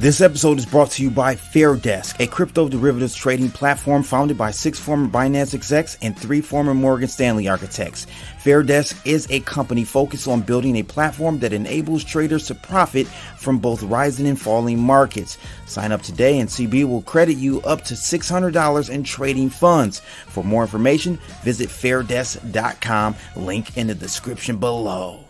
This episode is brought to you by Preparedness, a crypto derivatives trading platform founded by 6 former Binance execs and 3 former Morgan Stanley architects. Preparedness is a company focused on building a platform that enables traders to profit from both rising and falling markets. Sign up today and CB will credit you up to $600 in trading funds. For more information, visit Preparedness.com, link in the description below.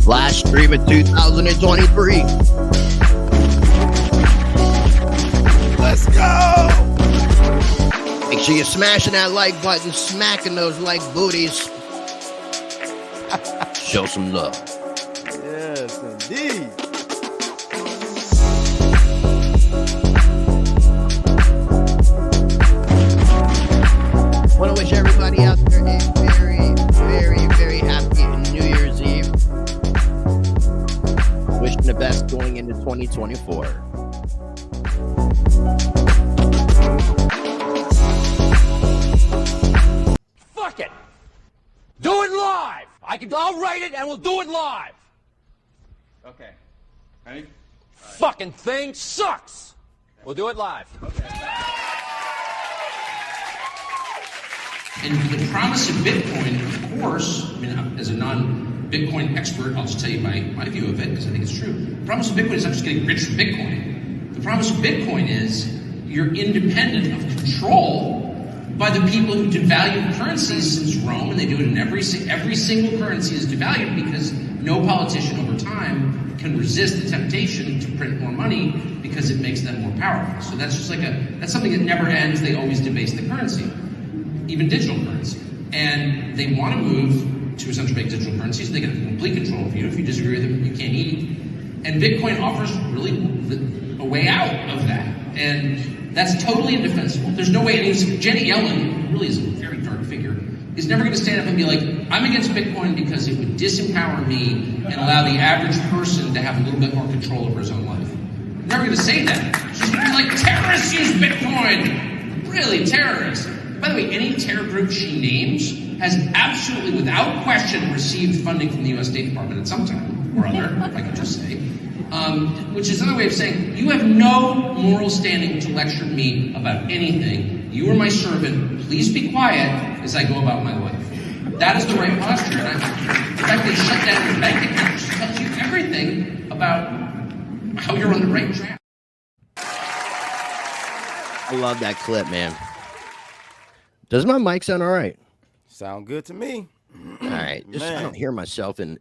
Last stream of 2023. Let's go! Make sure you're smashing that like button, smacking those like booties. Show some love. Yes, indeed. Want to wish everybody out there a very, very, very happy New Year's Eve. Wishing the best going into 2024. Fuck it. Do it live. I'll write it and we'll do it live. Okay. Ready? Fucking thing sucks. We'll do it live. And the promise of Bitcoin, of course, I mean, as a non-Bitcoin expert, I'll just tell you my view of it, because I think it's true. The promise of Bitcoin is not just getting rich from Bitcoin. The promise of Bitcoin is you're independent of control by the people who devalue currencies since Rome, and they do it in every single currency is devalued because no politician over time can resist the temptation to print more money because it makes them more powerful. So that's just that's something that never ends. They always debase the currency, even digital currency. And they want to move to a central bank digital currencies. They get complete control of you. If you disagree with them, you can't eat. And Bitcoin offers really a way out of that. And that's totally indefensible. There's no way Jenny Yellen, who really is a very dark figure, is never going to stand up and be like, I'm against Bitcoin because it would disempower me and allow the average person to have a little bit more control over his own life. Never going to say that. She's going to be like, terrorists use Bitcoin. Really, terrorists. By the way, any terror group she names has absolutely, without question, received funding from the U.S. State Department at some time or other, if I could just say. Which is another way of saying, you have no moral standing to lecture me about anything. You are my servant. Please be quiet as I go about my life. That is the right posture. And in fact, they shut down your bank account, which tells you everything about how you're on the right track. I love that clip, man. Does my mic sound all right? Sound good to me. All right. Just, I don't hear myself in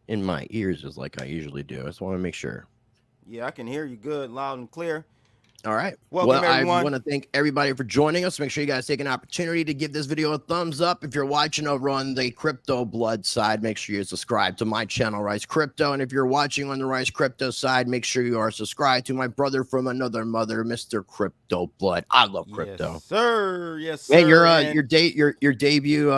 my ears as like I usually do. I just want to make sure. Yeah, I can hear you good, loud and clear. All right. Welcome, everyone. I want to thank everybody for joining us. Make sure you guys take an opportunity to give this video a thumbs up. If you're watching over on the Crypto Blood side, make sure you subscribe to my channel, Rice Crypto. And if you're watching on the Rice Crypto side, make sure you are subscribed to my brother from another mother, Mr. Crypto Blood. I love crypto. Yes, sir. Yes, sir. And your debut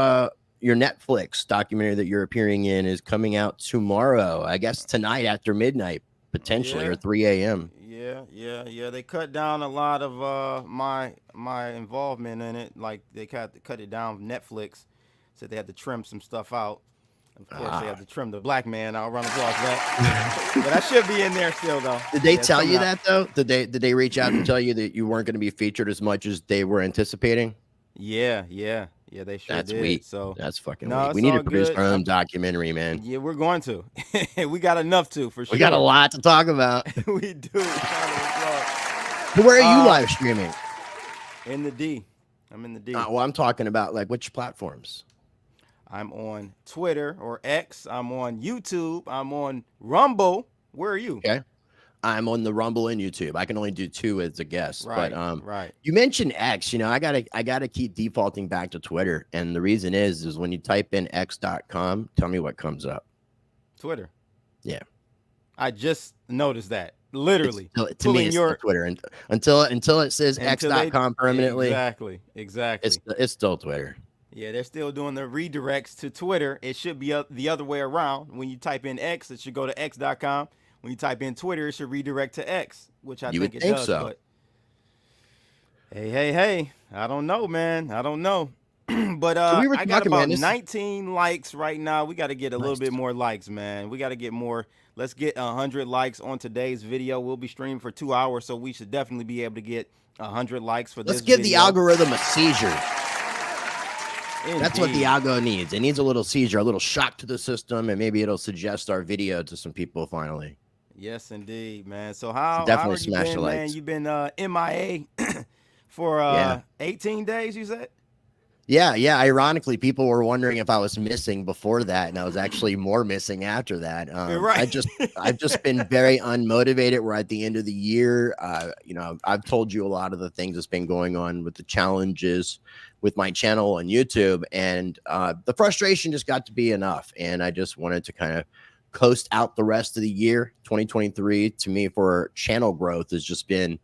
your Netflix documentary that you're appearing in is coming out tomorrow. I guess tonight after midnight, potentially, or 3 a.m. Yeah. They cut down a lot of my involvement in it. Like they cut it down. Netflix said they had to trim some stuff out. Of course, they have to trim the black man. I'll run applause for that. But I should be in there still, though. Did they tell you that though? Did they reach out and tell you that you weren't going to be featured as much as they were anticipating? Yeah, they sure That's did. weak. So that's fucking no, weak. We need to produce good. our own documentary, man. Yeah, we're going to. We got enough to, for sure. We got a lot to talk about. We do. So where are you live streaming? In the D. I'm in the D. Well, I'm talking about like which platforms. I'm on Twitter or X. I'm on YouTube. I'm on Rumble. Where are you? Okay. I'm on the Rumble and YouTube. I can only do 2 as a guest. Right, but right. You mentioned X. You know, I gotta keep defaulting back to Twitter, and the reason is when you type in x.com, tell me what comes up. Twitter. Yeah. I just noticed that. Literally. To me, it's still Twitter. And until it says x.com permanently. Exactly. It's still Twitter. Yeah, they're still doing the redirects to Twitter. It should be the other way around. When you type in X, it should go to x.com. When you type in Twitter, it should redirect to X, which I think it does. So. But hey, I don't know, man. I don't know. But so we were I got about 19 likes right now. We got to get a little bit more likes, man. We got to get more. Let's get 100 likes on today's video. We'll be streaming for 2 hours, so we should definitely be able to get 100 likes for this Let's give video. the algorithm a seizure. Indeed. That's what the algo needs. It needs a little seizure, a little shock to the system, and maybe it'll suggest our video to some people finally. Yes, indeed, man. So how definitely have you smash been, the man? likes. You've been MIA for 18 days, you said? Yeah. Ironically, people were wondering if I was missing before that, and I was actually more missing after that. Right. I've just been very unmotivated. We're at the end of the year. I've told you a lot of the things that's been going on with the challenges with my channel on YouTube, and the frustration just got to be enough. And I just wanted to kind of coast out the rest of the year. 2023 to me for channel growth has just been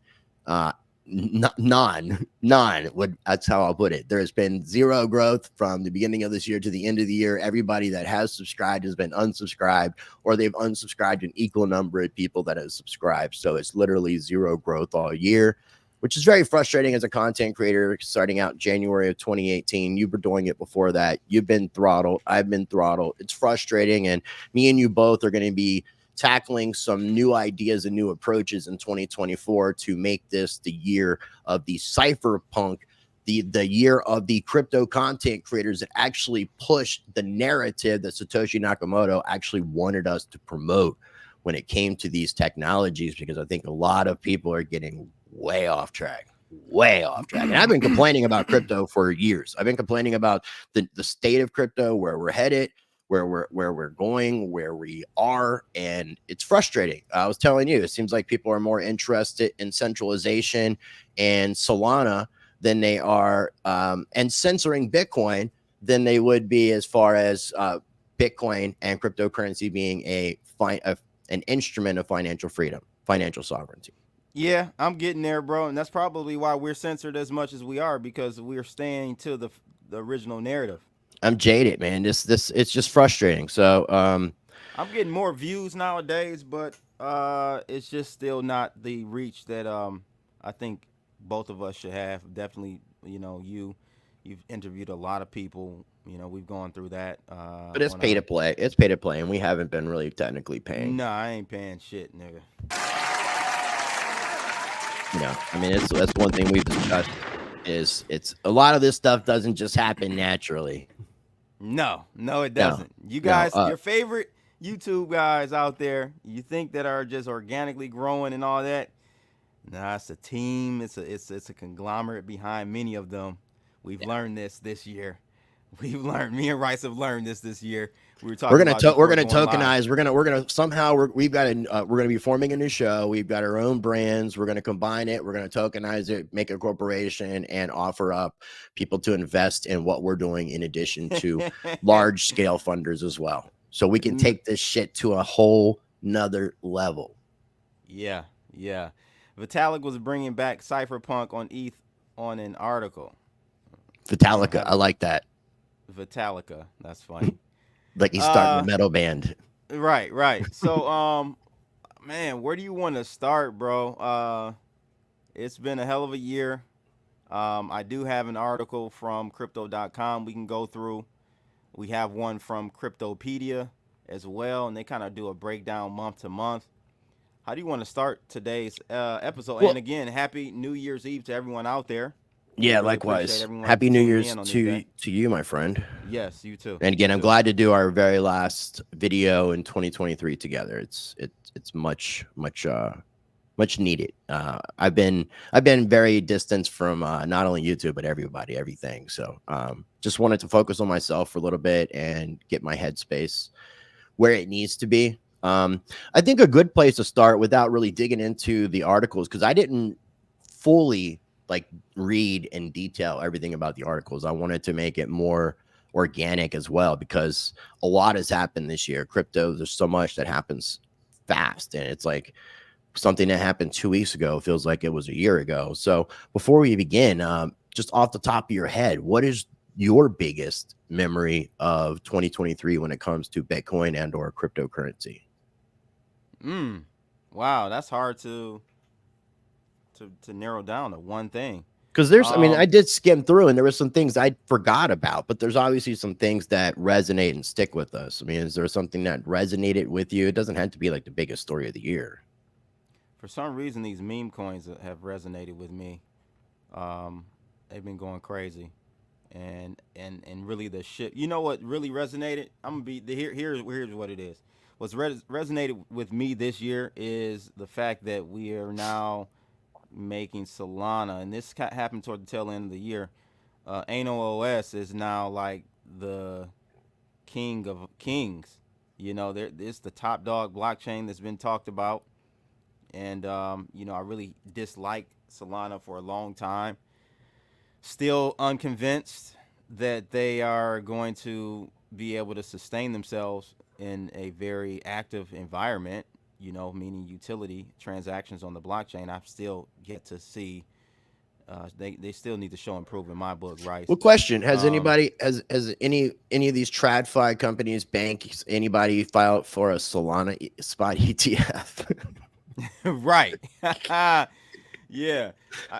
none. That's how I'll put it. There has been zero growth from the beginning of this year to the end of the year. Everybody that has subscribed has been unsubscribed, or they've unsubscribed an equal number of people that have subscribed. So it's literally zero growth all year, which is very frustrating as a content creator starting out in January of 2018. You were doing it before that. You've been throttled. I've been throttled. It's frustrating. And me and you both are going to be tackling some new ideas and new approaches in 2024 to make this the year of the cypherpunk, the year of the crypto content creators that actually push the narrative that Satoshi Nakamoto actually wanted us to promote when it came to these technologies, because I think a lot of people are getting way off track. And I've been complaining about crypto for years. I've been complaining about the state of crypto, where we're headed, where we're going, where we are, and it's frustrating. I was telling you, it seems like people are more interested in centralization and Salana than they are and censoring Bitcoin than they would be as far as Bitcoin and cryptocurrency being an instrument of financial freedom, financial sovereignty. Yeah, I'm getting there, bro, and that's probably why we're censored as much as we are, because we're staying to the original narrative. I'm jaded, man. It's just frustrating. So I'm getting more views nowadays, but it's just still not the reach that I think both of us should have. Definitely, you've interviewed a lot of people. We've gone through that. But it's pay to play. It's pay to play, and we haven't been really technically paying. No, I ain't paying shit, nigga. I mean, that's one thing we've discussed. It's a lot of this stuff doesn't just happen naturally. No, it doesn't. You guys, your favorite YouTube guys out there, you think that are just organically growing and all that? Nah, it's a team. It's a conglomerate behind many of them. We've learned this year. Me and Rice have learned this year. We were talking. We're gonna tokenize. We're gonna be forming a new show. We've got our own brands. We're gonna combine it. We're gonna tokenize it, make a corporation, and offer up people to invest in what we're doing in addition to large scale funders as well. So we can take this shit to a whole nother level. Yeah. Vitalik was bringing back cypherpunk on ETH on an article. Vitalica, I like that. Vitalica, that's funny. Like he's starting a metal band. Right. So, man, where do you want to start, bro? It's been a hell of a year. I do have an article from crypto.com we can go through. We have one from Cryptopedia as well, and they kind of do a breakdown month to month. How do you want to start today's episode? Well, and again, happy New Year's Eve to everyone out there. Yeah, really likewise. Happy New Year's to you, my friend. Yes, you too. And again, I'm glad to do our very last video in 2023 together. It's much needed. I've been very distant from not only YouTube but everything. So just wanted to focus on myself for a little bit and get my headspace where it needs to be. I think a good place to start without really digging into the articles, because I didn't fully read in detail everything about the articles. I wanted to make it more organic as well, because a lot has happened this year. Crypto, there's so much that happens fast, and it's like something that happened 2 weeks ago feels like it was a year ago. So before we begin, just off the top of your head, what is your biggest memory of 2023 when it comes to Bitcoin and or cryptocurrency? Wow, that's hard to narrow down to one thing. Because there's, I mean, I did skim through and there were some things I forgot about, but there's obviously some things that resonate and stick with us. I mean, is there something that resonated with you? It doesn't have to be like the biggest story of the year. For some reason, these meme coins have resonated with me. They've been going crazy, and really the shit. You know what really resonated? I'm gonna be here's what it is. What's resonated with me this year is the fact that we are now making Salana, and this happened toward the tail end of the year. Ano OS is now like the king of kings. You know, it's the top dog blockchain that's been talked about. And, you know, I really disliked Salana for a long time. Still unconvinced that they are going to be able to sustain themselves in a very active environment, you know, meaning utility transactions on the blockchain. I've still yet to see. They still need to show improve in my book, right? Well, question: has anybody, has any of these TradFi companies, banks, anybody filed for a Solana spot ETF? Right. Yeah.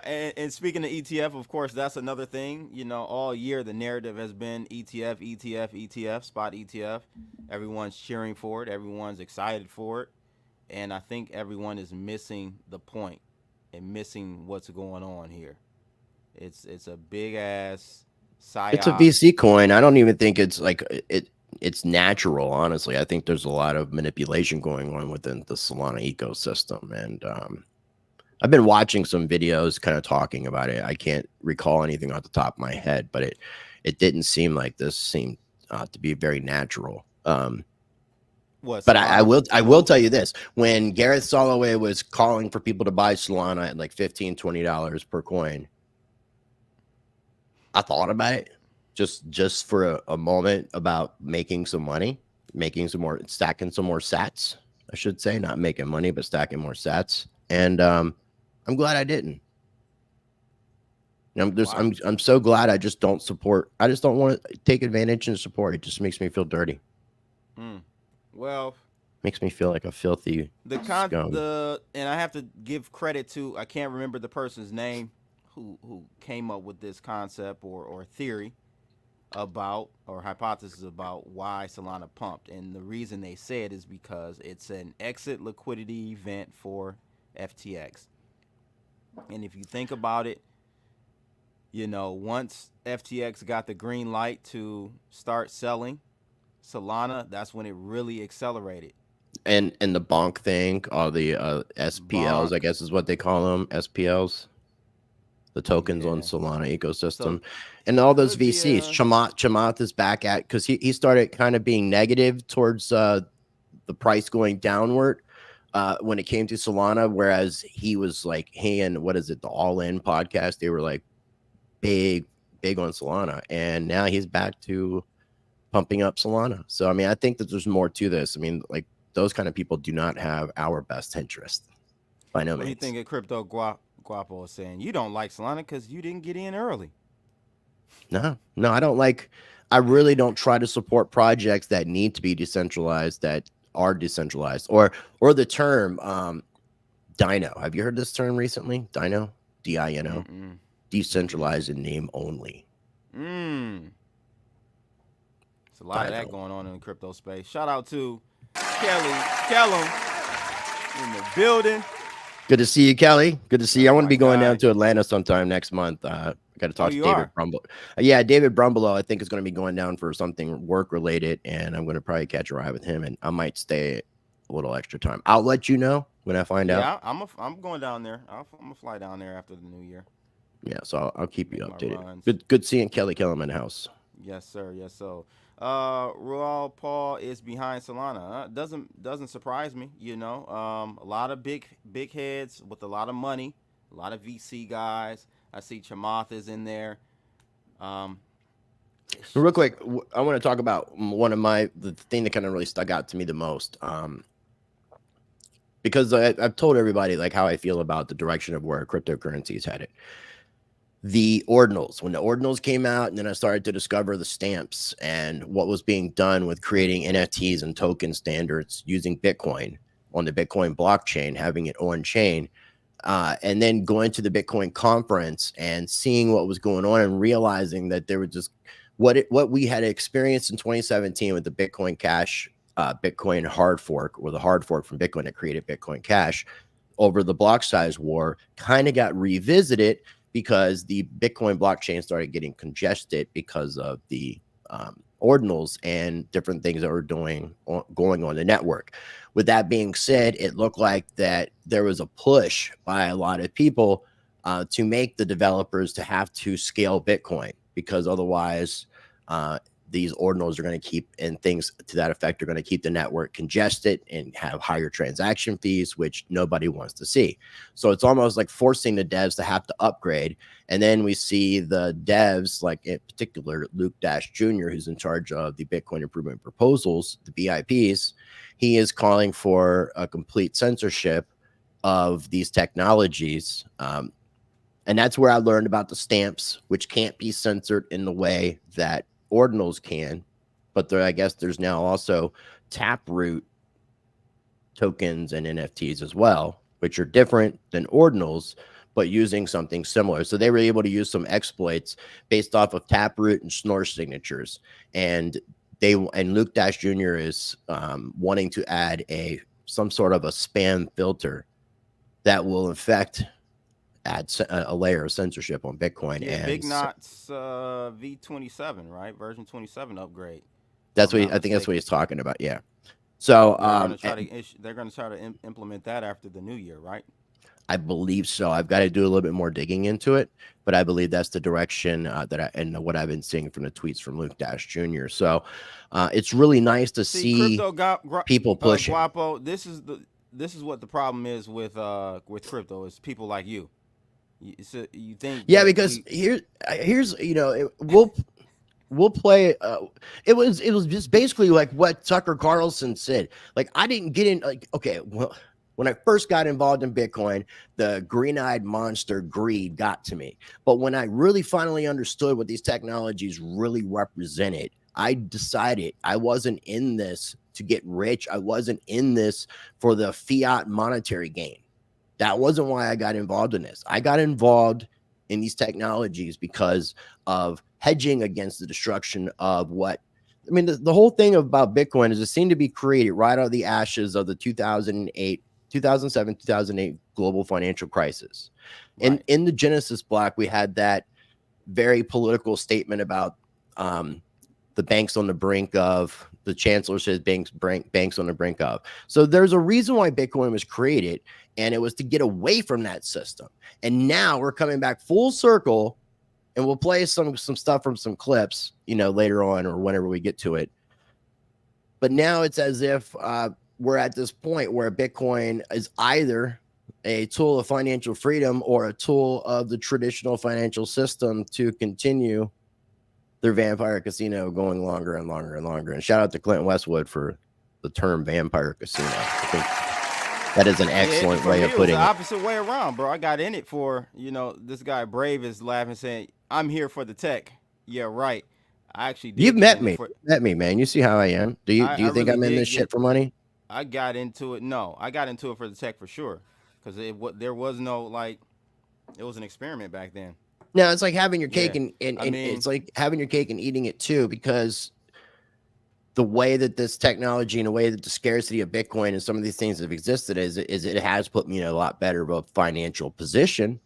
And speaking of ETF, of course, that's another thing. You know, all year the narrative has been ETF, spot ETF. Everyone's cheering for it. Everyone's excited for it. And I think everyone is missing the point and missing what's going on here. It's a big ass psyop. It's a VC coin. I don't even think it's like it's natural, honestly. I think there's a lot of manipulation going on within the Solana ecosystem. And I've been watching some videos kind of talking about it. I can't recall anything off the top of my head, but it didn't seem like this seemed to be very natural. But I will tell you this: when Gareth Soloway was calling for people to buy Solana at like $15-20 per coin, I thought about it just for a moment about making some money, stacking some more sats, I should say, not making money, but stacking more sats. And I'm glad I didn't. And I'm so glad I just don't support. I just don't want to take advantage and support. It just makes me feel dirty. Well, makes me feel like a filthy scum. And I have to give credit to, I can't remember the person's name who came up with this concept or theory about, or hypothesis about why Solana pumped. And the reason they said is because it's an exit liquidity event for FTX. And if you think about it, you know, once FTX got the green light to start selling Solana, that's when it really accelerated. And the bonk thing, all the SPLs, I guess is what they call them, SPLs, the tokens on Solana ecosystem, and all those VCs. Chamath is back at, because he started kind of being negative towards the price going downward when it came to Solana, whereas he was like, hey, and what is it, the All In podcast, they were like big on Solana, and now he's back to pumping up Solana. So I mean, I think that there's more to this. I mean, like, those kind of people do not have our best interest by no means. What do you think of Crypto Guapo is saying? You don't like Solana because you didn't get in early. No, I don't like. I really don't try to support projects that need to be decentralized, that are decentralized, or the term Dino. Have you heard this term recently? Dino, DINO, decentralized in name only. There's a lot of that going on in the crypto space. Shout out to Kellum in the building. Good to see you, Kelly. Good to see you. I want to be going down to Atlanta sometime next month. I got to talk to David Brumble. Yeah, David Brumbelow, I think, is going to be going down for something work related, and I'm going to probably catch a ride with him, and I might stay a little extra time. I'll let you know when I find out. Yeah, I'm going down there. I'm gonna fly down there after the new year. Yeah, so I'll keep you updated. Good seeing Kelly Kellum in the house. Yes, sir. Yes, so. Raul Paul is behind Solana. Doesn't surprise me, you know. A lot of big heads with a lot of money, a lot of VC guys. I see Chamath is in there. Real quick, I want to talk about the thing that kind of really stuck out to me the most. because I've told everybody like how I feel about the direction of where cryptocurrency is headed. The ordinals, when the ordinals came out, and then I started to discover the stamps and what was being done with creating NFTs and token standards using Bitcoin on the Bitcoin blockchain, having it on chain, and then going to the Bitcoin conference and seeing what was going on and realizing that there was just what we had experienced in 2017 with the Bitcoin Cash, Bitcoin hard fork, or the hard fork from Bitcoin that created Bitcoin Cash over the block size war, kind of got revisited because the Bitcoin blockchain started getting congested because of the ordinals and different things that were going on the network. With that being said, it looked like that there was a push by a lot of people to make the developers to have to scale Bitcoin, because otherwise these ordinals are going to keep, and things to that effect are going to keep the network congested and have higher transaction fees, which nobody wants to see. So it's almost like forcing the devs to have to upgrade. And then we see the devs, like in particular Luke Dash Jr., who's in charge of the Bitcoin Improvement Proposals, the BIPs. He is calling for a complete censorship of these technologies. And that's where I learned about the stamps, which can't be censored in the way that ordinals can. But I guess there's now also Taproot tokens and NFTs as well, which are different than ordinals, but using something similar. So they were able to use some exploits based off of Taproot and Schnorr signatures. And Luke Dash Jr. is wanting to add some sort of a spam filter that will affect add a layer of censorship on Bitcoin. Yeah, and Big Knots V27, right? Version 27 upgrade. That's what I think that's what he's talking about. Yeah. So they're going to try to implement that after the new year, right? I believe so. I've got to do a little bit more digging into it, but I believe that's the direction and what I've been seeing from the tweets from Luke Dash Jr. So it's really nice to see people pushing. Guapo, this is what the problem is with crypto, is people like you. You think? Yeah, because here's we'll play. It was just basically like what Tucker Carlson said. Like, I didn't get in. Like, okay, well, when I first got involved in Bitcoin, the green-eyed monster greed got to me. But when I really finally understood what these technologies really represented, I decided I wasn't in this to get rich. I wasn't in this for the fiat monetary gain. That wasn't why I got involved in this. I got involved in these technologies because of hedging against the destruction of what, I mean, the whole thing about Bitcoin is it seemed to be created right out of the ashes of the 2007, 2008 global financial crisis. Right. And in the Genesis block, we had that very political statement about the banks on the brink of, the chancellor says banks on the brink of. So there's a reason why Bitcoin was created, and it was to get away from that system. And now we're coming back full circle, and we'll play some stuff from some clips, later on or whenever we get to it. But now it's as if we're at this point where Bitcoin is either a tool of financial freedom or a tool of the traditional financial system to continue their vampire casino going longer and longer and longer. And shout out to Clint Westwood for the term vampire casino. I think that is an excellent way of putting it. The opposite way around, bro. I got in it for, this guy Brave is laughing, saying, I'm here for the tech. Yeah, right. I actually did. You've met me. Met me, man. You see how I am. Do you think really I'm in this shit for money? I got into it. No, I got into it for the tech for sure. Because there was no, it was an experiment back then. No, it's like having your cake and it's like having your cake and eating it too, because the way that this technology and the way that the scarcity of Bitcoin and some of these things have existed is it has put me in a lot better of a financial position,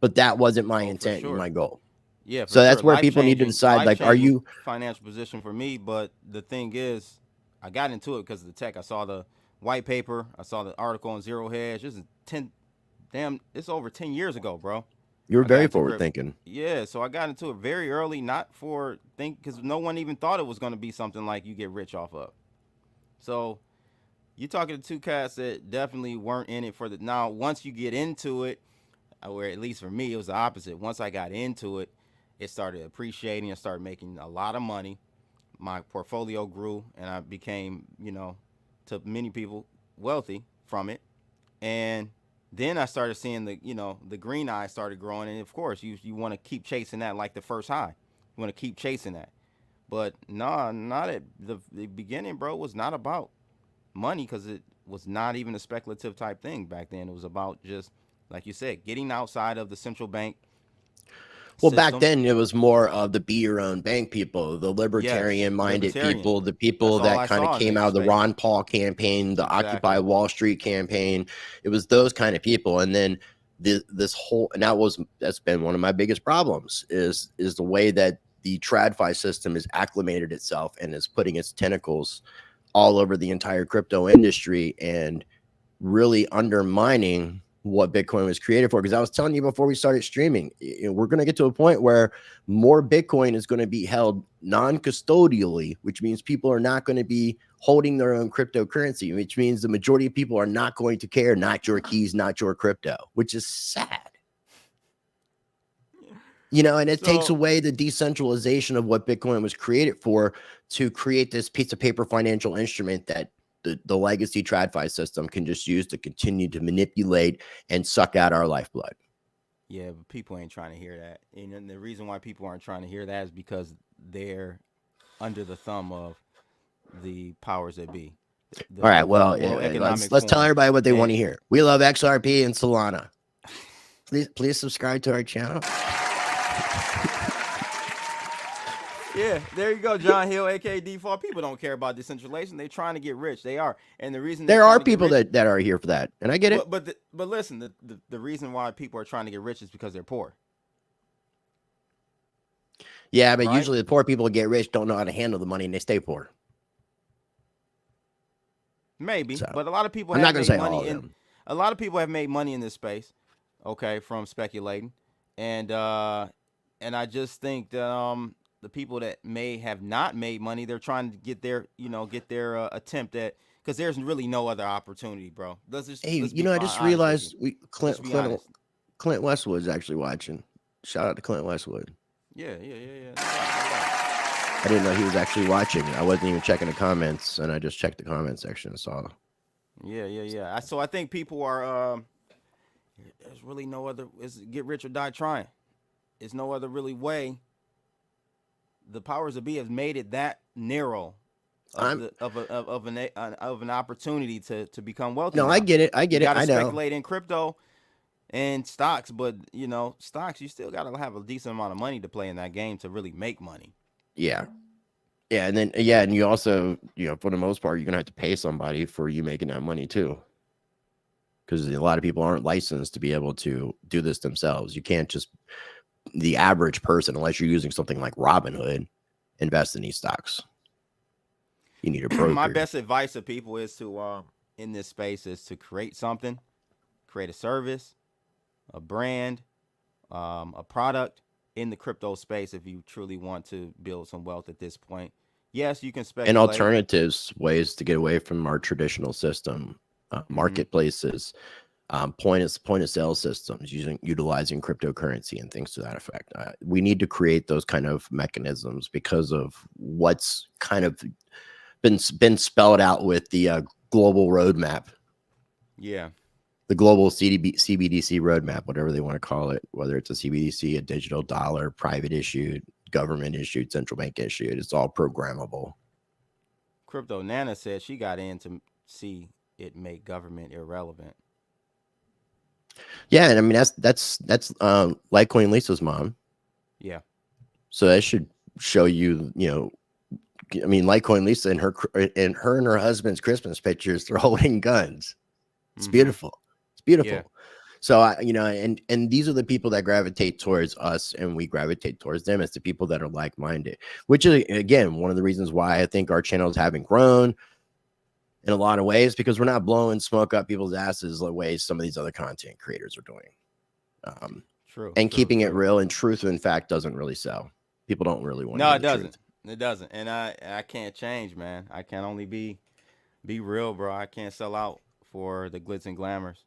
but that wasn't my intent and my goal. Yeah. So that's where people need to decide, like, are you financial position for me? But the thing is, I got into it because of the tech. I saw the white paper. I saw the article on Zero Hedge. This is it's over 10 years ago, bro. You were very forward thinking. Yeah, so I got into it very early, because no one even thought it was going to be something like you get rich off of. So you're talking to two cats that definitely weren't in it for the. Now, once you get into it, or at least for me, it was the opposite. Once I got into it, it started appreciating. I started making a lot of money. My portfolio grew, and I became, to many people, wealthy from it. And then I started seeing the green eye started growing, and of course you want to keep chasing that like the first high. You want to keep chasing that. But no, not at the beginning, bro. Was not about money, because it was not even a speculative type thing back then. It was about just, like you said, getting outside of the central bank Well, back system. then it was more of the be your own bank people, the libertarian-minded people, the people That's all I that kind of saw in came major out of the states. Ron Paul campaign, the Exactly. Occupy Wall Street campaign. It was those kind of people. And then this whole, and that's been one of my biggest problems is the way that the TradFi system has acclimated itself and is putting its tentacles all over the entire crypto industry and really undermining what Bitcoin was created for. Because I was telling you before we started streaming, we're going to get to a point where more Bitcoin is going to be held non-custodially, which means people are not going to be holding their own cryptocurrency, which means the majority of people are not going to care, not your keys, not your crypto, which is sad. And it takes away the decentralization of what Bitcoin was created for, to create this piece of paper financial instrument that the legacy TradFi system can just use to continue to manipulate and suck out our lifeblood. Yeah, but people ain't trying to hear that. And the reason why people aren't trying to hear that is because they're under the thumb of the powers that be. All right, well, let's tell everybody what they want to hear. We love XRP and Salana. Please subscribe to our channel. Yeah, there you go, John Hill, aka Default. People don't care about decentralization. They're trying to get rich. They are, and the reason there are people that are here for that, and I get it. But listen, the reason why people are trying to get rich is because they're poor. Yeah, but usually the poor people get rich don't know how to handle the money, and they stay poor. Maybe, So, but a lot of people. I'm not going to say all of them. A lot of people have made money in this space, okay, from speculating, and I just think that the people that may have not made money, they're trying to get their attempt at, because there's really no other opportunity, bro. I just realized Clint Westwood's actually watching. Shout out to Clint Westwood. Yeah. I didn't know he was actually watching. I wasn't even checking the comments, and I just checked the comment section and saw. Yeah. So I think people are. There's really no other. It's get rich or die trying. There's no other really way. The powers that be have made it that narrow of an opportunity to become wealthy. No, now. I get it. I know. Speculate in crypto and stocks, but stocks, you still got to have a decent amount of money to play in that game to really make money. Yeah. And then and you also, for the most part, you're gonna have to pay somebody for you making that money too, because a lot of people aren't licensed to be able to do this themselves. You can't just, the average person, unless you're using something like Robinhood, invest in these stocks. You need a broker. My best advice to people is to in this space is to create something, create a service, a brand, a product in the crypto space if you truly want to build some wealth at this point. Yes, you can speculate. And alternatives, ways to get away from our traditional system, marketplaces, point of sale systems, utilizing cryptocurrency and things to that effect. We need to create those kind of mechanisms because of what's kind of been spelled out with the global roadmap. Yeah. The global CBDC roadmap, whatever they want to call it, whether it's a CBDC, a digital dollar, private issued, government issued, central bank issued, it's all programmable. Crypto Nana said she got in to see it make government irrelevant. Yeah, and I mean that's Litecoin Lisa's mom. Yeah. So that should show you, I mean, Litecoin Lisa and her husband's Christmas pictures, they're holding guns. It's beautiful. It's beautiful. Yeah. So and these are the people that gravitate towards us, and we gravitate towards them. It's the people that are like-minded, which is again one of the reasons why I think our channels haven't grown in a lot of ways, because we're not blowing smoke up people's asses the way some of these other content creators are doing. True. And keeping it real and truth, in fact, doesn't really sell. People don't really want to. No, it doesn't. Truth. It doesn't. And I can't change, man. I can only be real, bro. I can't sell out for the glitz and glamours.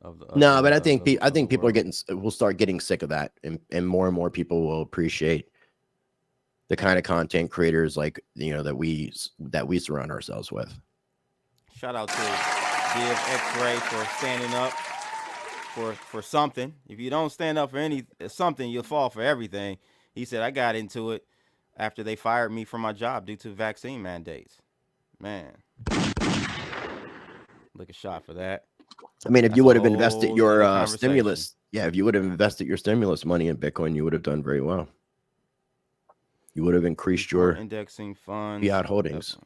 But I think people will start getting sick of that, and more people will appreciate the kind of content creators like that we surround ourselves with. Shout out to Div X-Ray for standing up for something. If you don't stand up for something, you'll fall for everything. He said, I got into it after they fired me from my job due to vaccine mandates. Man, look a shot for that. I mean, if That's you a would have invested whole your nother conversation. stimulus, if you would have invested your stimulus money in Bitcoin, you would have done very well. You would have increased your indexing funds, fiat holdings.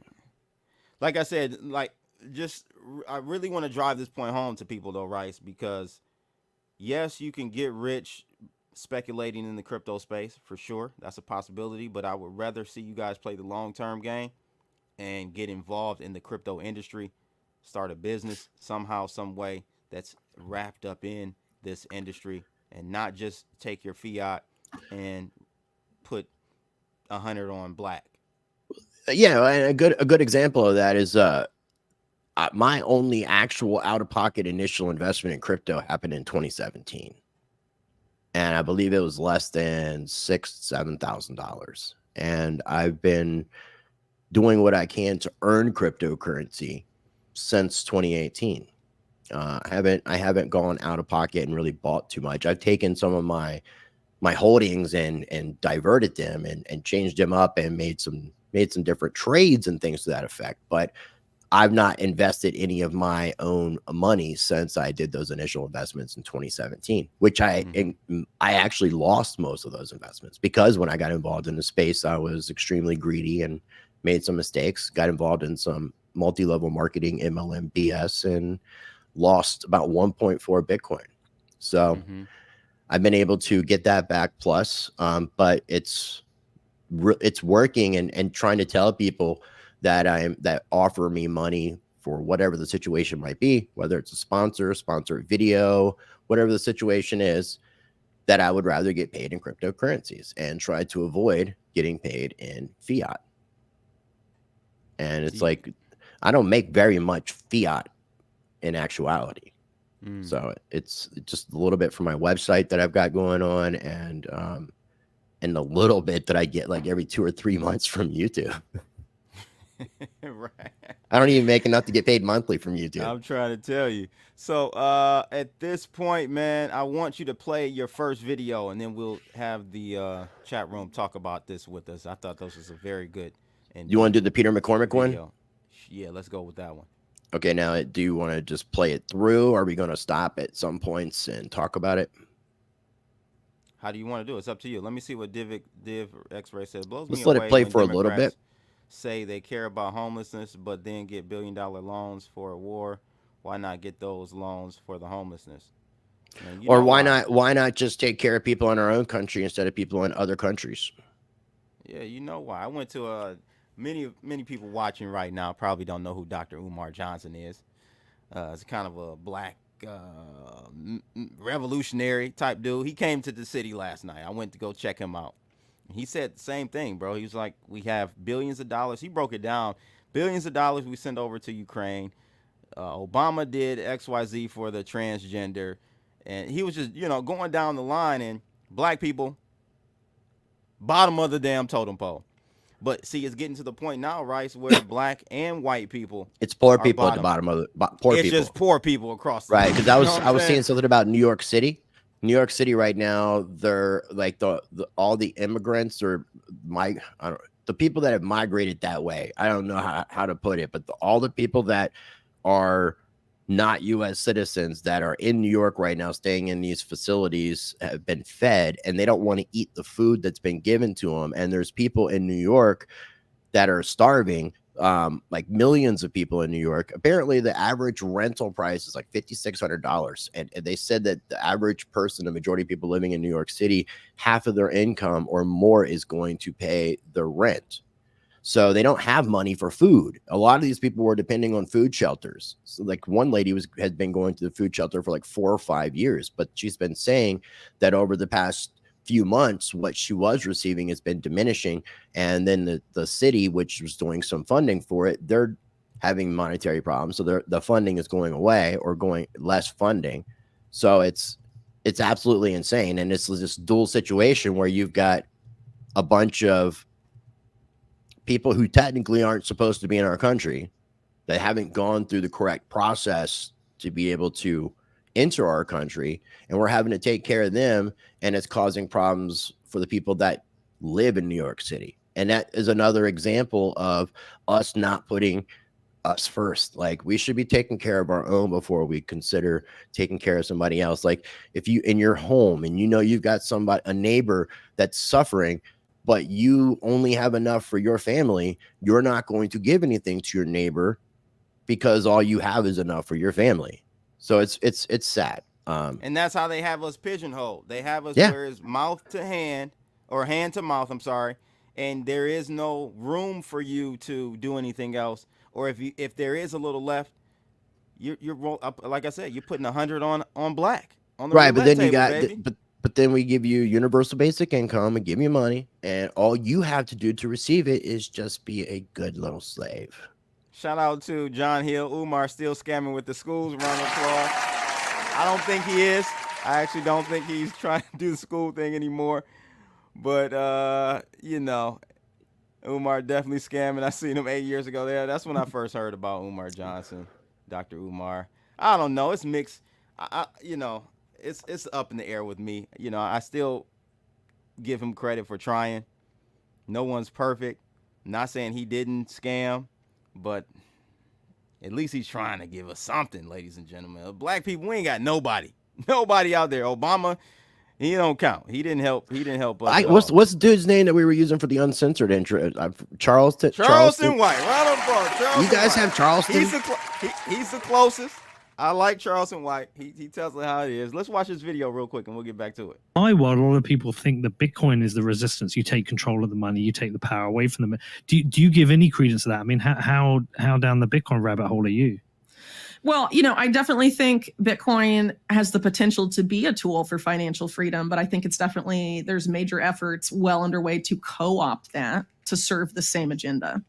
Like I said, I really want to drive this point home to people though, Rice, because yes, you can get rich speculating in the crypto space for sure. That's a possibility, but I would rather see you guys play the long-term game and get involved in the crypto industry, start a business somehow, some way that's wrapped up in this industry, and not just take your fiat and put 100 on black. Yeah, and a good example of that is my only actual out-of-pocket initial investment in crypto happened in 2017, and I believe it was less than $7,000. And I've been doing what I can to earn cryptocurrency since 2018. I haven't gone out of pocket and really bought too much. I've taken some of my holdings and diverted them and changed them up and made some different trades and things to that effect. But I've not invested any of my own money since I did those initial investments in 2017, which I actually lost most of those investments because when I got involved in the space, I was extremely greedy and made some mistakes, got involved in some multi-level marketing MLM BS and lost about 1.4 Bitcoin. So I've been able to get that back plus, but it's working and trying to tell people that offer me money for whatever the situation might be, whether it's a sponsored video, whatever the situation is, that I would rather get paid in cryptocurrencies and try to avoid getting paid in fiat. And it's like, I don't make very much fiat in actuality. So it's just a little bit from my website that I've got going on, and a little bit that I get like every 2 or 3 months from YouTube. Right. I don't even make enough to get paid monthly from YouTube. I'm trying to tell you. So at this point, man, I want you to play your first video, and then we'll have the chat room talk about this with us. I thought this was a very good. And you want to do the Peter McCormick video. one? Yeah, let's go with that one. Okay, now do you want to just play it through, or are we going to stop at some points and talk about it? How do you want to do it? It's up to you. Let me see what Div X-Ray says. Blows Let's me let away it play when for a little Democrats bit. Say they care about homelessness, but then get billion-dollar loans for a war. Why not get those loans for the homelessness? Or why not just take care of people in our own country instead of people in other countries? Yeah, you know why. I went to many people watching right now probably don't know who Dr. Umar Johnson is. It's kind of a black revolutionary type dude. He came to the city last night. I went to go check him out. He said the same thing, bro. He was like, we have billions of dollars. He broke it down. Billions of dollars we send over to Ukraine. Obama did XYZ for the transgender. And he was just, going down the line, and black people, bottom of the damn totem pole. But see, it's getting to the point now, Rice, where black and white people. It's poor people at the bottom of the poor people. It's just poor people across the right. Because I was saying? seeing something about New York City. New York City right now, they're like all the immigrants or the people that have migrated that way. I don't know how to put it, but all the people that are not U.S. citizens that are in New York right now, staying in these facilities, have been fed, and they don't want to eat the food that's been given to them. And there's people in New York that are starving. Like millions of people in New York. Apparently the average rental price is like $5,600, and they said that the average person, the majority of people living in New York City, half of their income or more is going to pay the rent. So they don't have money for food. A lot of these people were depending on food shelters. So like one lady had been going to the food shelter for like 4 or 5 years, but she's been saying that over the past few months, what she was receiving has been diminishing. And then the city, which was doing some funding for it, they're having monetary problems. So the funding is going away or going less funding. So it's absolutely insane. And it's this dual situation where you've got a bunch of people who technically aren't supposed to be in our country that haven't gone through the correct process to be able to enter our country, and we're having to take care of them, and it's causing problems for the people that live in New York City. And that is another example of us not putting us first. Like, we should be taking care of our own before we consider taking care of somebody else. Like, if you in your home and you know you've got somebody, a neighbor that's suffering, but you only have enough for your family, you're not going to give anything to your neighbor because all you have is enough for your family. So it's sad. And that's how they have us pigeonholed. They have us Yeah. where it's mouth to hand, or hand to mouth, I'm sorry, and there is no room for you to do anything else. Or if there is a little left, you're like I said, you're putting 100 on black on the Right, but then table, you got baby. but then we give you universal basic income and give you money, and all you have to do to receive it is just be a good little slave. Shout out to John Hill. Umar still scamming with the schools. Round of applause. I don't think he is. I actually don't think he's trying to do the school thing anymore. But, you know, Umar definitely scamming. I seen him 8 years ago there. That's when I first heard about Umar Johnson, Dr. Umar. I don't know. It's mixed. You know, it's up in the air with me. You know, I still give him credit for trying. No one's perfect. I'm not saying he didn't scam, but at least he's trying to give us something, ladies and gentlemen. Black people, we ain't got nobody. Nobody out there. Obama, he don't count. He didn't help. Us. What's the dude's name that we were using for the uncensored intro? Charleston White. Round of applause. Charleston You guys White. have Charleston? He's the closest. I like Charleston White. He tells us how it is. Let's watch this video real quick and we'll get back to it. My world, a lot of people think that Bitcoin is the resistance. You take control of the money, you take the power away from them. Do you give any credence to that? I mean, how down the Bitcoin rabbit hole are you? Well, you know, I definitely think Bitcoin has the potential to be a tool for financial freedom, but I think there's major efforts well underway to co-opt that to serve the same agenda,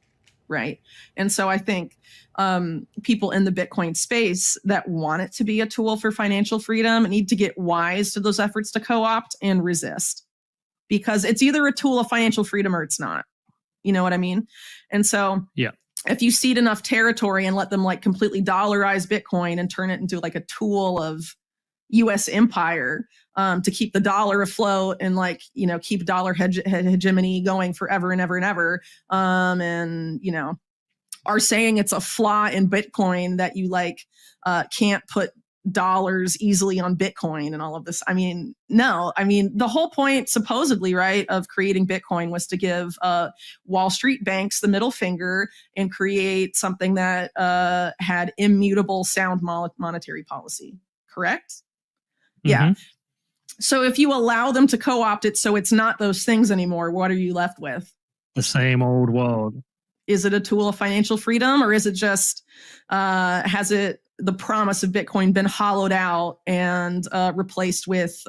right? And so I think people in the Bitcoin space that want it to be a tool for financial freedom need to get wise to those efforts to co-opt and resist, because it's either a tool of financial freedom or it's not. You know what I mean? And so yeah. If you cede enough territory and let them like completely dollarize Bitcoin and turn it into like a tool of U.S. empire to keep the dollar afloat and like, you know, keep dollar hegemony going forever and ever and ever, and, you know, are saying it's a flaw in Bitcoin that you like can't put dollars easily on Bitcoin and all of this. I mean, no, I mean, the whole point supposedly, right, of creating Bitcoin was to give Wall Street banks the middle finger and create something that had immutable sound monetary policy. Correct? Mm-hmm. Yeah. So if you allow them to co-opt it so it's not those things anymore, what are you left with? The same old world. Is it a tool of financial freedom, or is it just has the promise of Bitcoin been hollowed out and replaced with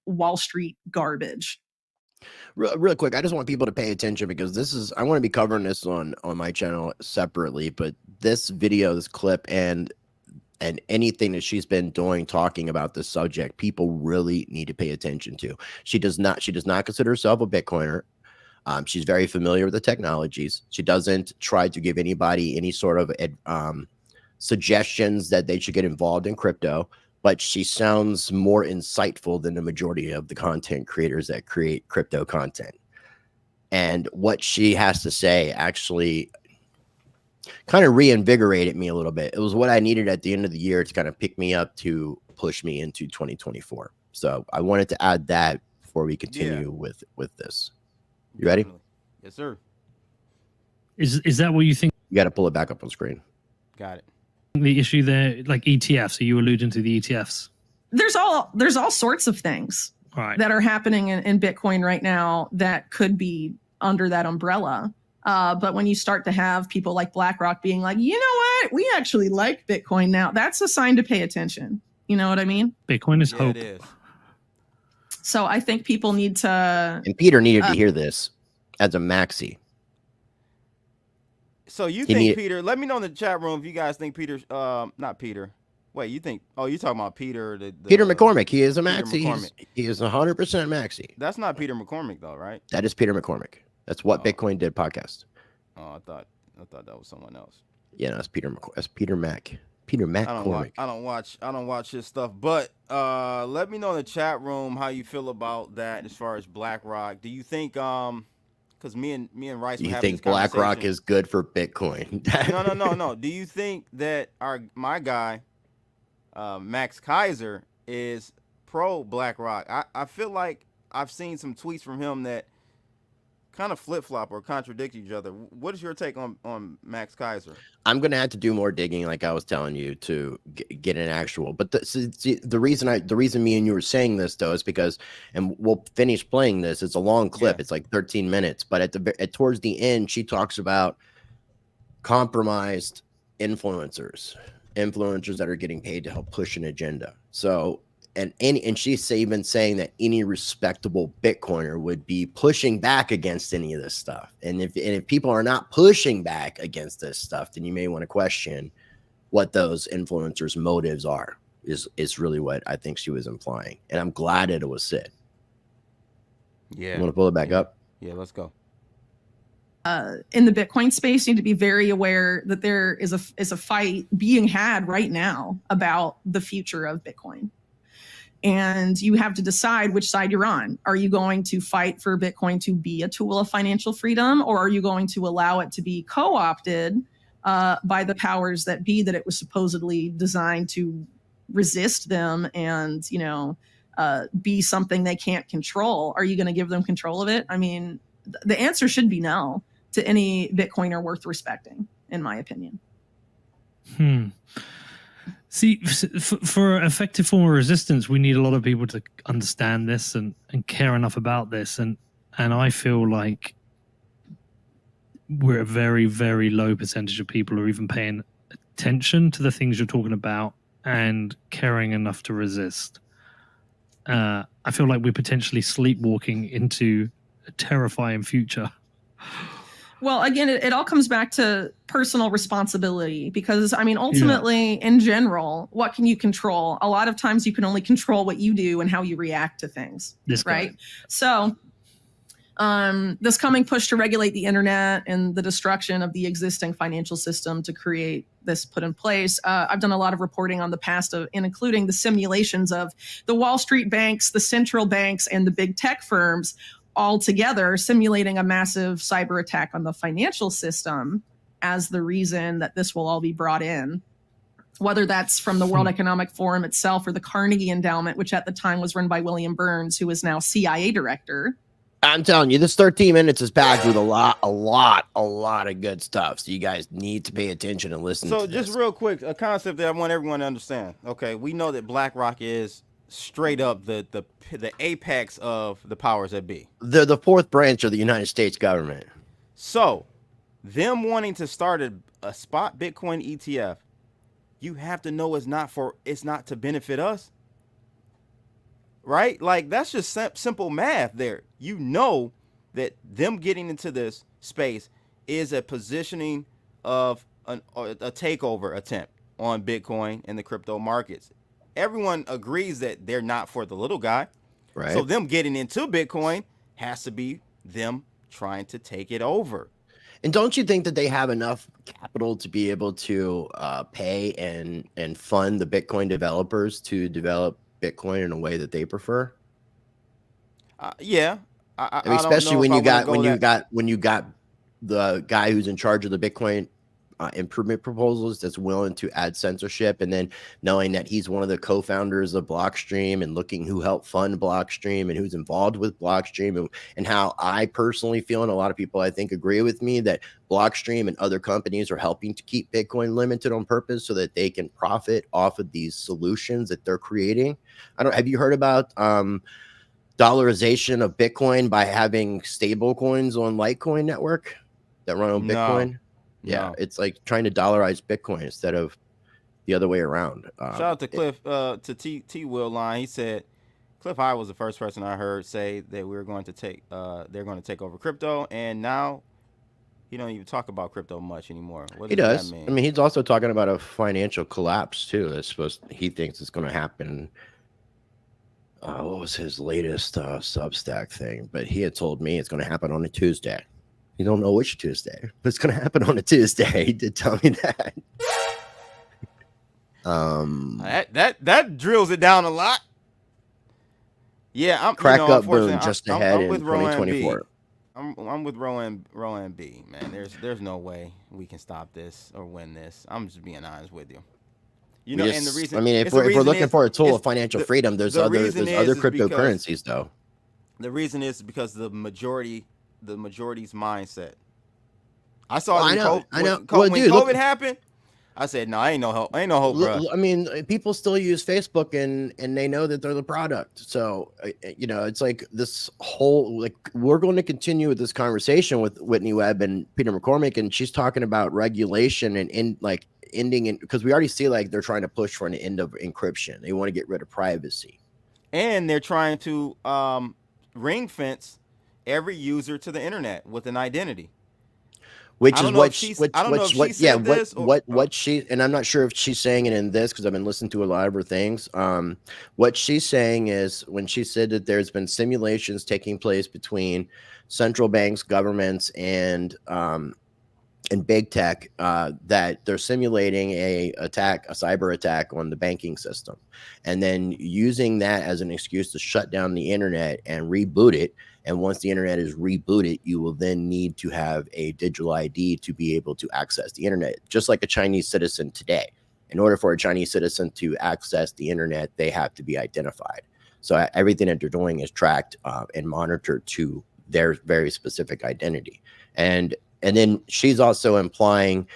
Wall Street garbage? Real quick, I just want people to pay attention, because I want to be covering this on my channel separately, but this video, this clip, and anything that she's been doing talking about this subject, people really need to pay attention to. She does not consider herself a Bitcoiner. She's very familiar with the technologies. She doesn't try to give anybody any sort of suggestions that they should get involved in crypto, but she sounds more insightful than the majority of the content creators that create crypto content. And what she has to say actually kind of reinvigorated me a little bit. It was what I needed at the end of the year to kind of pick me up to push me into 2024. So I wanted to add that before we continue with this. You ready? Yes, sir. Is that what you think? You got to pull it back up on screen. Got it. The issue there, like ETFs, are you alluding to the ETFs? There's all sorts of things that are happening in Bitcoin right now that could be under that umbrella. But when you start to have people like BlackRock being like, you know what, we actually like Bitcoin now, that's a sign to pay attention. You know what I mean? Bitcoin is hope. It is. So I think people need to. And Peter needed to hear this as a maxi. So you think Peter? Let me know in the chat room if you guys think Peter. Not Peter. Wait, you think? Oh, you're talking about Peter. Peter McCormick. He is a maxi. He is 100% maxi. That's not Peter McCormick though, right? That is Peter McCormick. That's what Bitcoin did podcast. Oh, I thought that was someone else. Yeah, no, that's Peter Mac. Peter McCormick. I don't watch his stuff. But let me know in the chat room how you feel about that as far as BlackRock. Do you think because me and Rice Do were you having think this conversation. BlackRock is good for Bitcoin? No. Do you think that my guy Max Kaiser is pro BlackRock? I feel like I've seen some tweets from him that kind of flip-flop or contradict each other. What is your take on Max Kaiser? I'm gonna have to do more digging, like I was telling you, to get an actual. But the reason me and you were saying this though is because, and we'll finish playing this. It's a long clip. Yeah. It's like 13 minutes. But towards the end, she talks about compromised influencers that are getting paid to help push an agenda. So. And she's even saying that any respectable Bitcoiner would be pushing back against any of this stuff. And if people are not pushing back against this stuff, then you may want to question what those influencers' motives are. Is really what I think she was implying. And I'm glad it was Sid. Yeah. You want to pull it back up? Yeah, let's go. In the Bitcoin space, you need to be very aware that there is a fight being had right now about the future of Bitcoin. And you have to decide which side you're on. Are you going to fight for Bitcoin to be a tool of financial freedom, or are you going to allow it to be co-opted by the powers that be that it was supposedly designed to resist them and, be something they can't control? Are you going to give them control of it? I mean, the answer should be no to any Bitcoiner worth respecting, in my opinion. See, for effective form of resistance, we need a lot of people to understand this and care enough about this. And I feel like we're a very, very low percentage of people who are even paying attention to the things you're talking about and caring enough to resist. I feel like we're potentially sleepwalking into a terrifying future. Well, again, it all comes back to personal responsibility because, I mean, ultimately, in general, what can you control? A lot of times you can only control what you do and how you react to things, right? So this coming push to regulate the internet and the destruction of the existing financial system to create this put in place. I've done a lot of reporting on the past including the simulations of the Wall Street banks, the central banks, and the big tech firms all together simulating a massive cyber attack on the financial system as the reason that this will all be brought in, whether that's from the World Economic Forum itself or the Carnegie Endowment, which at the time was run by William Burns, who is now CIA director. I'm telling you, this 13 minutes is packed with a lot of good stuff. So you guys need to pay attention and listen to this. So just real quick, a concept that I want everyone to understand. Okay, we know that BlackRock is straight up the apex of the powers that be. They're the fourth branch of the United States government. So them wanting to start a spot Bitcoin ETF, you have to know it's not to benefit us, right? Like that's just simple math there. You know that them getting into this space is a positioning of a takeover attempt on Bitcoin and the crypto markets. Everyone agrees that they're not for the little guy. Right. So them getting into Bitcoin has to be them trying to take it over. And don't you think that they have enough capital to be able to pay and fund the Bitcoin developers to develop Bitcoin in a way that they prefer? Yeah. I mean, especially when you got the guy who's in charge of the Bitcoin improvement proposals that's willing to add censorship, and then knowing that he's one of the co-founders of Blockstream and looking who helped fund Blockstream and who's involved with Blockstream, and how I personally feel, and a lot of people I think agree with me, that Blockstream and other companies are helping to keep Bitcoin limited on purpose so that they can profit off of these solutions that they're creating. Have you heard about dollarization of Bitcoin by having stable coins on Litecoin network that run on Bitcoin? Yeah, it's like trying to dollarize Bitcoin instead of the other way around. Shout out to Cliff, to T Will line. He said Cliff High was the first person I heard say that they're going to take over crypto, and now he don't even talk about crypto much anymore. What does that mean? I mean, he's also talking about a financial collapse too. He thinks it's going to happen. What was his latest Substack thing? But he had told me it's going to happen on a Tuesday. You don't know which Tuesday. What's going to happen on a Tuesday? He did tell me that. That drills it down a lot. Yeah, I'm Crack up unfortunately, boom just ahead I'm in with Rowan B. 2024. I'm with Rowan B. Man, there's no way we can stop this or win this. I'm just being honest with you. You know, and the reason, I mean, if we're looking for a tool of financial freedom, there's other cryptocurrencies though. The reason is because the majority's mindset. I saw it when COVID happened. I said, no, ain't no hope, bro. I mean, people still use Facebook and they know that they're the product. So, you know, it's like this whole, like, we're going to continue with this conversation with Whitney Webb and Peter McCormick, and she's talking about regulation and ending in, because we already see like they're trying to push for an end of encryption. They want to get rid of privacy. And they're trying to ring fence every user to the internet with an identity. Which is what she, and I'm not sure if she's saying it in this because I've been listening to a lot of her things. What she's saying is when she said that there's been simulations taking place between central banks, governments, and big tech, that they're simulating a cyber attack on the banking system, and then using that as an excuse to shut down the internet and reboot it. And once the internet is rebooted, you will then need to have a digital ID to be able to access the internet, just like a Chinese citizen today. In order for a Chinese citizen to access the internet, they have to be identified. So everything that they're doing is tracked and monitored to their very specific identity. And then she's also implying,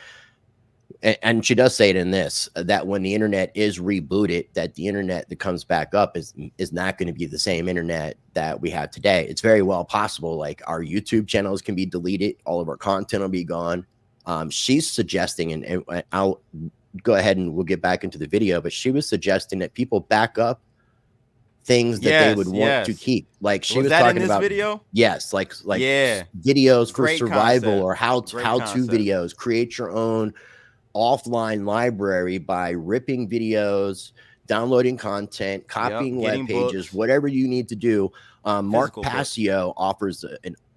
and she does say it in this, that when the internet is rebooted, that the internet that comes back up is not going to be the same internet that we have today. It's very well possible, like our YouTube channels can be deleted, all of our content will be gone. She's suggesting, and I'll go ahead and we'll get back into the video, but she was suggesting that people back up things that they would want to keep. Like she was talking about video. Yes, like videos for survival or how to videos. Create your own offline library by ripping videos, downloading content, copying web pages, whatever you need to do. Mark Passio offers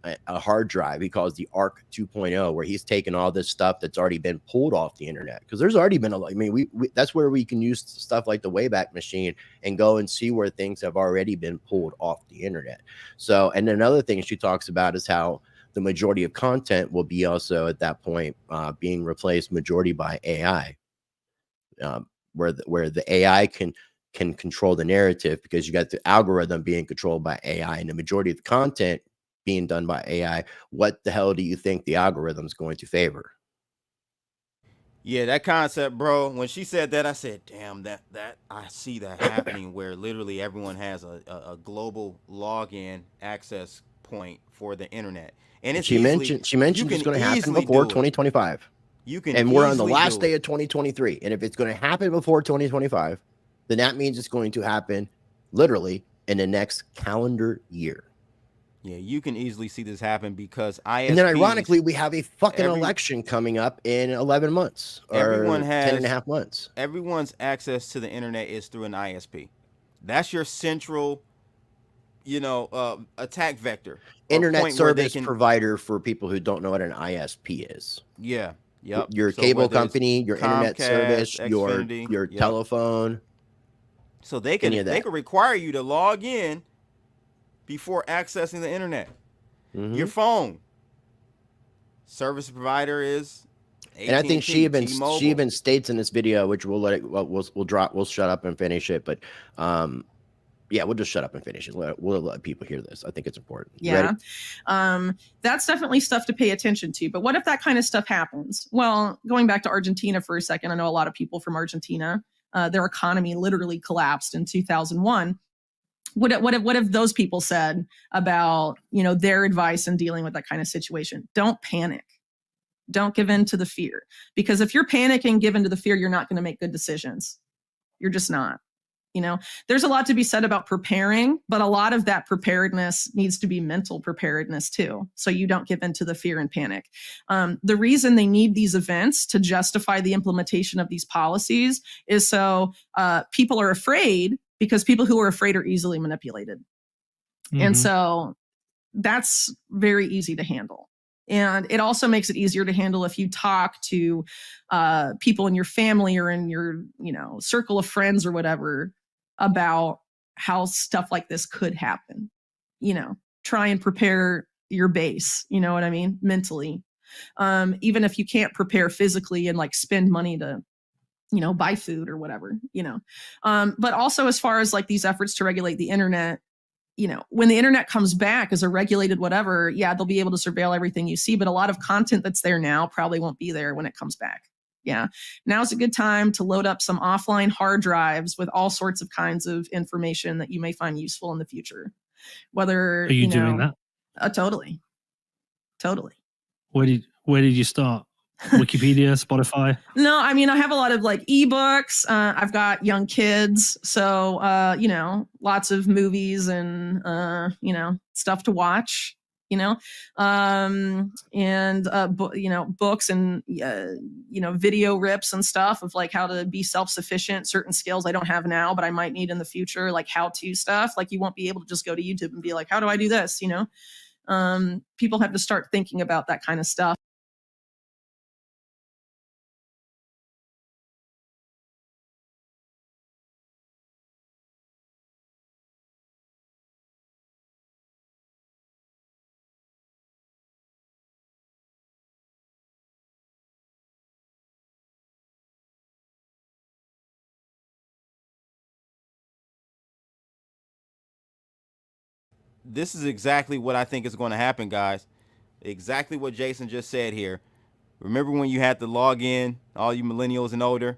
a hard drive he calls the ARC 2.0, where he's taken all this stuff that's already been pulled off the internet, because there's already been we that's where we can use stuff like the Wayback Machine and go and see where things have already been pulled off the internet. So, and another thing she talks about is how the majority of content will be also at that point being replaced majority by AI, where the AI can control the narrative, because you got the algorithm being controlled by AI and the majority of the content being done by AI. What the hell do you think the algorithm is going to favor? Yeah, that concept, bro. When she said that, I said, damn, that I see that happening where literally everyone has a global login access point for the internet. And it's she mentioned it's going to happen before 2025. And we're on the last day of 2023. And if it's going to happen before 2025, then that means it's going to happen literally in the next calendar year. Yeah, you can easily see this happen because ISPs, and then ironically, we have a fucking election coming up in 11 months or 10 and a half months. Everyone's access to the internet is through an ISP. That's your central, attack vector. Internet service provider, for people who don't know what an ISP is. Yeah. Yep. Your cable company, your internet service, your telephone. So they can require you to log in before accessing the internet. Mm-hmm. Your phone service provider is AT&T, and I think she even states in this video, which we'll shut up and finish it, but yeah, we'll just shut up and finish it. We'll let people hear this. I think it's important. Yeah. That's definitely stuff to pay attention to. But what if that kind of stuff happens? Well, going back to Argentina for a second, I know a lot of people from Argentina, their economy literally collapsed in 2001. What have those people said about, their advice in dealing with that kind of situation? Don't panic. Don't give in to the fear. Because if you're panicking, give in to the fear, you're not going to make good decisions. You're just not. There's a lot to be said about preparing, but a lot of that preparedness needs to be mental preparedness too. So you don't give in to the fear and panic. The reason they need these events to justify the implementation of these policies is so people are afraid, because people who are afraid are easily manipulated. Mm-hmm. And so that's very easy to handle. And it also makes it easier to handle if you talk to people in your family or in your, circle of friends or whatever about how stuff like this could happen. Try and prepare your base, you know what I mean? Mentally. Even if you can't prepare physically and like spend money to, buy food or whatever, but also as far as like these efforts to regulate the internet, when the internet comes back as a regulated whatever, yeah, they'll be able to surveil everything you see, but a lot of content that's there now probably won't be there when it comes back. Yeah. Now's a good time to load up some offline hard drives with all sorts of kinds of information that you may find useful in the future. Whether are you doing that? Totally. Where did you start? Wikipedia, Spotify? No, I mean, I have a lot of like ebooks. I've got young kids, so lots of movies and stuff to watch. Books and video rips and stuff of like how to be self-sufficient, certain skills I don't have now, but I might need in the future, like how-to stuff. Like you won't be able to just go to YouTube and be like, how do I do this? People have to start thinking about that kind of stuff. This is exactly what I think is going to happen, guys. Exactly what Jason just said here. Remember when you had to log in, all you millennials and older,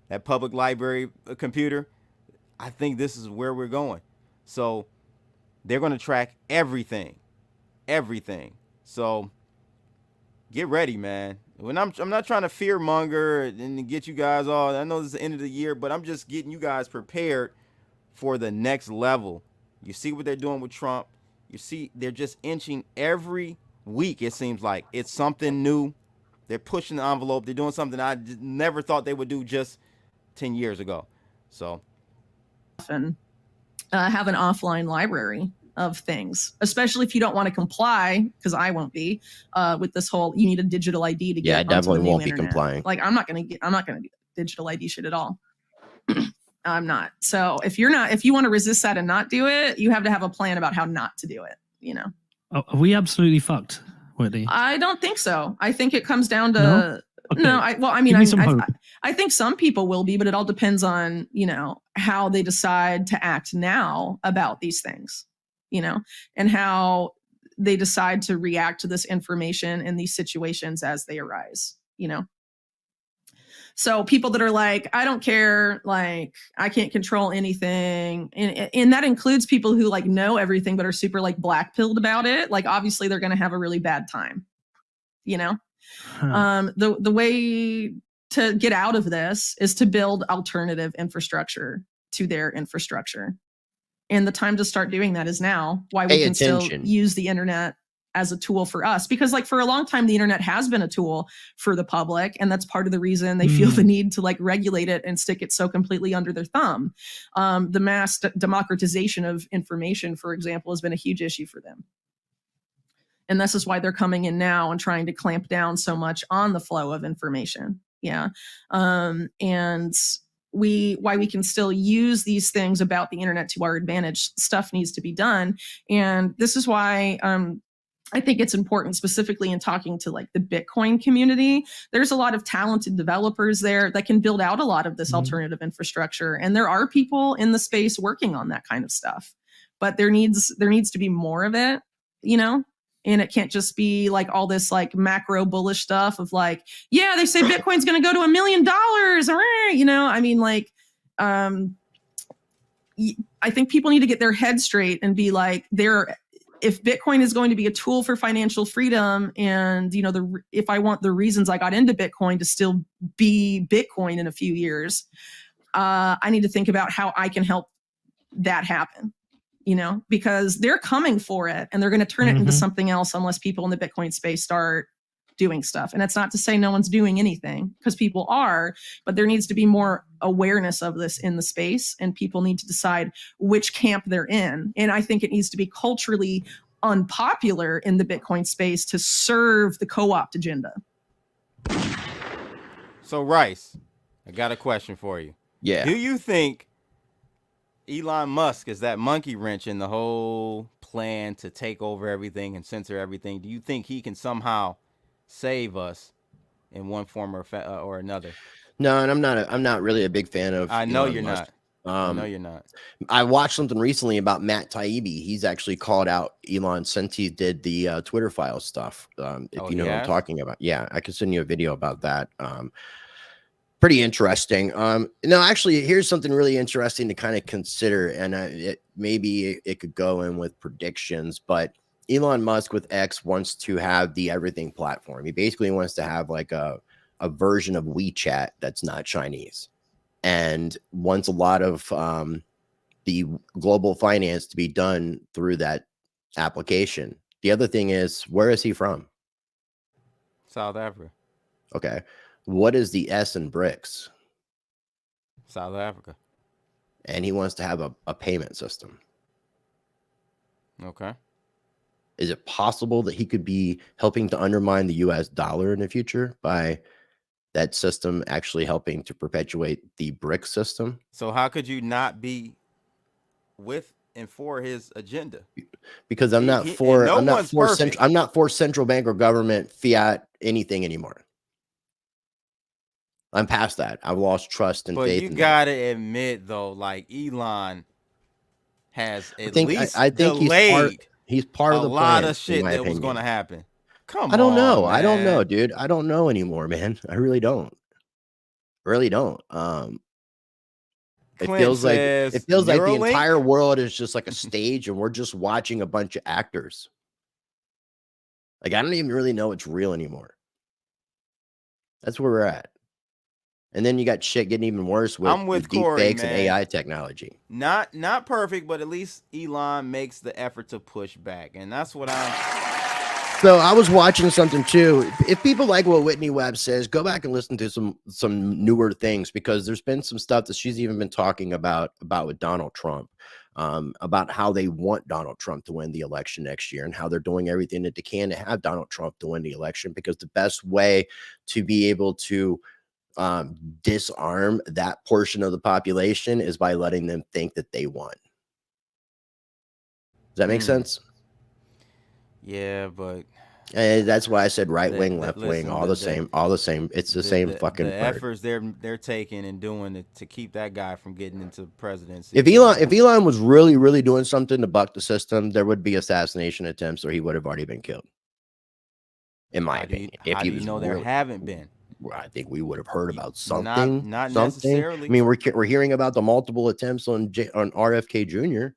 that public library computer? I think this is where we're going. So they're going to track everything. So get ready, man. When I'm not trying to fear monger and get you guys all, I know this is the end of the year, but I'm just getting you guys prepared for the next level. You see what they're doing with Trump. You see they're just inching every week. It seems like it's something new. They're pushing the envelope. They're doing something I never thought they would do just 10 years ago. So often have an offline library of things, especially if you don't want to comply, because I won't be with this whole you need a digital ID to get I definitely onto the won't new be internet. complying. Like I'm not gonna do digital ID shit at all. I'm not. So if you want to resist that and not do it, you have to have a plan about how not to do it. Are we absolutely fucked, Whitney? I don't think so. I think it comes down to No. Okay. I think some people will be, but it all depends on how they decide to act now about these things, and how they decide to react to this information and these situations as they arise. So people that are like, I don't care, like I can't control anything. And that includes people who like know everything, but are super like black-pilled about it. Like obviously they're going to have a really bad time, the way to get out of this is to build alternative infrastructure to their infrastructure. And the time to start doing that is now. Why we can still use the internet as a tool for us, because like for a long time the internet has been a tool for the public, and that's part of the reason they feel the need to like regulate it and stick it so completely under their thumb. The mass democratization of information, for example, has been a huge issue for them, and this is why they're coming in now and trying to clamp down so much on the flow of information. And why we can still use these things about the internet to our advantage. Stuff needs to be done, and this is why I think it's important, specifically in talking to like the Bitcoin community. There's a lot of talented developers there that can build out a lot of this alternative infrastructure. And there are people in the space working on that kind of stuff, but there needs to be more of it, and it can't just be like all this like macro bullish stuff of like, yeah, they say Bitcoin's going to go to $1 million. I mean, like, I think people need to get their head straight and be like, if Bitcoin is going to be a tool for financial freedom, and if I want the reasons I got into Bitcoin to still be Bitcoin in a few years, I need to think about how I can help that happen. Because they're coming for it, and they're going to turn it into something else unless people in the Bitcoin space start doing stuff. And it's not to say no one's doing anything, because people are, but there needs to be more awareness of this in the space, and people need to decide which camp they're in. And I think it needs to be culturally unpopular in the Bitcoin space to serve the co-opt agenda. So Rice, I got a question for you. Yeah. Do you think Elon Musk is that monkey wrench in the whole plan to take over everything and censor everything? Do you think he can somehow save us in one form or another? No, and I'm not really a big fan of I know Elon you're Musk. not. I know you're not. I watched something recently about Matt Taibbi. He's actually called out Elon since he did the Twitter file stuff. If you know what I'm talking about. Yeah, I could send you a video about that. Pretty interesting. No, actually, here's something really interesting to kind of consider, and maybe it could go in with predictions, but Elon Musk with X wants to have the everything platform. He basically wants to have like a version of WeChat that's not Chinese, and wants a lot of the global finance to be done through that application. The other thing is, where is he from? South Africa. Okay. What is the S in BRICS? South Africa. And he wants to have a payment system. Okay. Is it possible that he could be helping to undermine the US dollar in the future by that system actually helping to perpetuate the BRICS system? So how could you not be with and for his agenda? Because I'm not for central bank or government fiat anything anymore. I'm past that. I've lost trust and faith. But you gotta admit though, like Elon has at least delayed he's part of the a lot plan, of shit that was going to happen. Come on, I don't know. man. I don't know, dude. I don't know anymore, man. I really don't. Really don't. It feels like the entire world is just like a stage, and we're just watching a bunch of actors. Like, I don't even really know what's real anymore. That's where we're at. And then you got shit getting even worse with deep fakes and AI technology. Not perfect, but at least Elon makes the effort to push back, and that's what So I was watching something too. If people like what Whitney Webb says, go back and listen to some newer things, because there's been some stuff that she's even been talking about with Donald Trump, about how they want Donald Trump to win the election next year, and how they're doing everything that they can to have Donald Trump to win the election, because the best way to be able to disarm that portion of the population is by letting them think that they won. Does that make sense? Yeah, but that's why I said right wing, left wing, all the same. It's the same fucking the efforts they're taking and doing to keep that guy from getting into the presidency. If Elon was really doing something to buck the system, there would be assassination attempts, or he would have already been killed. In my opinion, how do you know there haven't been? I think we would have heard about something. Not necessarily. I mean, we're hearing about the multiple attempts on RFK Jr.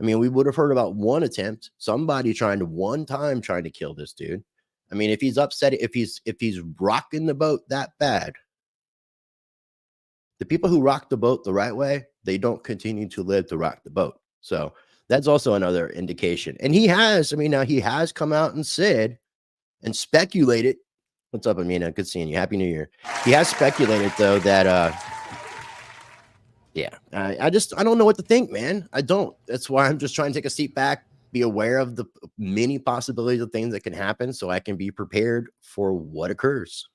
I mean, we would have heard about one attempt, somebody trying to kill this dude. I mean, if he's upset, if he's rocking the boat that bad, the people who rock the boat the right way, they don't continue to live to rock the boat. So that's also another indication. And he has come out and said and speculated. What's up, Amina? Good seeing you. Happy New Year. He has speculated, though, that I don't know what to think, man. I don't. That's why I'm just trying to take a seat back, be aware of the many possibilities of things that can happen, so I can be prepared for what occurs.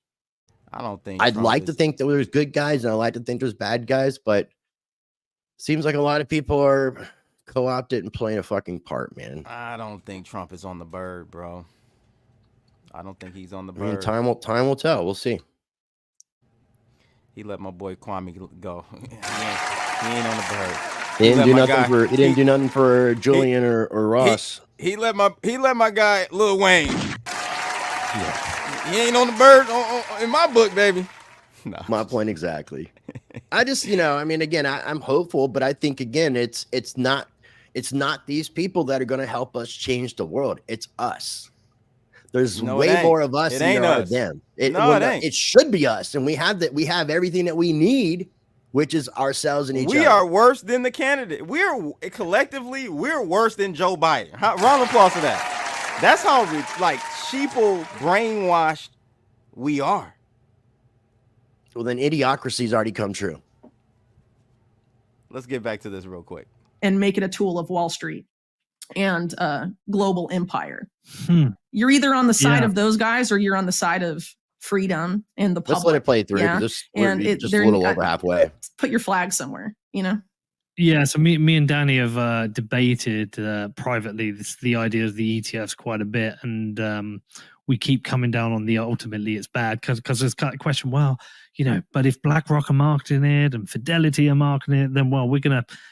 I don't think I'd like to think that there's good guys, and I like to think there's bad guys, but it seems like a lot of people are co-opted and playing a fucking part, man. I don't think Trump is on the bird, bro. I don't think he's on the bird. I mean, time will tell. We'll see. He let my boy Kwame go. he ain't on the bird. He didn't do nothing for Julian or Ross. He let my guy Lil Wayne. Yeah. He ain't on the bird in my book, baby. No. My point exactly. I just, I mean, again, I'm hopeful, but I think again, it's not these people that are going to help us change the world. It's us. There's way more of us than there are of them. It should be us, and we have everything that we need, which is ourselves and each other. We are worse than the candidate. We're worse than Joe Biden. Round of applause for that. That's how sheeple brainwashed we are. Well, then idiocracy's already come true. Let's get back to this real quick. And make it a tool of Wall Street. and global empire. Hmm. You're either on the side Yeah. of those guys or you're on the side of freedom and the public. Let's let it play through. Yeah. Just, And we're just a little over halfway. Put your flag somewhere, you know? Yeah, so me and Danny have debated privately the idea of the ETFs quite a bit, and we keep coming down on the ultimately it's bad because there's kind of question, well, you know, but if BlackRock are marketing it and Fidelity are marketing it, then well,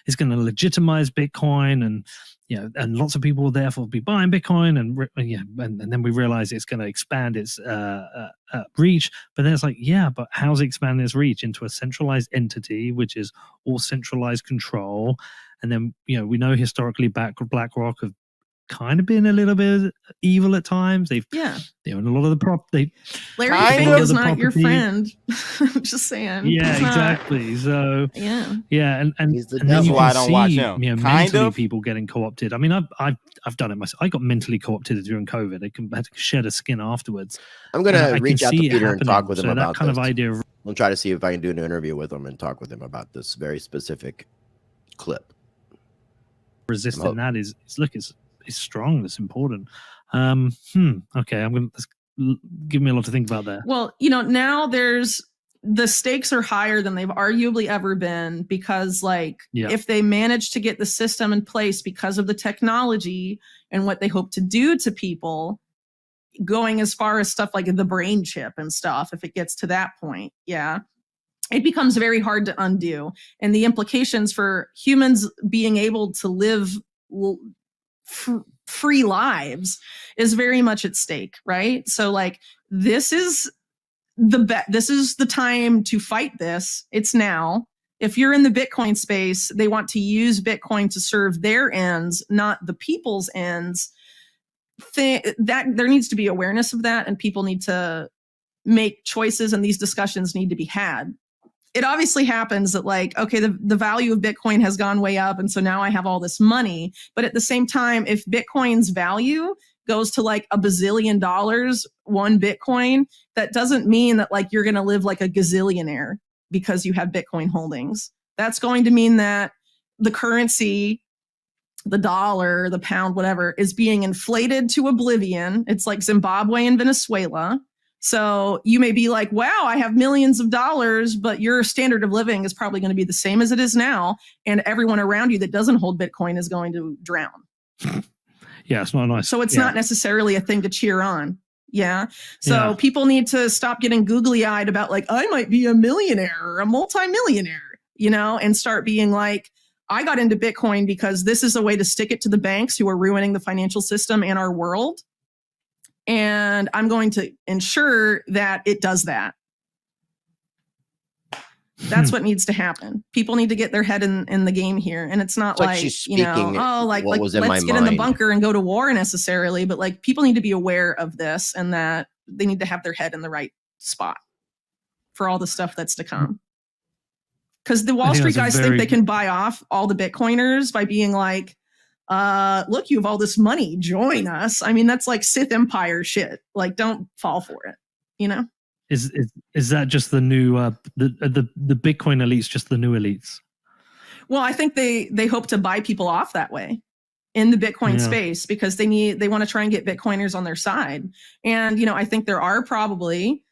it's gonna legitimize Bitcoin, and you know, and lots of people will therefore be buying Bitcoin, and then we realize it's going to expand its reach. But then it's like, yeah, but how's it expanding its reach into a centralized entity, which is all centralized control? And then, you know, we know historically BlackRock have kind of been a little bit evil at times. They've they own a lot of the Larry Fink is not your friend. I'm just saying. Yeah, exactly. So yeah, and that's why I don't watch him. You know, mentally people getting co-opted. I mean, I've done it myself. I got mentally co-opted during COVID. I had to shed a skin afterwards. I'm gonna reach out to Peter and talk with him about that kind of idea. I'll try to see if I can do an interview with him and talk with him about this very specific clip. Resisting that is look, it's strong. It's important. Okay, I'm gonna give me a lot to think about there. Well, you know, now the stakes are higher than they've arguably ever been because, like, if they manage to get the system in place because of the technology and what they hope to do to people, going as far as stuff like the brain chip and stuff, if it gets to that point, it becomes very hard to undo. And the implications for humans being able to live free lives is very much at stake, right? So like this is the time to fight this. It's now. If you're in the Bitcoin space, they want to use Bitcoin to serve their ends, not the people's ends. That there needs to be awareness of that, and people need to make choices, and these discussions need to be had. It obviously happens that, like, okay, the value of Bitcoin has gone way up, and so now I have all this money. But at the same time, if Bitcoin's value goes to like $1 bazillion, one Bitcoin, that doesn't mean that like you're going to live like a gazillionaire because you have Bitcoin holdings. That's going to mean that the currency, the dollar, the pound, whatever, is being inflated to oblivion. It's like Zimbabwe and Venezuela. So you may be like, wow, I have millions of dollars, but your standard of living is probably going to be the same as it is now. And everyone around you that doesn't hold Bitcoin is going to drown. Yeah, it's not nice. So it's not necessarily a thing to cheer on. Yeah. So people need to stop getting googly eyed about like, I might be a millionaire or a multimillionaire, you know, and start being like, I got into Bitcoin because this is a way to stick it to the banks who are ruining the financial system and our world. And I'm going to ensure that it does that. That's what needs to happen. People need to get their head in the game here. And it's not like you know, oh, like let's get in the bunker and go to war necessarily. But like people need to be aware of this and that they need to have their head in the right spot for all the stuff that's to come. Because the Wall Street guys think they can buy off all the Bitcoiners by being like, look, you have all this money, join us. I mean, that's like Sith Empire shit. Like, don't fall for it, you know? Is that just the new the Bitcoin elites, just the new elites? Well, I think they hope to buy people off that way in the Bitcoin space because they want to try and get Bitcoiners on their side. And, you know, I think there are probably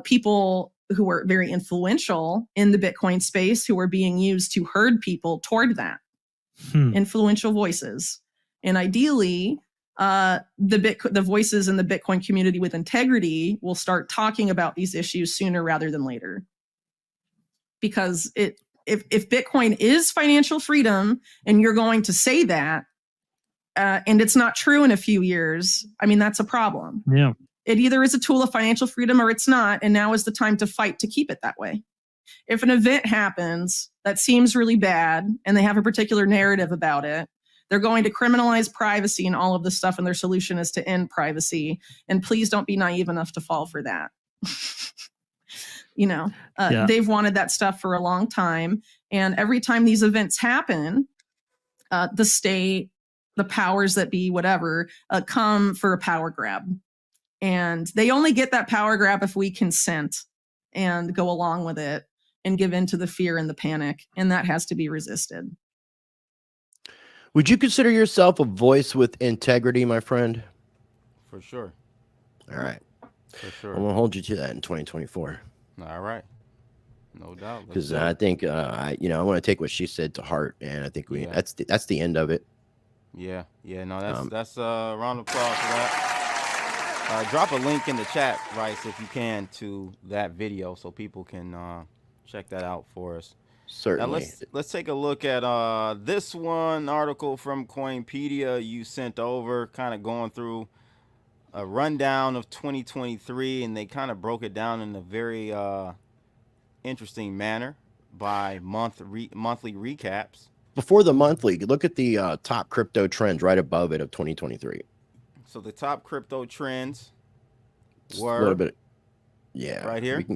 people who are very influential in the Bitcoin space who are being used to herd people toward that. Influential voices. And ideally, the voices in the Bitcoin community with integrity will start talking about these issues sooner rather than later. Because if Bitcoin is financial freedom and you're going to say that, and it's not true in a few years, I mean, that's a problem. Yeah. It either is a tool of financial freedom or it's not. And now is the time to fight to keep it that way. If an event happens that seems really bad and they have a particular narrative about it, they're going to criminalize privacy and all of this stuff. And their solution is to end privacy. And please don't be naive enough to fall for that. You know, they've wanted that stuff for a long time. And every time these events happen, the state, the powers that be, whatever, come for a power grab. And they only get that power grab if we consent and go along with it and give in to the fear and the panic. And that has to be resisted. Would you consider yourself a voice with integrity, my friend? For sure. All right. For sure. I'm gonna hold you to that in 2024. All right. No doubt. Because I think I want to take what she said to heart, and I think that's the end of it. Yeah. No, that's round of applause for that. Drop a link in the chat, Rice, if you can, to that video so people can check that out for us. Certainly. Now let's take a look at this one article from Coinpedia you sent over, kind of going through a rundown of 2023, and they kind of broke it down in a very interesting manner by monthly recaps. Before the monthly, look at the top crypto trends right above it of 2023. So the top crypto trends were a little bit, right here. We can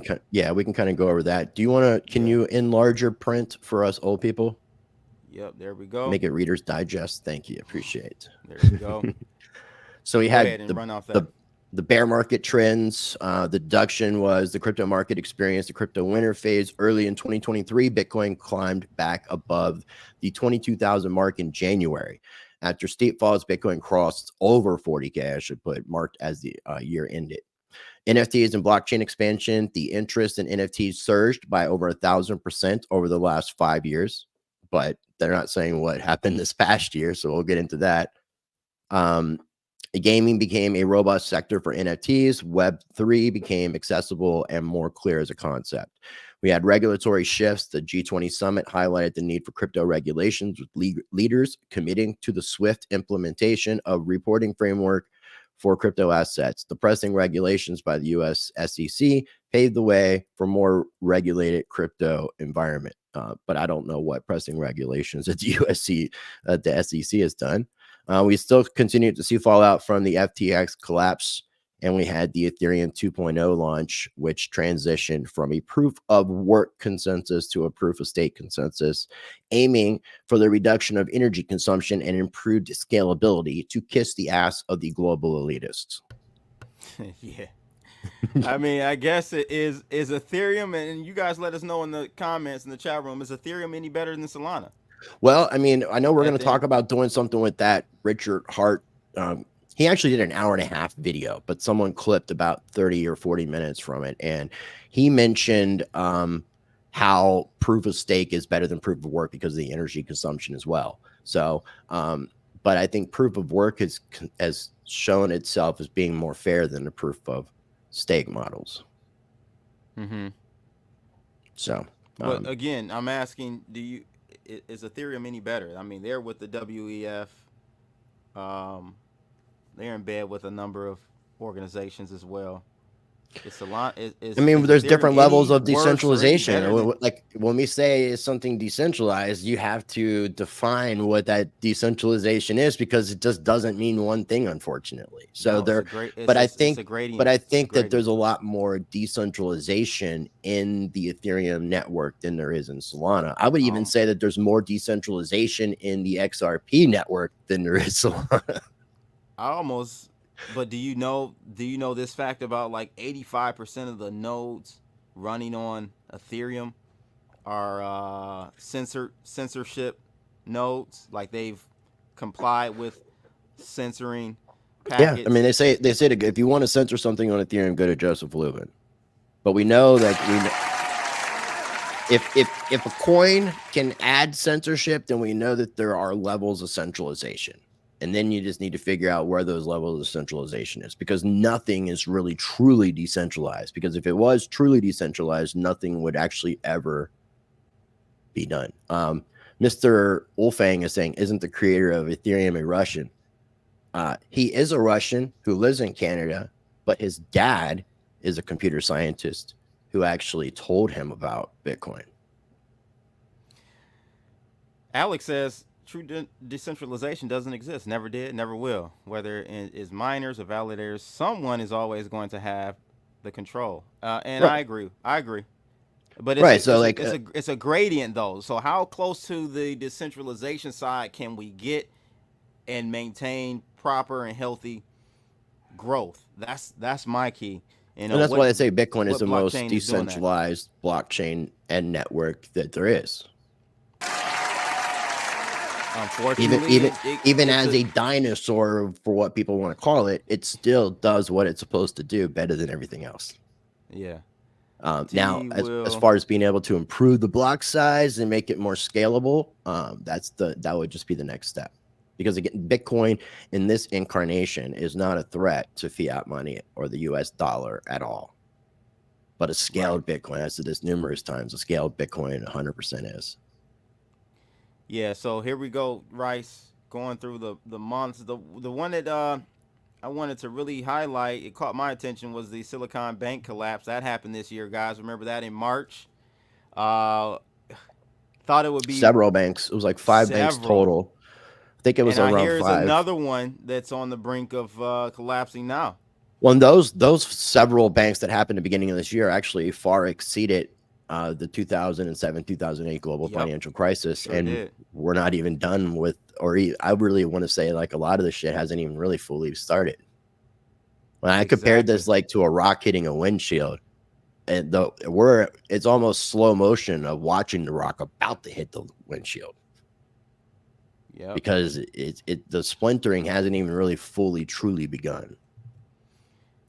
kind of go over that. Do you want to? Can you enlarge your print for us old people? Yep, there we go. Make it Reader's Digest. Thank you, appreciate. There you go. So we had the bear market trends. The deduction was the crypto market experienced a crypto winter phase early in 2023. Bitcoin climbed back above the 22,000 mark in January. After steep falls, Bitcoin crossed over 40K, I should put, marked as the year ended. NFTs and blockchain expansion. The interest in NFTs surged by over 1,000% over the last 5 years, but they're not saying what happened this past year, so we'll get into that. Gaming became a robust sector for NFTs. Web3 became accessible and more clear as a concept. We had regulatory shifts. The G20 summit highlighted the need for crypto regulations, with leaders committing to the swift implementation of reporting framework for crypto assets. The pressing regulations by the U.S. SEC paved the way for more regulated crypto environment. But I don't know what pressing regulations that the SEC has done. We still continue to see fallout from the FTX collapse, and we had the Ethereum 2.0 launch, which transitioned from a proof of work consensus to a proof of stake consensus, aiming for the reduction of energy consumption and improved scalability to kiss the ass of the global elitists. Yeah. I mean, I guess it is Ethereum, and you guys let us know in the comments in the chat room, is Ethereum any better than Salana? Well, I mean, I know we're going to talk about doing something with that. Richard Hart, he actually did an 1.5-hour video, but someone clipped about 30 or 40 minutes from it. And he mentioned how proof of stake is better than proof of work because of the energy consumption as well. So, but I think proof of work has shown itself as being more fair than the proof of stake models. Mm-hmm. So, but again, I'm asking, is Ethereum any better? I mean, they're with the WEF. They're in bed with a number of organizations as well. It's a lot. I mean, there's different levels of decentralization. Like when we say something decentralized, you have to define what that decentralization is, because it just doesn't mean one thing, unfortunately. So I think that there's a lot more decentralization in the Ethereum network than there is in Solana. I would even say that there's more decentralization in the XRP network than there is Solana. But do you know this fact about like 85% of the nodes running on Ethereum are censorship nodes? Like they've complied with censoring packets. Yeah, I mean they say that if you want to censor something on Ethereum, go to Joseph Lubin. But we know that if a coin can add censorship, then we know that there are levels of centralization. And then you just need to figure out where those levels of centralization is, because nothing is really truly decentralized. Because if it was truly decentralized, nothing would actually ever be done. Mr. Wolfang is saying, isn't the creator of Ethereum a Russian? He is a Russian who lives in Canada, but his dad is a computer scientist who actually told him about Bitcoin. Alex says, true decentralization doesn't exist, never did, never will. Whether it is miners or validators, someone is always going to have the control. And right. I agree. But it's a gradient though. So how close to the decentralization side can we get and maintain proper and healthy growth? That's my key. And that's why I say Bitcoin is the most decentralized blockchain and network that there is. Unfortunately, even as a dinosaur, for what people want to call it, it still does what it's supposed to do better than everything else. Yeah. Now, as far as being able to improve the block size and make it more scalable, that would just be the next step. Because again, Bitcoin in this incarnation is not a threat to fiat money or the US dollar at all. But a scaled Bitcoin, I said this numerous times, a scaled Bitcoin 100% is. Yeah, so here we go, Rice, going through the months. The one that I wanted to really highlight, it caught my attention, was the Silicon Bank collapse. That happened this year, guys. Remember that in March? Thought it would be several banks. It was like 5 banks total. I think it was around 5. Here's another one that's on the brink of collapsing now. Well, and those several banks that happened at the beginning of this year actually far exceeded the 2007-2008 global financial crisis, and we're not even done with, I really want to say, like, a lot of the shit hasn't even really fully started. When I compared this like to a rock hitting a windshield, and it's almost slow motion of watching the rock about to hit the windshield. Yeah, because the splintering hasn't even really fully truly begun.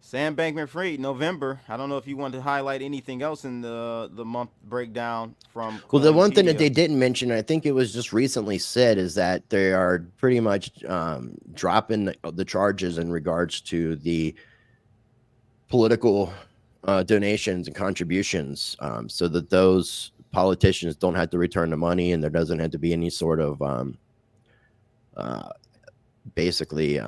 Sam Bankman-Fried, November. I don't know if you want to highlight anything else in the month breakdown from. Well, the one thing that they didn't mention, I think it was just recently said, is that they are pretty much dropping the charges in regards to the political donations and contributions, so that those politicians don't have to return the money, and there doesn't have to be any sort of basically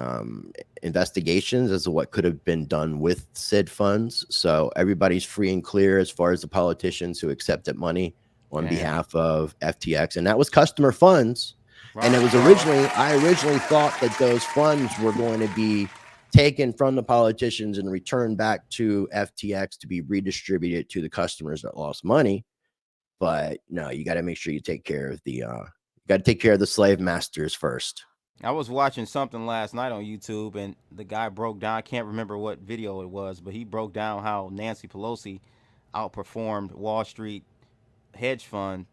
investigations as to what could have been done with said funds. So everybody's free and clear as far as the politicians who accepted money on behalf of FTX, and that was customer funds. And it was I originally thought that those funds were going to be taken from the politicians and returned back to FTX to be redistributed to the customers that lost money. But no, you got to make sure you take care of the slave masters first. I was watching something last night on YouTube, and the guy broke down, I can't remember what video it was, but he broke down how Nancy Pelosi outperformed Wall Street hedge fund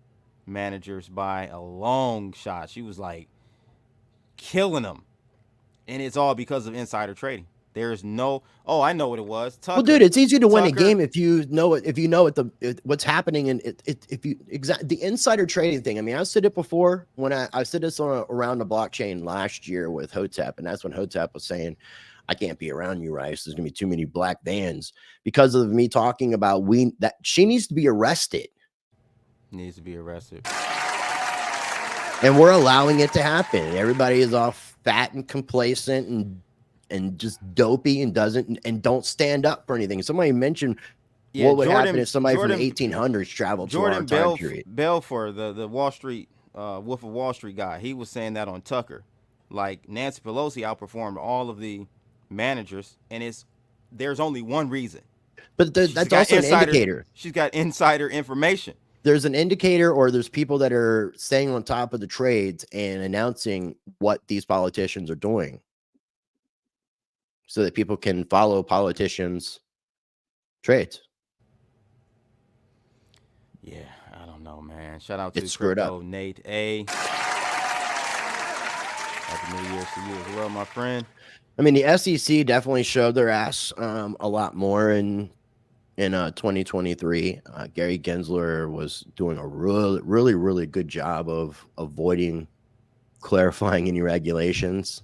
managers by a long shot. She was like killing them. And it's all because of insider trading. There's no, I know what it was. Tucker, well, dude, it's easy to win a game if you know it. If you know what's happening, and the insider trading thing. I mean, I said it before when I said this around the blockchain last year with Hotep, and that's when Hotep was saying, "I can't be around you, Rice. There's gonna be too many black vans," because of me talking about that she needs to be arrested. Needs to be arrested, and we're allowing it to happen. Everybody is all fat and complacent and just dopey and don't stand up for anything. Somebody mentioned what would happen if somebody from the 1800s traveled to our time period. Belfour, the Wall Street Wolf of Wall Street guy, he was saying that on Tucker. Like, Nancy Pelosi outperformed all of the managers, and there's only one reason. But that's also an indicator. She's got insider information. There's an indicator, or there's people that are staying on top of the trades and announcing what these politicians are doing, so that people can follow politicians' trades. Yeah, I don't know, man. Shout out to Crypto Nate A. Happy New Year's to you as well, my friend. I mean, the SEC definitely showed their ass a lot more in 2023. Gary Gensler was doing a really good job of avoiding clarifying any regulations.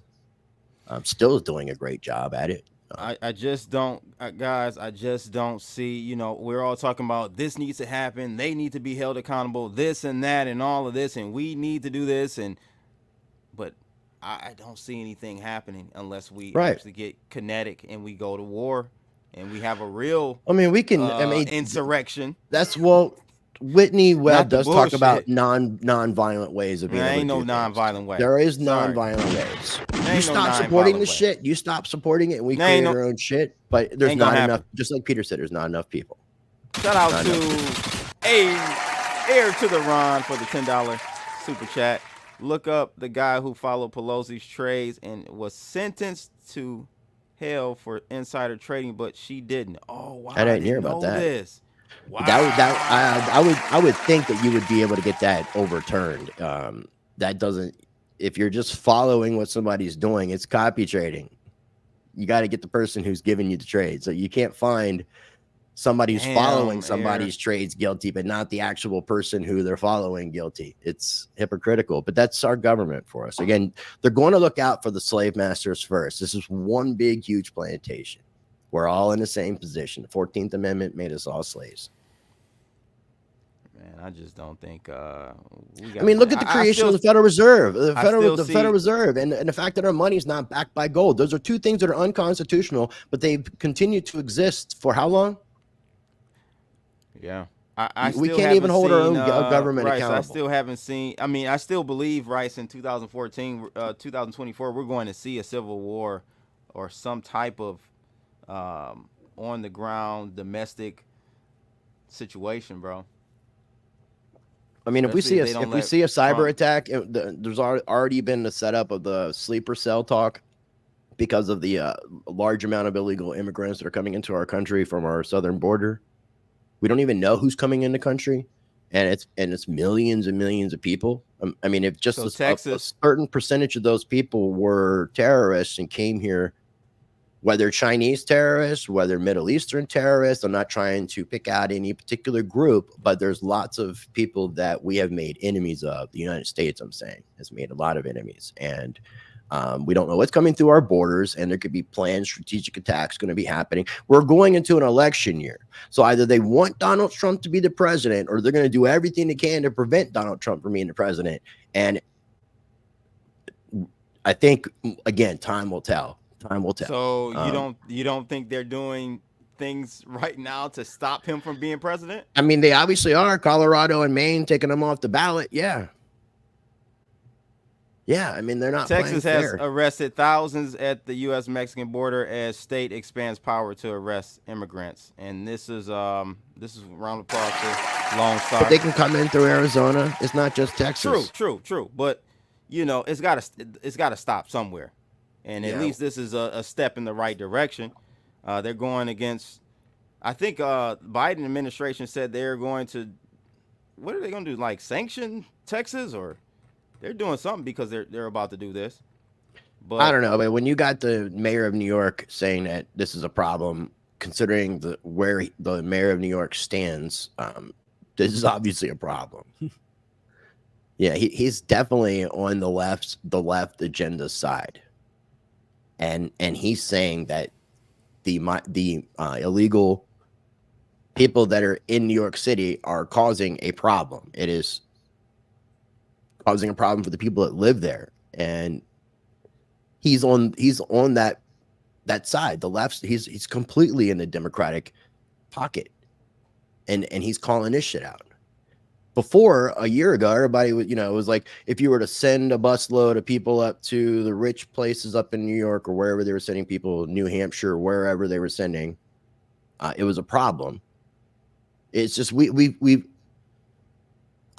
Still doing a great job at it. I just don't, guys, I just don't see, we're all talking about this needs to happen. They need to be held accountable, this and that and all of this, and we need to do this. But I don't see anything happening unless we actually get kinetic and we go to war and we have a real, insurrection. That's Whitney Webb does talk about non-violent ways of being. There ain't no non-violent way. There is non-violent ways. You stop supporting the shit. You stop supporting it, and we create our own shit. But there's not enough. Just like Peter said, there's not enough people. Shout out to Air to the Ron for the $10 super chat. Look up the guy who followed Pelosi's trades and was sentenced to hell for insider trading, but she didn't. Oh wow! I didn't hear about that. This. Wow. I would think that you would be able to get that overturned. That doesn't. if you're just following what somebody's doing, it's copy trading. You got to get the person who's giving you the trade. So you can't find somebody who's following somebody's trades guilty, but not the actual person who they're following guilty. It's hypocritical, but that's our government for us. Again, they're going to look out for the slave masters first. This is one big, huge plantation. We're all in the same position. The 14th Amendment made us all slaves. Man, I just don't think. I mean, look at the creation of the Federal Reserve, the Federal Reserve, and the fact that our money is not backed by gold. Those are two things that are unconstitutional, but they've continued to exist for how long? Yeah, we can't even hold our own government accountable. I still haven't seen. I mean, I still believe, Rice, in 2014, 2024, we're going to see a civil war or some type of on the ground domestic situation, bro. I mean, if we see a cyber attack, there's already been the setup of the sleeper cell talk because of the large amount of illegal immigrants that are coming into our country from our southern border. We don't even know who's coming in the country, and it's millions and millions of people. I mean, if just a certain percentage of those people were terrorists and came here, whether Chinese terrorists, whether Middle Eastern terrorists, I'm not trying to pick out any particular group, but there's lots of people that we have made enemies of. The United States, I'm saying, has made a lot of enemies, and we don't know what's coming through our borders, and there could be planned strategic attacks going to be happening. We're going into an election year. So either they want Donald Trump to be the president, or they're going to do everything they can to prevent Donald Trump from being the president. And I think, again, time will tell. Time will tell. So you don't think they're doing things right now to stop him from being president? I mean, they obviously are. Colorado and Maine taking him off the ballot. Yeah. Yeah, I mean, they're not. Texas has arrested thousands at the U.S.-Mexican border as state expands power to arrest immigrants. And this is round of applause to Lone Star. But they can come in through Arizona. It's not just Texas. True. But you know, it's got to stop somewhere. And at least this is a step in the right direction. They're going against. I think Biden administration said they're going to. What are they going to do? Like sanction Texas or? They're doing something because they're about to do this. But I don't know, but when you got the mayor of New York saying that this is a problem, considering where the mayor of New York stands, this is obviously a problem. Yeah, he's definitely on the left agenda side, and he's saying that the illegal people that are in New York City are causing a problem. It is causing a problem for the people that live there, and he's on that side, the left. He's completely in the Democratic pocket, and he's calling this shit out. Before, a year ago, everybody was, it was like if you were to send a busload of people up to the rich places up in New York or wherever they were sending people, New Hampshire, wherever they were sending, it was a problem. It's just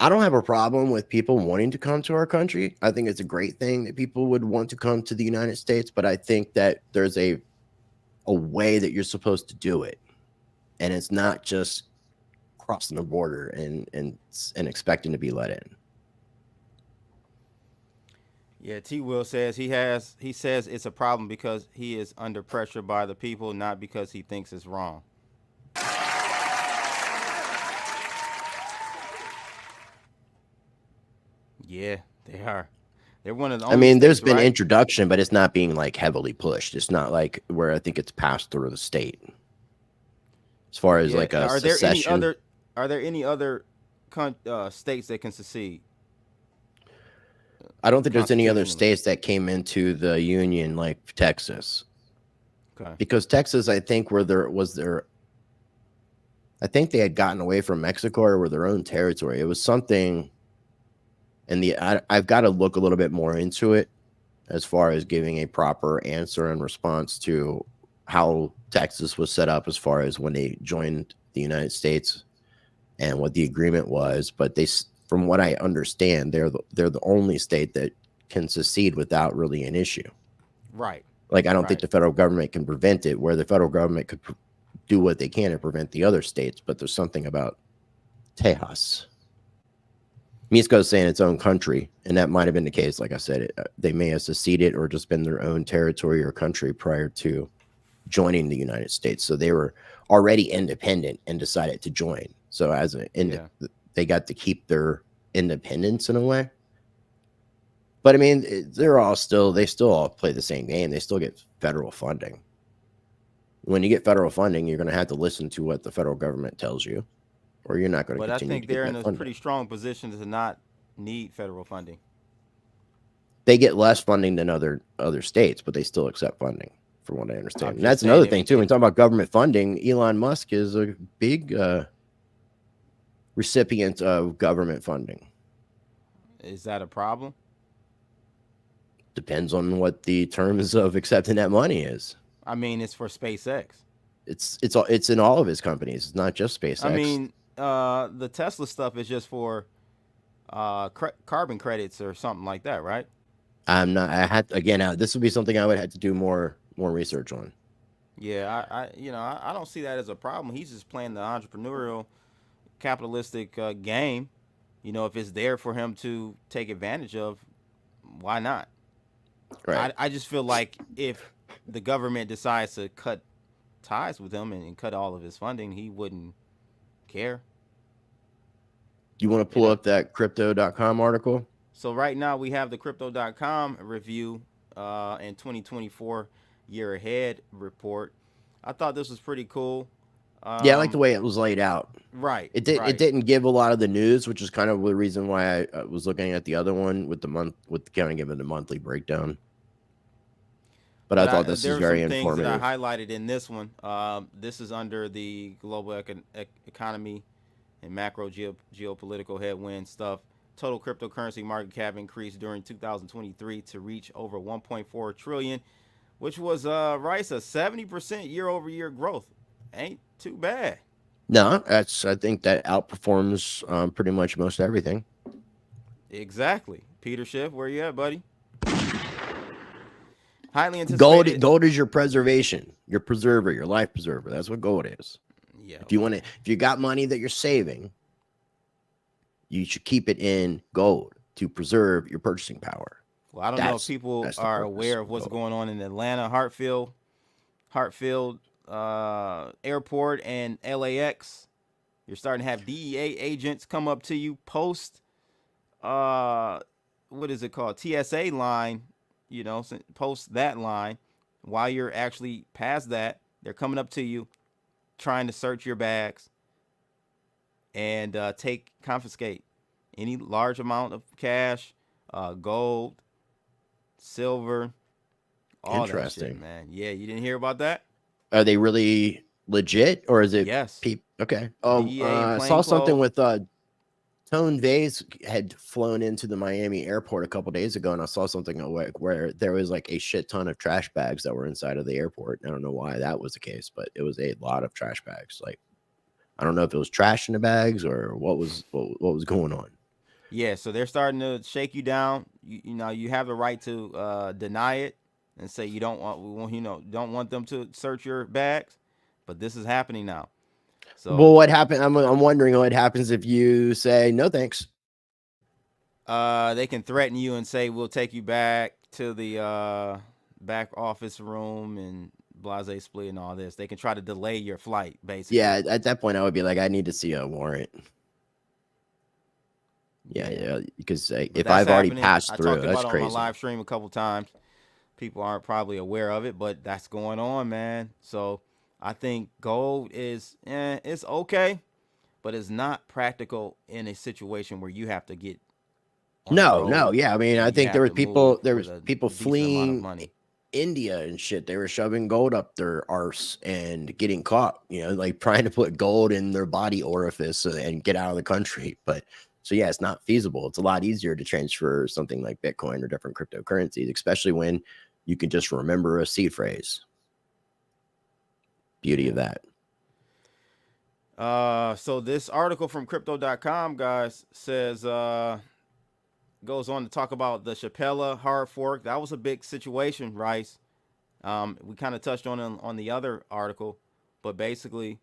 I don't have a problem with people wanting to come to our country. I think it's a great thing that people would want to come to the United States, but I think that there's a way that you're supposed to do it. And it's not just crossing the border and expecting to be let in. Yeah, T. Will says he says it's a problem because he is under pressure by the people, not because he thinks it's wrong. Yeah, they are. They're one of the only. I mean, there's states, been introduction, but it's not being like heavily pushed. It's not like where I think it's passed through the state. As far as like a secession. Are there any other states that can secede? I don't think there's any other states that came into the union like Texas. Okay. Because Texas, I think, I think they had gotten away from Mexico or were their own territory. It was something. And I've got to look a little bit more into it as far as giving a proper answer and response to how Texas was set up as far as when they joined the United States and what the agreement was. But from what I understand, they're the only state that can secede without really an issue. Right. Like, I don't think the federal government can prevent it, where the federal government could do what they can to prevent the other states. But there's something about Tejas. Misko is saying its own country, and that might have been the case. Like I said, they may have seceded or just been their own territory or country prior to joining the United States. So they were already independent and decided to join. So as they got to keep their independence in a way. But I mean, they still all play the same game. They still get federal funding. When you get federal funding, you're going to have to listen to what the federal government tells you, or you're not going to But I continue think to get they're that in a funding. pretty strong position to not need federal funding. They get less funding than other states, but they still accept funding, from what I understand. I'm And that's just another saying thing too. When we talk about government funding, Elon Musk is a big recipient of government funding. Is that a problem? Depends on what the terms of accepting that money is. I mean, it's for SpaceX. It's in all of his companies. It's not just SpaceX. I mean, the Tesla stuff is just for carbon credits or something like that, right? I'm not. I had again. This would be something I would have to do more research on. Yeah, I don't see that as a problem. He's just playing the entrepreneurial, capitalistic game. You know, if it's there for him to take advantage of, why not? Right. I just feel like if the government decides to cut ties with him and cut all of his funding, he wouldn't care. You want to pull up that crypto.com article? So right now we have the crypto.com review and 2024 year ahead report. I thought this was pretty cool. Yeah, I like the way it was laid out. Right. It didn't give a lot of the news, which is kind of the reason why I was looking at the other one with kind of giving the monthly breakdown. But I thought this is very informative. There were some things that I highlighted in this one. This is under the global economy and macro geopolitical headwind stuff. Total cryptocurrency market cap increased during 2023 to reach over 1.4 trillion, which was Rice a 70% year-over-year growth. Ain't too bad. No, I think that outperforms pretty much most everything. Exactly. Peter Schiff, where you at, buddy? Highly anticipated. Gold is your preservation, your preserver, your life preserver. That's what gold is. Yeah. If you got money that you're saving, you should keep it in gold to preserve your purchasing power. Well, I don't know if people are aware of what's going on in Atlanta, Hartfield Airport and LAX. You're starting to have DEA agents come up to you post what is it called? TSA line, post that line while you're actually past that. They're coming up to you trying to search your bags and confiscate any large amount of cash, gold, silver, all that shit, man. Yeah, you didn't hear about that? Are they really legit, or is it? Yes. Okay. I saw something with Tone Vase had flown into the Miami airport a couple days ago, and I saw something where there was like a shit ton of trash bags that were inside of the airport. I don't know why that was the case, but it was a lot of trash bags. Like, I don't know if it was trash in the bags or what was going on. Yeah, so they're starting to shake you down. You have the right to deny it and say you don't want them to search your bags, but this is happening now. So, well, what happened? I'm wondering what happens if you say no thanks. They can threaten you and say we'll take you back to the back office room and blase split and all this. They can try to delay your flight, basically. Yeah, at that point I would be like, I need to see a warrant. Yeah, because if I've already passed through, that's crazy. On my live stream a couple times. People aren't probably aware of it, but that's going on, man. So I think gold is, it's okay, but it's not practical in a situation where you have to get. No, yeah. I mean, I think there was people fleeing India and shit. They were shoving gold up their arse and getting caught, like trying to put gold in their body orifice and get out of the country. But so, yeah, it's not feasible. It's a lot easier to transfer something like Bitcoin or different cryptocurrencies, especially when you can just remember a seed phrase. Beauty of that. So this article from crypto.com, guys, says, goes on to talk about the Chappella hard fork. That was a big situation, Rice. We kind of touched on the other article, but basically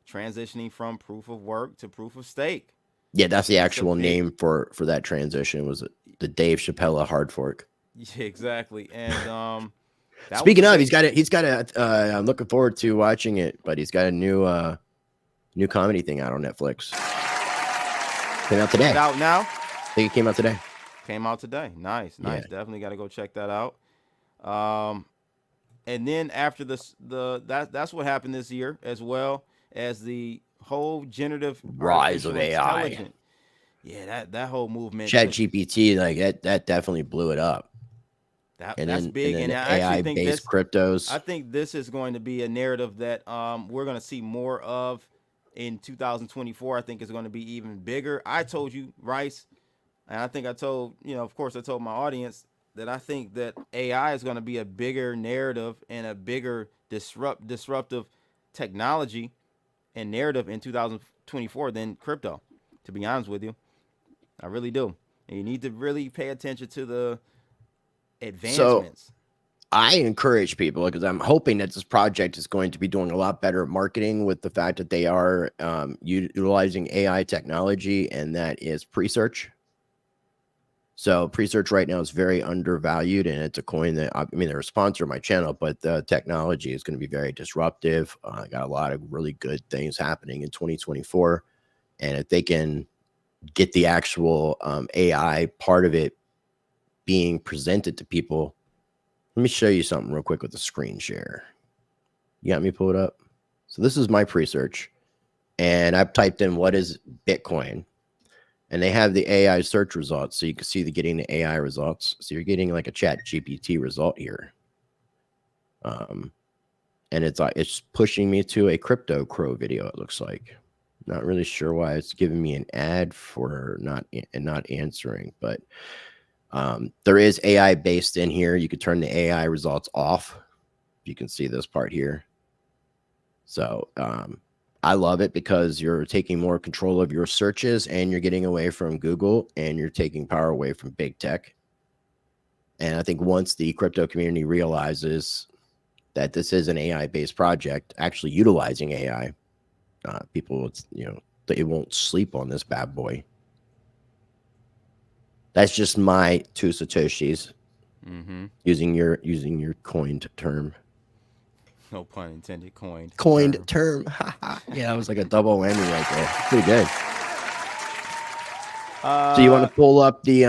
transitioning from proof of work to proof of stake. Yeah, that's the actual name for that transition. Was the Dave Chappelle hard fork? Yeah, exactly. And speaking of, he's got a. I'm looking forward to watching it, but he's got a new comedy thing out on Netflix. Came out today. It's out now. I think it came out today. Came out today. Nice. Yeah. Definitely got to go check that out. And then after that's what happened this year, as well as the whole generative rise of AI. Yeah, that whole movement. ChatGPT, like that definitely blew it up. That's big, and I actually think cryptos. I think this is going to be a narrative that we're going to see more of in 2024. I think it's going to be even bigger. I told you, Rice, and I think I told, of course, I told my audience that I think that AI is going to be a bigger narrative and a bigger disruptive technology and narrative in 2024 than crypto, to be honest with you. I really do. And you need to really pay attention to the advancements. So I encourage people, because I'm hoping that this project is going to be doing a lot better marketing with the fact that they are utilizing AI technology, and that is pre-search. So pre-search right now is very undervalued, and it's a coin that, I mean, they're a sponsor of my channel, but the technology is going to be very disruptive. Got a lot of really good things happening in 2024. And if they can get the actual AI part of it being presented to people, let me show you something real quick with the screen share. You got me pull it up? So this is my pre-search, and I've typed in what is Bitcoin. And they have the AI search results, so you can see getting the AI results. So you're getting like a ChatGPT result here, and it's pushing me to a Crypto Crow video. It looks like, not really sure why it's giving me an ad for not answering, but there is AI based in here. You could turn the AI results off. You can see this part here. So I love it because you're taking more control of your searches, and you're getting away from Google, and you're taking power away from big tech. And I think once the crypto community realizes that this is an AI-based project, actually utilizing AI, people, they won't sleep on this bad boy. That's just my 2 Satoshis, using your coined term. No pun intended. Coined term. Yeah, it was like a double whammy right there. Pretty good. So you want to pull up the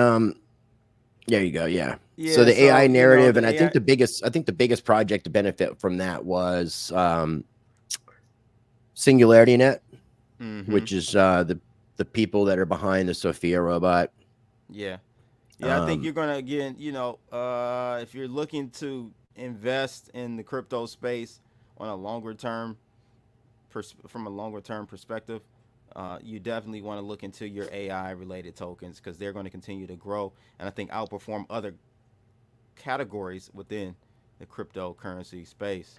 there you go. Yeah. So the AI narrative, and I think the biggest project to benefit from that was Singularity Net, which is the people that are behind the Sophia robot. Yeah. I think you're gonna, again, if you're looking to invest in the crypto space on a longer term, from a longer term perspective, you definitely want to look into your AI related tokens, because they're going to continue to grow, and I think outperform other categories within the cryptocurrency space.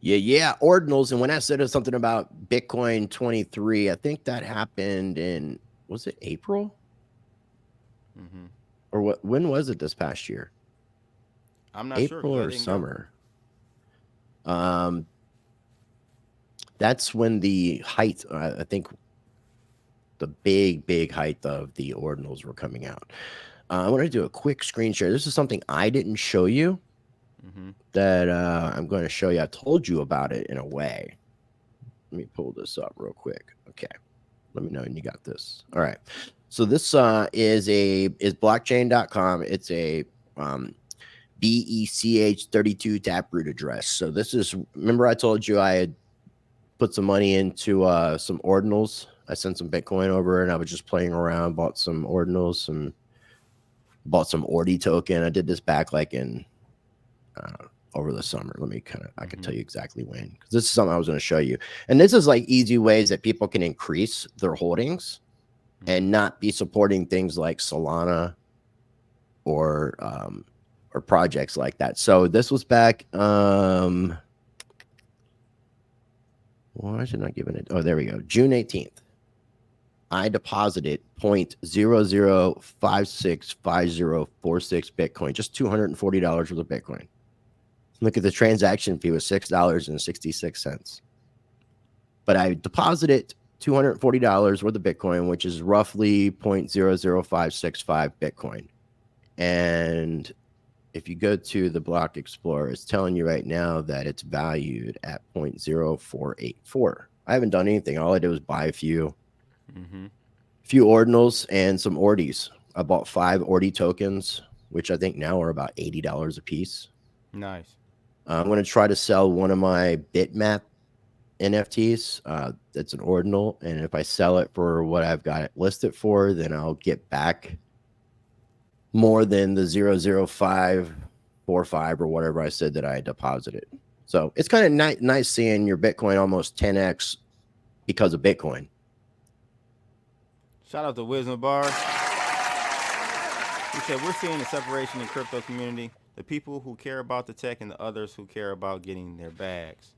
Yeah, ordinals. And when I said something about Bitcoin 23, I think that happened in, was it April? Or what? When was it this past year? I'm not sure. April or summer. That's when the height, I think the big height of the ordinals were coming out. I want to do a quick screen share. This is something I didn't show you that I'm going to show you. I told you about it in a way. Let me pull this up real quick. Okay. Let me know when you got this. All right. So this is blockchain.com. It's a BECH32 taproot address. So this is, remember I told you I had put some money into some ordinals. I sent some Bitcoin over, and I was just playing around, bought some ordinals, bought some Ordi token. I did this back like in over the summer. Let me I can tell you exactly when, because this is something I was going to show you. And this is like easy ways that people can increase their holdings and not be supporting things like Salana or projects like that. So this was back, why is it not giving it? Oh, there we go. June 18th. I deposited 0.00565046 Bitcoin, just $240 worth of Bitcoin. Look at the transaction fee was $6.66. But I deposited $240 worth of Bitcoin, which is roughly 0.00565 Bitcoin. And if you go to the block explorer, it's telling you right now that it's valued at 0.0484. I haven't done anything. All I did was buy a few ordinals and some ordies. I bought 5 ordi tokens, which I think now are about $80 a piece. Nice. I'm going to try to sell one of my bitmap NFTs. That's an ordinal, and if I sell it for what I've got it listed for, then I'll get back more than the 0.0545 or whatever I said that I deposited. So it's kind of nice seeing your Bitcoin almost 10x because of Bitcoin. Shout out to Wisdom Bar. He said, we're seeing a separation in crypto community. The people who care about the tech and the others who care about getting their bags.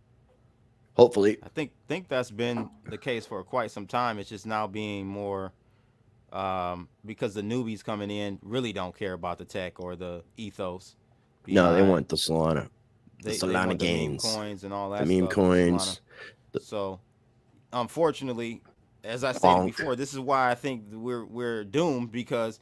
Hopefully. I think that's been the case for quite some time. It's just now being more because the newbies coming in really don't care about the tech or the ethos. No, they want the Salana. The They Salana want gains. The meme coins and all that the meme stuff. coins. So, unfortunately, as I stated before, this is why I think we're doomed, because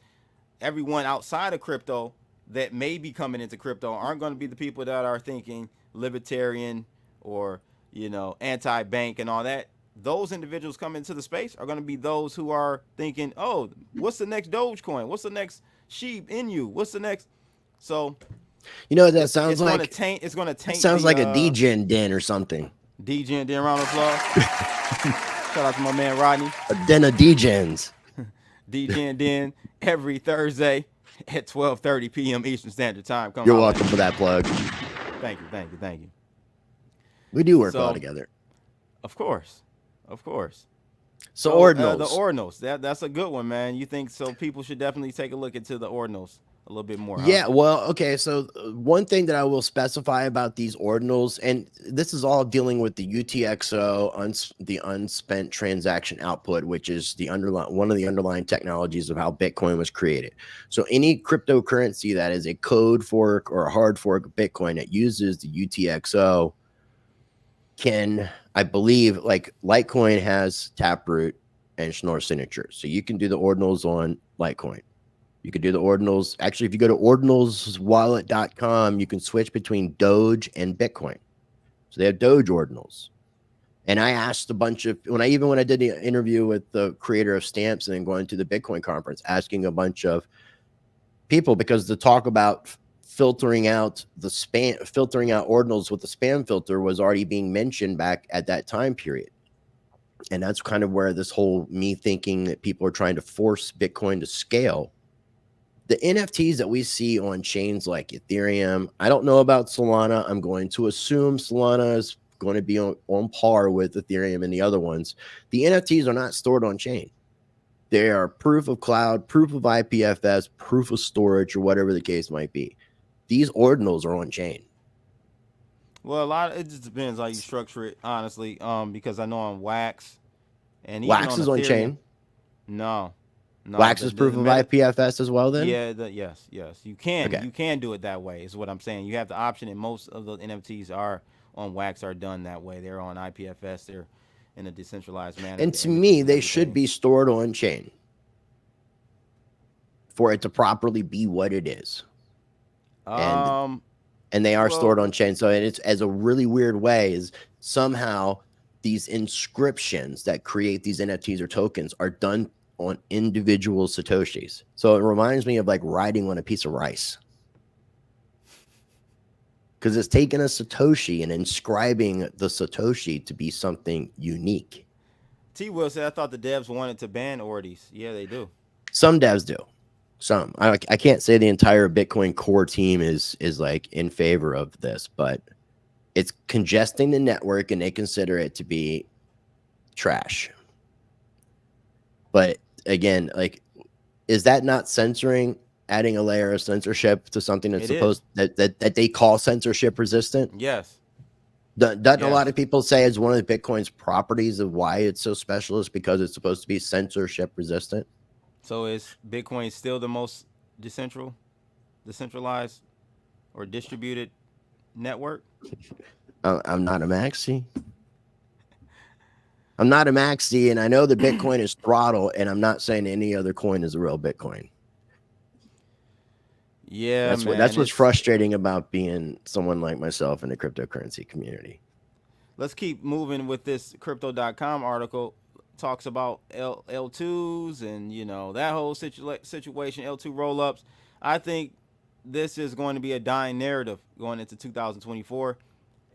everyone outside of crypto that may be coming into crypto aren't going to be the people that are thinking libertarian or, you know, anti-bank and all that. Those individuals coming into the space are going to be those who are thinking, oh, what's the next Dogecoin? What's the next sheep in you? What's the next? So, you know, that sounds like it's going to taint. It sounds like a DGen den or something. DGen den, round of applause. Shout out to my man Rodney. A den of DGens. DGen den every Thursday at 12:30 p.m. Eastern Standard Time. You're welcome for that plug. Thank you. We do work well together. Of course. So ordinals. The ordinals. That's a good one, man. You think so? People should definitely take a look into the ordinals a little bit more. Yeah, well, okay. So one thing that I will specify about these ordinals, and this is all dealing with the UTXO, the unspent transaction output, which is one of the underlying technologies of how Bitcoin was created. So any cryptocurrency that is a code fork or a hard fork of Bitcoin that uses the UTXO can, I believe, like Litecoin has Taproot and Schnorr signature. So you can do the ordinals on Litecoin. You could do the ordinals. Actually, if you go to ordinalswallet.com, you can switch between Doge and Bitcoin. So they have Doge ordinals. And I asked a bunch of, when I did the interview with the creator of Stamps and then going to the Bitcoin conference, asking a bunch of people, because the talk about filtering out ordinals with the spam filter was already being mentioned back at that time period. And that's kind of where this whole me thinking that people are trying to force Bitcoin to scale. The NFTs that we see on chains like Ethereum, I don't know about Solana. I'm going to assume Solana is going to be on par with Ethereum and the other ones. The NFTs are not stored on chain. They are proof of cloud, proof of IPFS, proof of storage, or whatever the case might be. These ordinals are on chain. Well, it just depends how you structure it, honestly. Because I know on Wax and even Wax on is Ethereum, on chain. No, Wax is proof of IPFS as well. Then yes. You can do it that way. Is what I'm saying. You have the option, and most of the NFTs are on Wax are done that way. They're on IPFS. They're in a decentralized manner. And to me, they should be stored on chain for it to properly be what it is. And they are stored on chain. So it's as a really weird way is somehow these inscriptions that create these NFTs or tokens are done on individual Satoshis. So it reminds me of like writing on a piece of rice. Because it's taking a Satoshi and inscribing the Satoshi to be something unique. T. Will said, I thought the devs wanted to ban ordies. Yeah, they do. Some devs do. Some. I can't say the entire Bitcoin core team is like in favor of this, but it's congesting the network and they consider it to be trash. But again, like, is that not censoring, adding a layer of censorship to something that's that they call censorship resistant? Yes. Doesn't a lot of people say it's one of the Bitcoin's properties of why it's so specialist because it's supposed to be censorship resistant? So is Bitcoin still the most decentralized or distributed network? I'm not a maxi. I'm not a maxi, and I know the Bitcoin is throttle, and I'm not saying any other coin is a real Bitcoin. Yeah, That's man. what's frustrating about being someone like myself in the cryptocurrency community. Let's keep moving with this crypto.com article. Talks about L2s and, you know, that whole situation, L2 roll-ups. I think this is going to be a dying narrative going into 2024.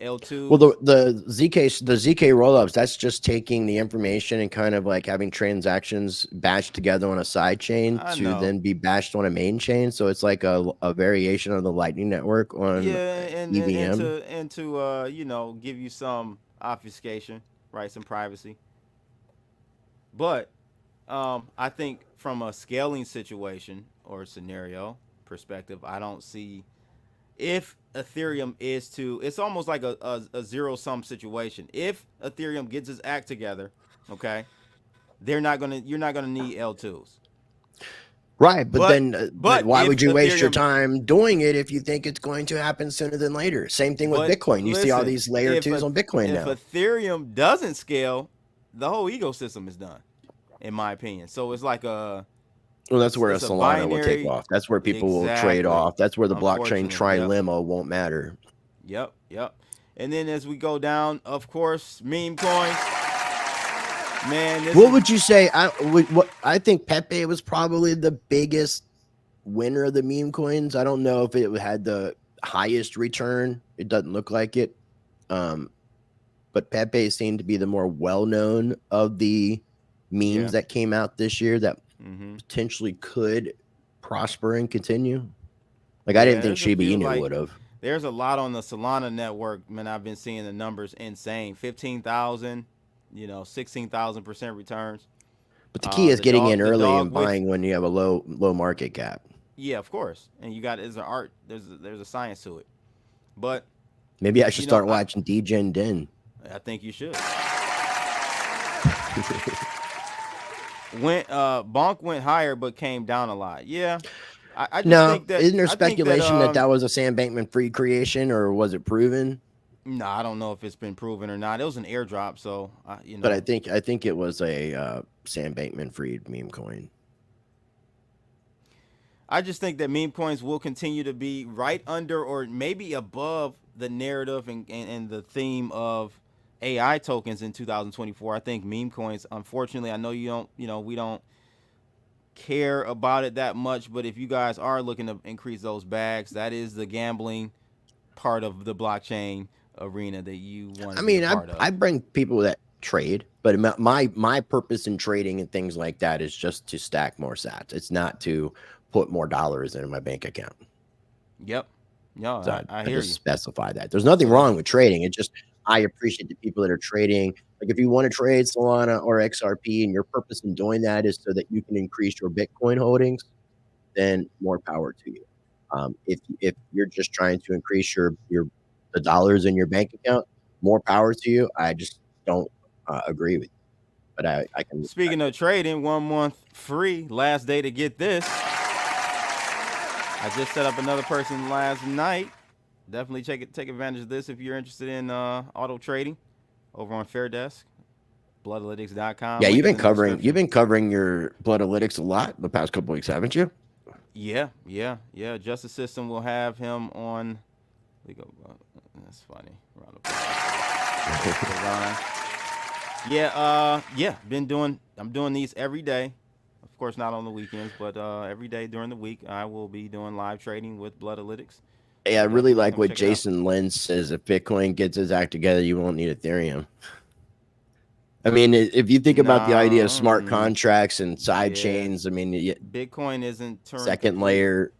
L2s. Well, the ZK rollups, that's just taking the information and kind of like having transactions bashed together on a side chain to then be bashed on a main chain. So it's like a variation of the Lightning Network on EVM. And to you know, give you some obfuscation, right? Some privacy. But I think from a scaling situation or scenario perspective, I don't see if Ethereum is to, it's almost like a zero-sum situation. If Ethereum gets its act together, okay, you're not gonna need L2s. Right, but why would you waste your Ethereum, time doing it if you think it's going to happen sooner than later? Same thing with Bitcoin. You see all these layer 2s on Bitcoin now. If Ethereum doesn't scale, the whole ecosystem is done, in my opinion. So it's like a... Well, that's where a Salana will take off. That's where people will trade off. That's where the blockchain trilemma won't matter. Yep. And then as we go down, of course, meme coins. Man, what would you say? I think Pepe was probably the biggest winner of the meme coins. I don't know if it had the highest return. It doesn't look like it. But Pepe seemed to be the more well-known of the memes that came out this year that potentially could prosper and continue. Like I didn't think Shiba Inu would have. There's a lot on the Salana network, man. I've been seeing the numbers insane. 15,000, you know, 16,000% returns. But the key is getting in early and buying when you have a low market cap. Yeah, of course. And you got, there's an art, there's a science to it. But maybe I should start watching DGen Den. I think you should. Bonk went higher but came down a lot. Yeah. I just think that, isn't there speculation that was a Sam Bankman-Fried creation, or was it proven? No, I don't know if it's been proven or not. It was an airdrop, so you know. But I think it was a Sam Bankman-Fried meme coin. I just think that meme coins will continue to be right under or maybe above the narrative and the theme of AI tokens in 2024. I think meme coins, unfortunately, I know we don't care about it that much, but if you guys are looking to increase those bags, that is the gambling part of the blockchain arena that you want to be a part of. I bring people that trade, but my purpose in trading and things like that is just to stack more sats. It's not to put more dollars in my bank account. Yep. No, so I hear just you. Specify that. There's nothing wrong with trading. It just, I appreciate the people that are trading. Like if you want to trade Solana or XRP and your purpose in doing that is so that you can increase your Bitcoin holdings, then more power to you. If you're just trying to increase the dollars in your bank account, more power to you. I just don't agree with you. But I can. Speaking of trading, 1 month free, last day to get this. I just set up another person last night. Definitely take advantage of this if you're interested in auto trading over on Fairdesk, bloodalytics.com. Yeah, you've been covering your Bloodalytics a lot the past couple weeks, haven't you? Yeah. Justice System will have him on. That's funny. I'm doing these every day. Of course, not on the weekends, but every day during the week, I will be doing live trading with Bloodalytics. Yeah, I really like what Jason Lynn says. If Bitcoin gets his act together, you won't need Ethereum. I mean, if you think about the idea of smart contracts and side chains, I mean, Bitcoin isn't second layer.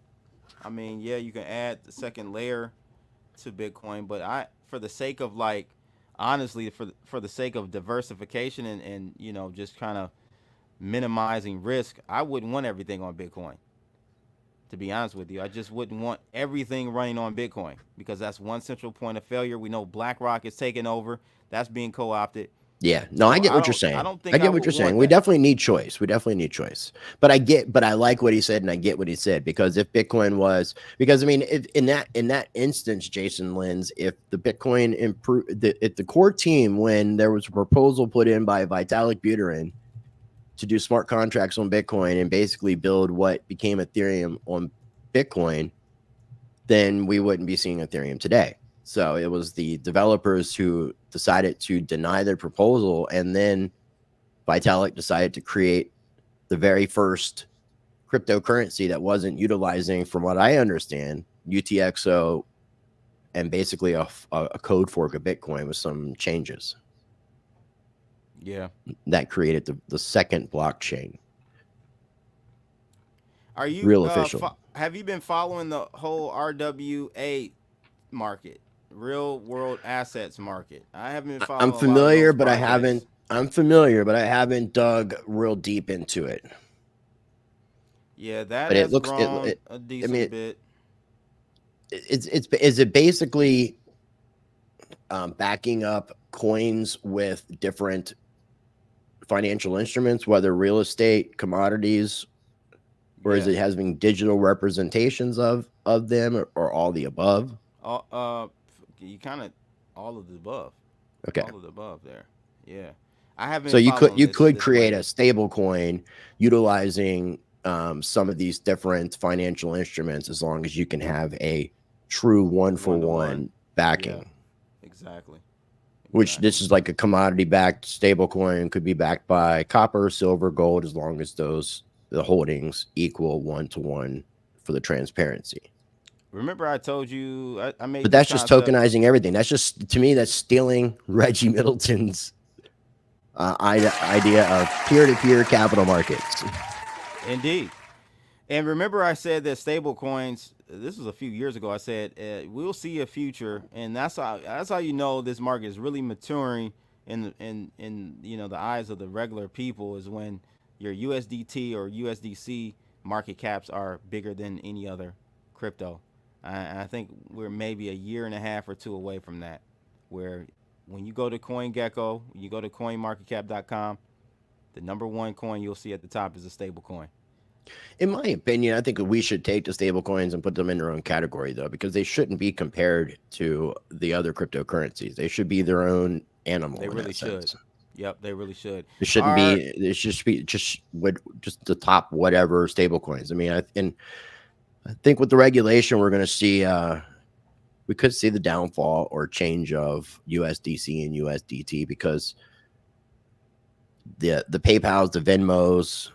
I mean, yeah, you can add the second layer to Bitcoin, but for the sake of honestly, for the sake of diversification and you know, just kind of minimizing risk, I wouldn't want everything on Bitcoin. To be honest with you, I just wouldn't want everything running on Bitcoin because that's one central point of failure. We know BlackRock is taking over. That's being co-opted. Yeah, no, I get what you're saying. I don't think I get what you're saying. We definitely need choice. We definitely need choice. But I like what he said, and I get what he said, because if Bitcoin was, because I mean, in that instance, Jason Lenz, if the Bitcoin if the core team, when there was a proposal put in by Vitalik Buterin to do smart contracts on Bitcoin and basically build what became Ethereum on Bitcoin, then we wouldn't be seeing Ethereum today. So it was the developers who decided to deny their proposal, and then Vitalik decided to create the very first cryptocurrency that wasn't utilizing, from what I understand, UTXO, and basically a code fork of Bitcoin with some changes. Yeah. That created the second blockchain. Are you real official? Have you been following the whole RWA market, real world assets market? I haven't been following. I'm familiar, but projects. I haven't. I'm familiar, but I haven't dug real deep into it. Yeah, that but has it looks grown a decent bit. Is it basically backing up coins with different financial instruments, whether real estate, commodities, or is it having digital representations of them, or all the above? You kind of all of the above. Okay, all of the above there. Yeah, I haven't. So you could create a stable coin utilizing some of these different financial instruments, as long as you can have a true one-for-one backing. Yeah, exactly. Which this is like a commodity-backed stable coin, could be backed by copper, silver, gold, as long as the holdings equal 1-to-1 for the transparency. Remember, I told you I made. But that's just tokenizing everything. That's just, to me, that's stealing Reggie Middleton's idea of peer-to-peer capital markets. Indeed. And remember, I said that stable coins, this was a few years ago, I said we'll see a future, and that's how you know this market is really maturing in the eyes of the regular people, is when your USDT or USDC market caps are bigger than any other crypto. And I think we're maybe a year and a half or two away from that, where when you go to CoinGecko, you go to coinmarketcap.com, the number one coin you'll see at the top is a stable coin. In my opinion, I think we should take the stable coins and put them in their own category, though, because they shouldn't be compared to the other cryptocurrencies. They should be their own animal. They really should. Yep, they really should. It shouldn't be. It should be just the top whatever stable coins. I mean, I think with the regulation, we're going to see. We could see the downfall or change of USDC and USDT, because the PayPal's, the Venmos,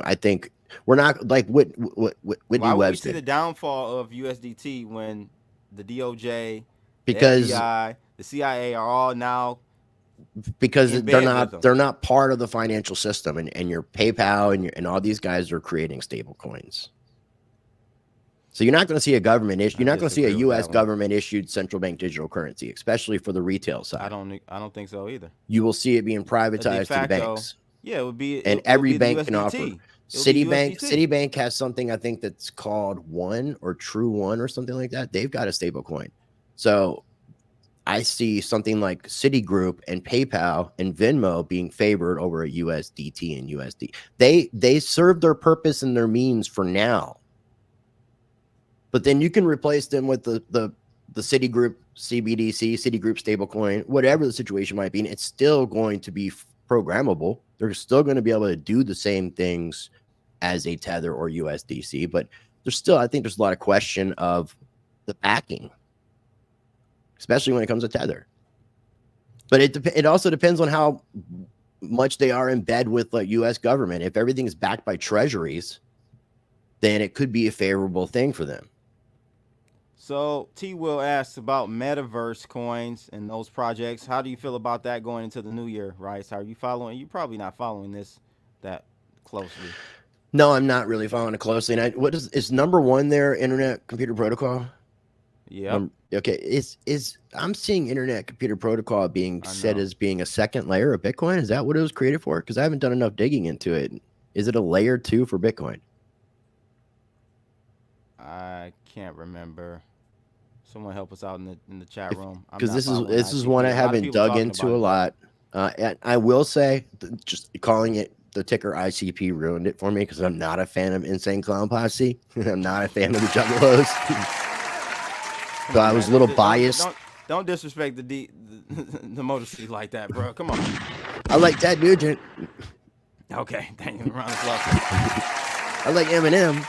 I think we're not like Whitney Webster. Why would we see the downfall of USDT when the DOJ, because the FBI, the CIA are all now, because they're not part of the financial system, and your PayPal and all these guys are creating stable coins. So you're not going to see a government issue. You're not going to see a U.S. government issued central bank digital currency, especially for the retail side. I don't think so either. You will see it being privatized to the banks. Yeah, it would be. And every bank can offer. Citibank has something, I think, that's called One or True One or something like that. They've got a stable coin. So I see something like Citigroup and PayPal and Venmo being favored over a USDT and USD. They serve their purpose and their means for now. But then you can replace them with the Citigroup CBDC, Citigroup stablecoin, whatever the situation might be, and it's still going to be programmable. They're still going to be able to do the same things as a Tether or USDC, but I think there's a lot of question of the backing, especially when it comes to Tether. But it also depends on how much they are in bed with the U.S. government. If everything's backed by treasuries, then it could be a favorable thing for them. So T. Will asks about metaverse coins and those projects. How do you feel about that going into the new year, Rice? Are you following? You're probably not following this that closely. No, I'm not really following it closely. And what is number one there? Internet Computer Protocol. Yeah. Okay. I'm seeing Internet Computer Protocol being said as being a second layer of Bitcoin. Is that what it was created for? Because I haven't done enough digging into it. Is it a layer 2 for Bitcoin? I can't remember. Someone help us out in the chat room. Because this is one I haven't dug into a lot. And I will say, just calling it the ticker ICP ruined it for me because I'm not a fan of Insane Clown Posse. I'm not a fan of the Juggalos. So I was a little biased. Don't disrespect the Motor City like that, bro. Come on. I like Ted Nugent. Okay, thank you. Round of applause. I like Eminem.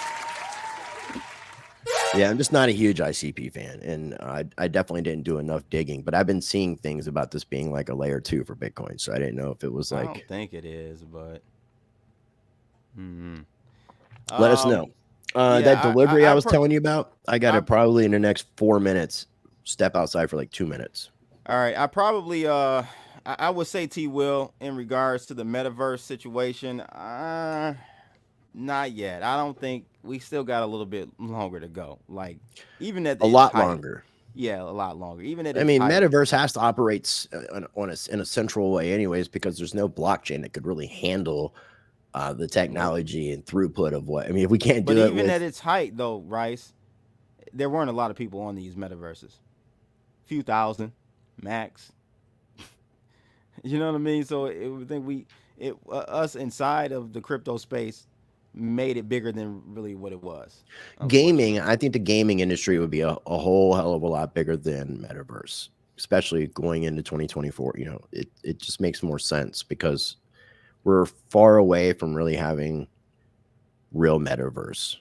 Yeah, I'm just not a huge ICP fan, and I definitely didn't do enough digging. But I've been seeing things about this being like a layer 2 for Bitcoin, so I didn't know if it was like. I don't think it is, but let us know. That delivery I was telling you about, I got it probably in the next 4 minutes. Step outside for like 2 minutes. All right, I probably I would say T Will in regards to the metaverse situation. Not yet. I don't think we still got a little bit longer to go. Like even at a lot longer. Yeah, a lot longer. Even at metaverse has to operate in a central way, anyways, because there's no blockchain that could really handle the technology and throughput of what. I mean, if we can't do it, even at its height, though, Rice, there weren't a lot of people on these metaverses. Few thousand, max. You know what I mean? So I think us inside of the crypto space made it bigger than really what it was. Gaming, I think the gaming industry would be a whole hell of a lot bigger than metaverse, especially going into 2024. You know, it just makes more sense because we're far away from really having real metaverse.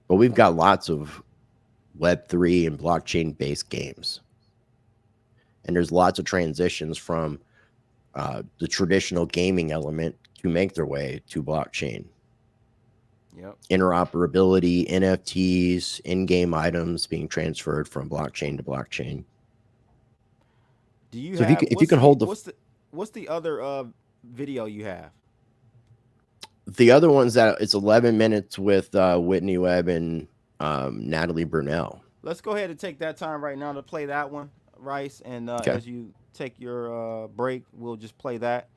But we've got lots of Web3 and blockchain based games. And there's lots of transitions from the traditional gaming element to make their way to blockchain. Yep. Interoperability, NFTs, in-game items being transferred from blockchain to blockchain. Do you so have, if you can hold what's the other video you have? The other one's that it's 11 minutes with Whitney Webb and Natalie Brunell. Let's go ahead and take that time right now to play that one, Rice. And as you take your break, we'll just play that.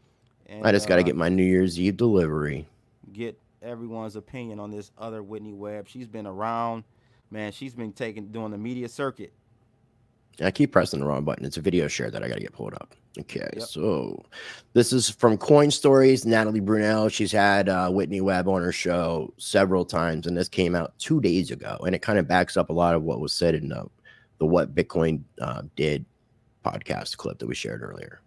And, I just got to get my New Year's Eve delivery. Get everyone's opinion on this other Whitney Webb. She's been around, man. She's been doing the media circuit. I keep pressing the wrong button. It's a video share that I got to get pulled up. Okay, so this is from Coin Stories. Natalie Brunell. She's had Whitney Webb on her show several times, and this came out 2 days ago. And it kind of backs up a lot of what was said in the What Bitcoin Did podcast clip that we shared earlier.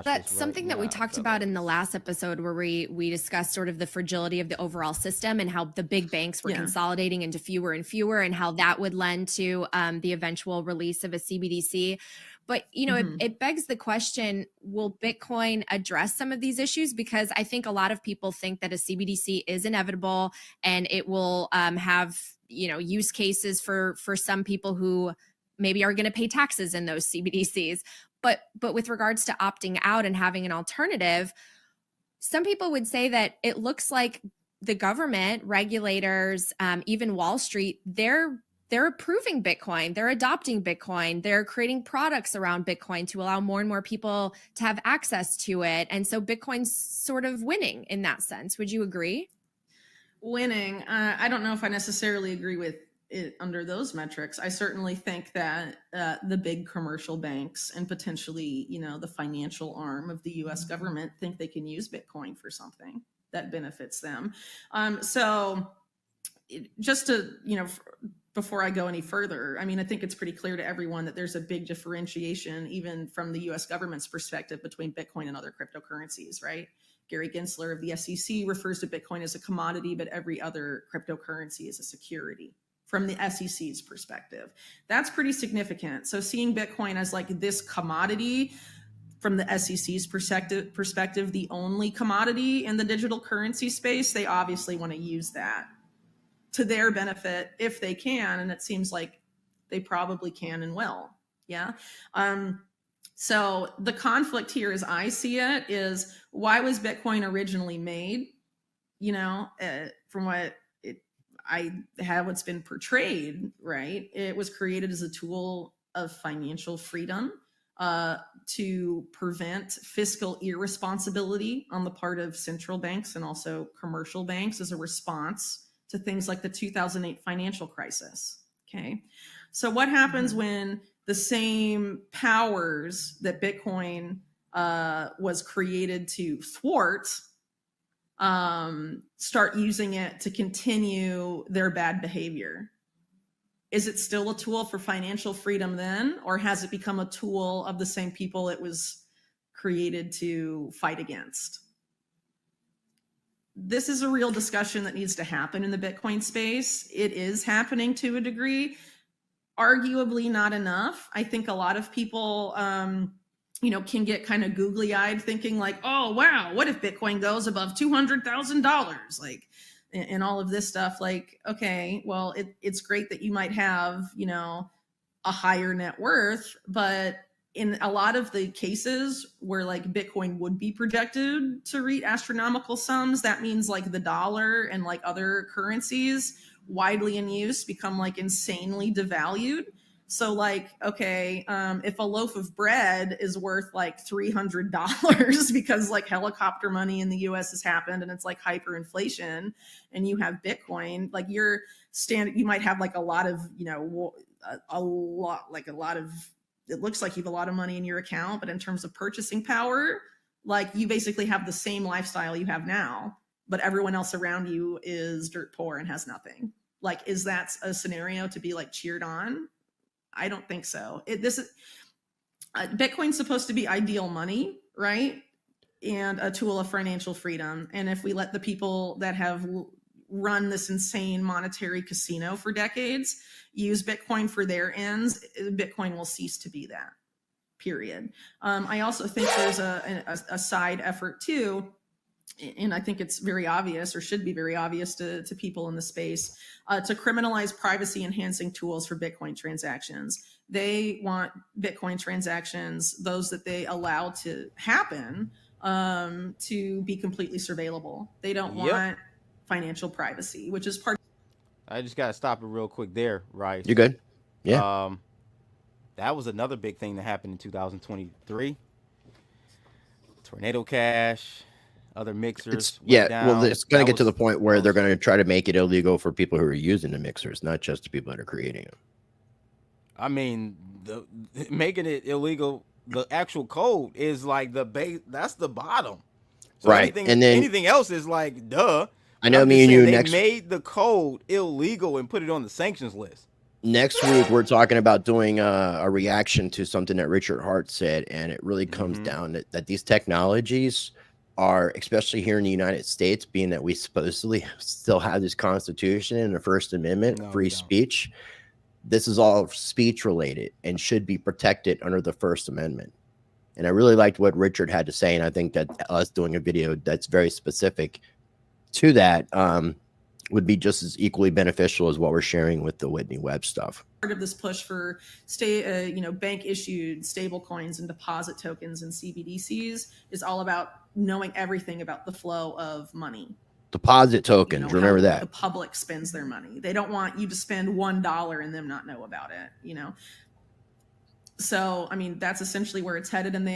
That's something that we talked about in the last episode where we discussed sort of the fragility of the overall system and how the big banks were consolidating into fewer and fewer and how that would lend to the eventual release of a CBDC. But, you know, it begs the question, will Bitcoin address some of these issues? Because I think a lot of people think that a CBDC is inevitable and it will have, you know, use cases for some people who maybe are going to pay taxes in those CBDCs. But with regards to opting out and having an alternative, some people would say that it looks like the government, regulators, even Wall Street, they're approving Bitcoin. They're adopting Bitcoin. They're creating products around Bitcoin to allow more and more people to have access to it. And so Bitcoin's sort of winning in that sense. Would you agree? Winning. I don't know if I necessarily agree with it under those metrics. I certainly think that the big commercial banks and potentially, you know, the financial arm of the U.S. government think they can use Bitcoin for something that benefits them. So just to, you know, before I go any further, I mean, I think it's pretty clear to everyone that there's a big differentiation, even from the U.S. government's perspective, between Bitcoin and other cryptocurrencies, right? Gary Gensler of the SEC refers to Bitcoin as a commodity, but every other cryptocurrency is a security from the SEC's perspective. That's pretty significant. So seeing Bitcoin as like this commodity from the SEC's perspective, the only commodity in the digital currency space, they obviously want to use that to their benefit if they can. And it seems like they probably can and will. Yeah. So the conflict here, as I see it, is why was Bitcoin originally made? You know, from what I have what's been portrayed, right? It was created as a tool of financial freedom to prevent fiscal irresponsibility on the part of central banks and also commercial banks as a response to things like the 2008 financial crisis. Okay. So what happens when the same powers that Bitcoin was created to thwart, start using it to continue their bad behavior. Is it still a tool for financial freedom then, or has it become a tool of the same people it was created to fight against? This is a real discussion that needs to happen in the Bitcoin space. It is happening to a degree, arguably not enough. I think a lot of people, can get kind of googly-eyed thinking like, oh, wow, what if Bitcoin goes above $200,000? Like, and all of this stuff. Like, okay, well, it's great that you might have, a higher net worth, but in a lot of the cases where like Bitcoin would be projected to reach astronomical sums, that means like the dollar and like other currencies widely in use become like insanely devalued. So like, okay, if a loaf of bread is worth like $300 because like helicopter money in the US has happened and it's like hyperinflation, and you have Bitcoin, like you might have like a lot of, it looks like you have a lot of money in your account, but in terms of purchasing power, like you basically have the same lifestyle you have now, but everyone else around you is dirt poor and has nothing. Like, is that a scenario to be like cheered on? I don't think so. Bitcoin's supposed to be ideal money, right? And a tool of financial freedom. And if we let the people that have run this insane monetary casino for decades use Bitcoin for their ends, Bitcoin will cease to be that, period. I also think there's a side effort too, and I think it's very obvious, or should be very obvious to people in the space, to criminalize privacy enhancing tools for Bitcoin transactions. They want Bitcoin transactions, those that they allow to happen, to be completely surveillable. They don't want financial privacy, which is part. I just got to stop it real quick there, right? You good? Yeah. That was another big thing that happened in 2023. Tornado Cash, other mixers. Well, it's going to get to the point where they're going to try to make it illegal for people who are using the mixers, not just the people that are creating them. I mean, making it illegal, the actual code is like the base. That's the bottom. So right. And then anything else is like, duh. I know me and you they made the code illegal and put it on the sanctions list. Next week, we're talking about doing a reaction to something that Richard Hart said, and it really comes down that these technologies are, especially here in the United States, being that we supposedly still have this Constitution and the First Amendment, free speech. This is all speech related and should be protected under the First Amendment. And I really liked what Richard had to say, and I think that us doing a video that's very specific to that would be just as equally beneficial as what we're sharing with the Whitney Webb stuff. Part of this push for bank issued stable coins and deposit tokens and CBDCs is all about knowing everything about the flow of money. Deposit tokens, remember that. The public spends their money. They don't want you to spend $1 and them not know about it, So, I mean, that's essentially where it's headed. And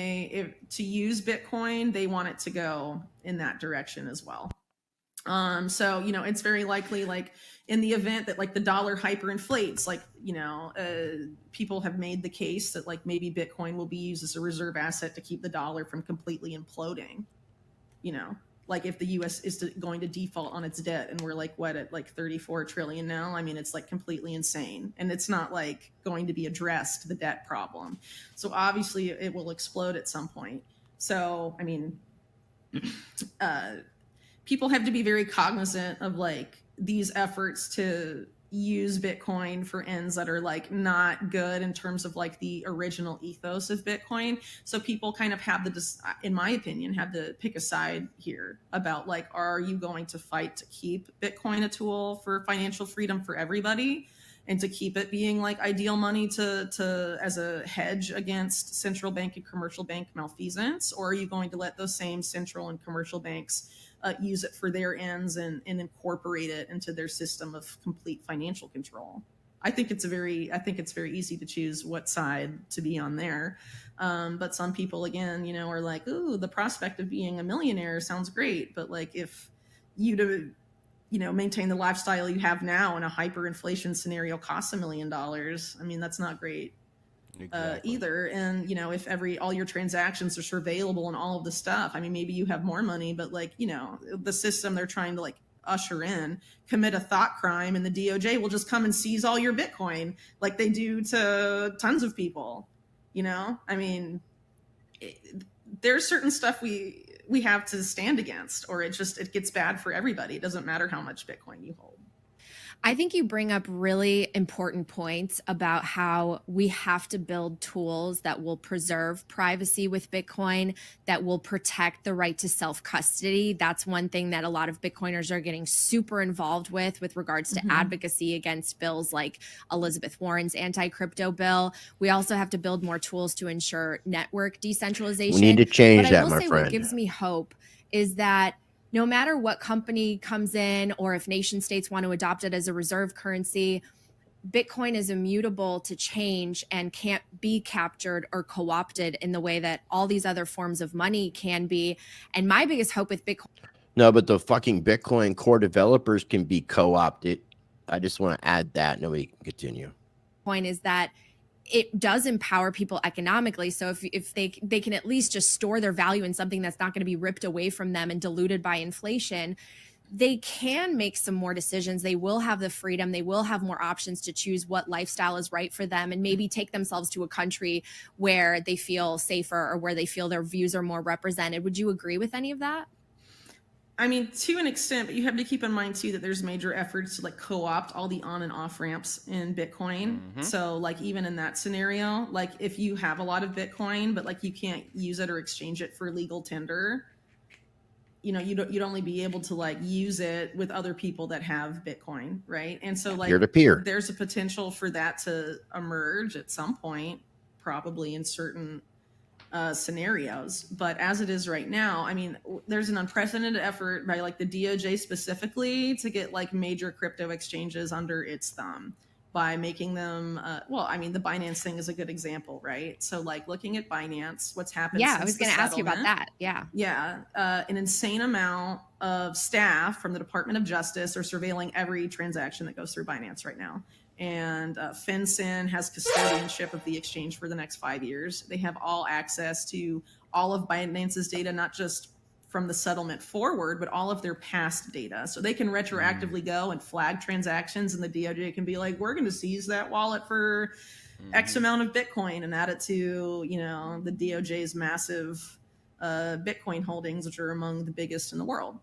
to use Bitcoin, they want it to go in that direction as well. So, it's very likely, like in the event that like the dollar hyperinflates, like, people have made the case that like maybe Bitcoin will be used as a reserve asset to keep the dollar from completely imploding, like if the US is going to default on its debt and we're like, what, at like 34 trillion now? I mean, it's like completely insane. And it's not like going to be addressed, the debt problem. So obviously it will explode at some point. So, I mean, people have to be very cognizant of like these efforts to use Bitcoin for ends that are like not good in terms of like the original ethos of Bitcoin. So people kind of have in my opinion, have to pick a side here about like, are you going to fight to keep Bitcoin a tool for financial freedom for everybody and to keep it being like ideal money to as a hedge against central bank and commercial bank malfeasance? Or are you going to let those same central and commercial banks use it for their ends and incorporate it into their system of complete financial control? I think it's very easy to choose what side to be on there. But some people, again, are like, ooh, the prospect of being a millionaire sounds great. But like if you to, maintain the lifestyle you have now in a hyperinflation scenario costs $1 million, I mean, that's not great. either. And, you know, if all your transactions are surveillable and all of the stuff, I mean, maybe you have more money, but like, you know, the system they're trying to like usher in, commit a thought crime, and the DOJ will just come and seize all your Bitcoin like they do to tons of people. You know, I mean, there's certain stuff we have to stand against, or it gets bad for everybody. It doesn't matter how much Bitcoin you hold. I think you bring up really important points about how we have to build tools that will preserve privacy with Bitcoin, that will protect the right to self-custody. That's one thing that a lot of Bitcoiners are getting super involved with regards to advocacy against bills like Elizabeth Warren's anti-crypto bill. We also have to build more tools to ensure network decentralization. We need to change but that, I will my say friend. What gives me hope is that no matter what company comes in, or if nation states want to adopt it as a reserve currency, Bitcoin is immutable to change and can't be captured or co-opted in the way that all these other forms of money can be. And my biggest hope with Bitcoin. No, but the fucking Bitcoin core developers can be co-opted. I just want to add that. No, we can continue. Point is that it does empower people economically. So if they can at least just store their value in something that's not going to be ripped away from them and diluted by inflation, they can make some more decisions. They will have the freedom. They will have more options to choose what lifestyle is right for them, and maybe take themselves to a country where they feel safer or where they feel their views are more represented. Would you agree with any of that? I mean, to an extent, but you have to keep in mind too that there's major efforts to like co-opt all the on and off ramps in Bitcoin. So like even in that scenario, like if you have a lot of Bitcoin, but like you can't use it or exchange it for legal tender, you know, you'd only be able to like use it with other people that have Bitcoin, right? And so like peer-to-peer, there's a potential for that to emerge at some point, probably in certain scenarios. But as it is right now, I mean, there's an unprecedented effort by like the DOJ specifically to get like major crypto exchanges under its thumb by making them, well, I mean, the Binance thing is a good example, right? So like looking at Binance, what's happened Yeah, since I was going to ask you about that. Yeah. An insane amount of staff from the Department of Justice are surveilling every transaction that goes through Binance right now. And FinCEN has custodianship of the exchange for the next 5 years. They have all access to all of Binance's data, not just from the settlement forward, but all of their past data. So they can retroactively go and flag transactions, and the DOJ can be like, we're going to seize that wallet for X amount of Bitcoin and add it to, you know, the DOJ's massive Bitcoin holdings, which are among the biggest in the world.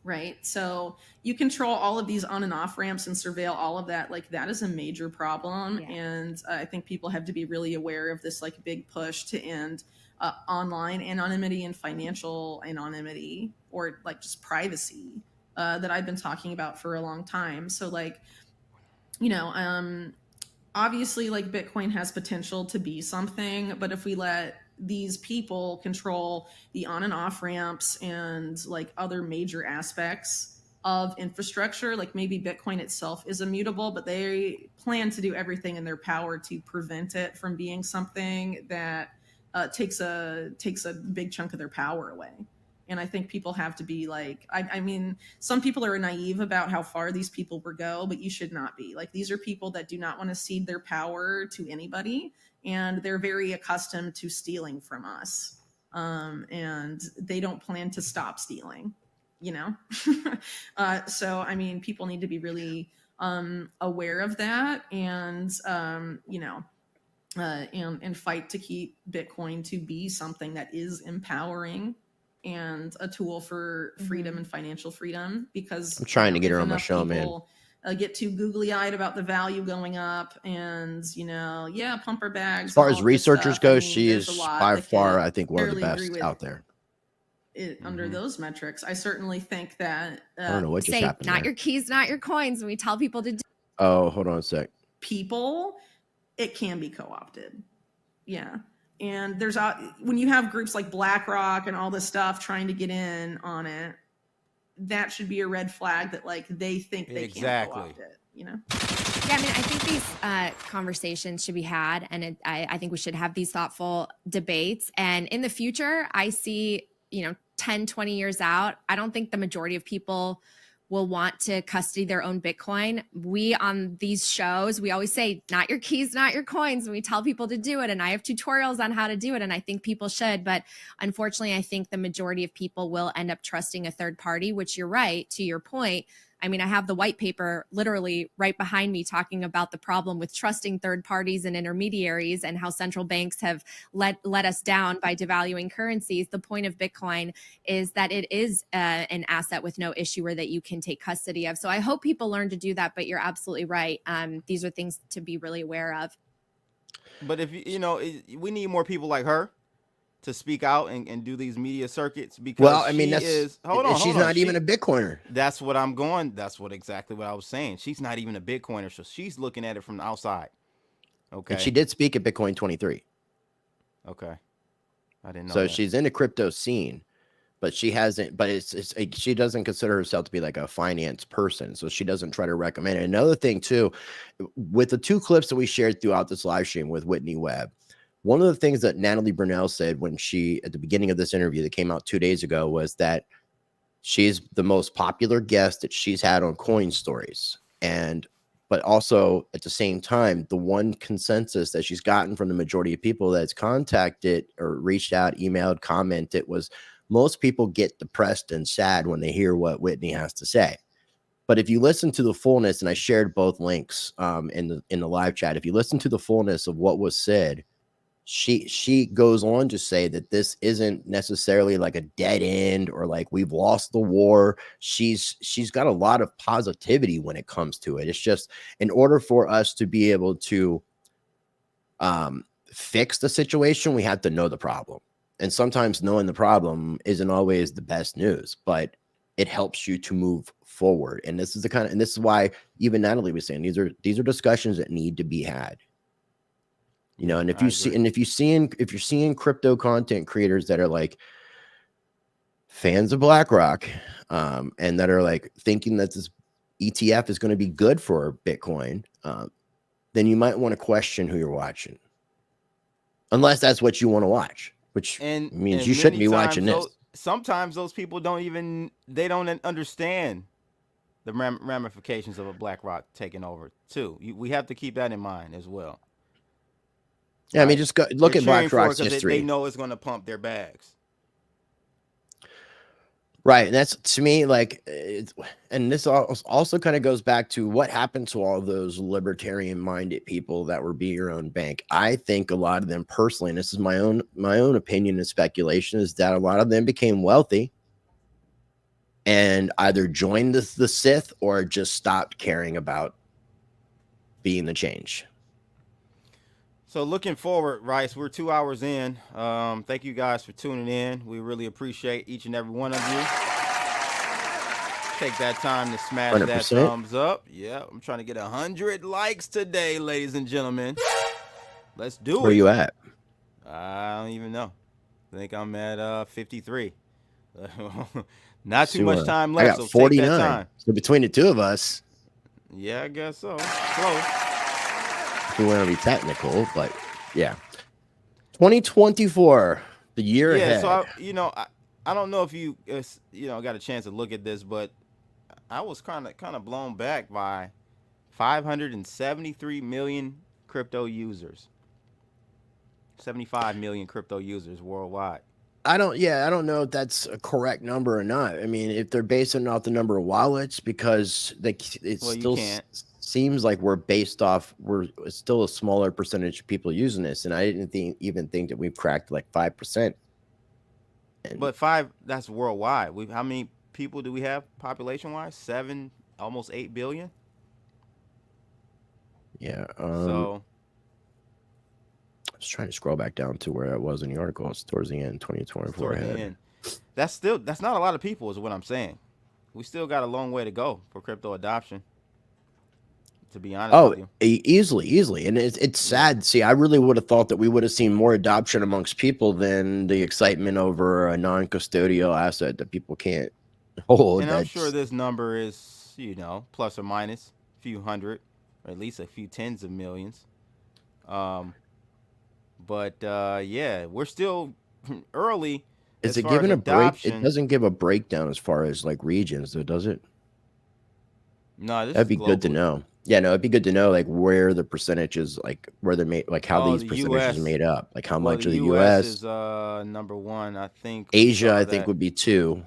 Right. So you control all of these on and off ramps and surveil all of that. Like that is a major problem. Yeah. And I think people have to be really aware of this like big push to end online anonymity and financial anonymity, or like just privacy that I've been talking about for a long time. So like, you know, obviously like Bitcoin has potential to be something, but if we let these people control the on and off ramps and like other major aspects of infrastructure, like maybe Bitcoin itself is immutable, but they plan to do everything in their power to prevent it from being something that takes a big chunk of their power away. And I think people have to be like, I mean, some people are naive about how far these people will go, but you should not be. Like, these are people that do not want to cede their power to anybody. And they're very accustomed to stealing from us. And they don't plan to stop stealing, you know? So, I mean, people need to be really aware of that and, you know, and fight to keep Bitcoin to be something that is empowering and a tool for freedom and financial freedom, because I'm trying to get her on my show, man. Get too googly-eyed about the value going up, and you know, yeah, pumper bags. As far as researchers go, she is by far, I think, one of the best out there. Under those metrics, I certainly think that. I don't know what just happened. Not your keys, not your coins. When we tell people to do. Oh, hold on a sec. People, it can be co-opted. Yeah. And there's when you have groups like BlackRock and all this stuff trying to get in on it, that should be a red flag that like they think they can co-opt it, you know? Yeah, I mean, I think these conversations should be had, and I think we should have these thoughtful debates. And in the future, I see, you know, 10, 20 years out, I don't think the majority of people will want to custody their own Bitcoin. We on these shows, we always say, not your keys, not your coins. And we tell people to do it. And I have tutorials on how to do it. And I think people should. But unfortunately, I think the majority of people will end up trusting a third party, which you're right, to your point. I mean, I have the white paper literally right behind me talking about the problem with trusting third parties and intermediaries and how central banks have let us down by devaluing currencies. The point of Bitcoin is that it is an asset with no issuer that you can take custody of. So I hope people learn to do that, but you're absolutely right. These are things to be really aware of. But if we need more people like her to speak out and do these media circuits, because well, I mean, she's not even a Bitcoiner. That's what I'm going. That's exactly what I was saying. She's not even a Bitcoiner, so she's looking at it from the outside. Okay. And she did speak at Bitcoin 23. Okay. I didn't know. So that. she's in the crypto scene, but she hasn't. But she doesn't consider herself to be like a finance person, so she doesn't try to recommend it. Another thing too, with the 2 clips that we shared throughout this live stream with Whitney Webb. One of the things that Natalie Brunell said when at the beginning of this interview that came out 2 days ago was that she's the most popular guest that she's had on Coin Stories. But also at the same time, the one consensus that she's gotten from the majority of people that's contacted or reached out, emailed, commented was most people get depressed and sad when they hear what Whitney has to say. But if you listen to the fullness, and I shared both links in the live chat, if you listen to the fullness of what was said, she goes on to say that this isn't necessarily like a dead end or like we've lost the war. She's got a lot of positivity when it comes to it. It's just in order for us to be able to fix the situation, we have to know the problem. And sometimes knowing the problem isn't always the best news, but it helps you to move forward. And this is and this is why even Natalie was saying these are discussions that need to be had. You know, and if you're seeing crypto content creators that are like fans of BlackRock, and that are like thinking that this ETF is going to be good for Bitcoin, then you might want to question who you're watching, unless that's what you want to watch, which means you shouldn't be watching this. Sometimes those people don't understand the ramifications of a BlackRock taking over too. We have to keep that in mind as well. Yeah, right? I mean, just look at BlackRock's history. They know it's going to pump their bags. Right. And that's, to me, like, and this also kind of goes back to what happened to all of those libertarian-minded people that were Be Your Own Bank. I think a lot of them personally, and this is my own opinion and speculation, is that a lot of them became wealthy and either joined the Sith or just stopped caring about being the change. So looking forward, Rice, we're 2 hours in. Thank you guys for tuning in. We really appreciate each and every one of you. Take that time to smash 100%. That thumbs up. Yeah, I'm trying to get 100 likes today, ladies and gentlemen. Let's do it. Where you at? I don't even know. I think I'm at 53. Not too much time left. I got 49. So between the two of us. Yeah, I guess so. Close. We want to be technical, but yeah. 2024, the year ahead. So I don't know if you got a chance to look at this, but I was kind of blown back by 573 million crypto users. 75 million crypto users worldwide. I don't know if that's a correct number or not. I mean, if they're basing off the number of wallets, because seems like it's still a smaller percentage of people using this, and I didn't even think that we've cracked like 5%. But that's worldwide. How many people do we have population wise? 7, almost 8 billion. Yeah. So I was trying to scroll back down to where I was in the article. It's towards the end, 2024 ahead. That's not a lot of people, is what I'm saying. We still got a long way to go for crypto adoption, to be honest with you. Easily. And it's sad. See, I really would have thought that we would have seen more adoption amongst people than the excitement over a non-custodial asset that people can't hold. And I'm sure this number is, plus or minus a few hundred, or at least a few tens of millions. But we're still early. Is it giving a break? It doesn't give a breakdown as far as like regions, though, does it? No, this That'd is be good to globally. know. Yeah, no, it'd be good to know like where the percentages, like where they're made, like how Oh, these the percentages are U.S. made up, like how Well, much the of the U.S. U.S. is number one. I think we Asia, saw I think that. would be 2,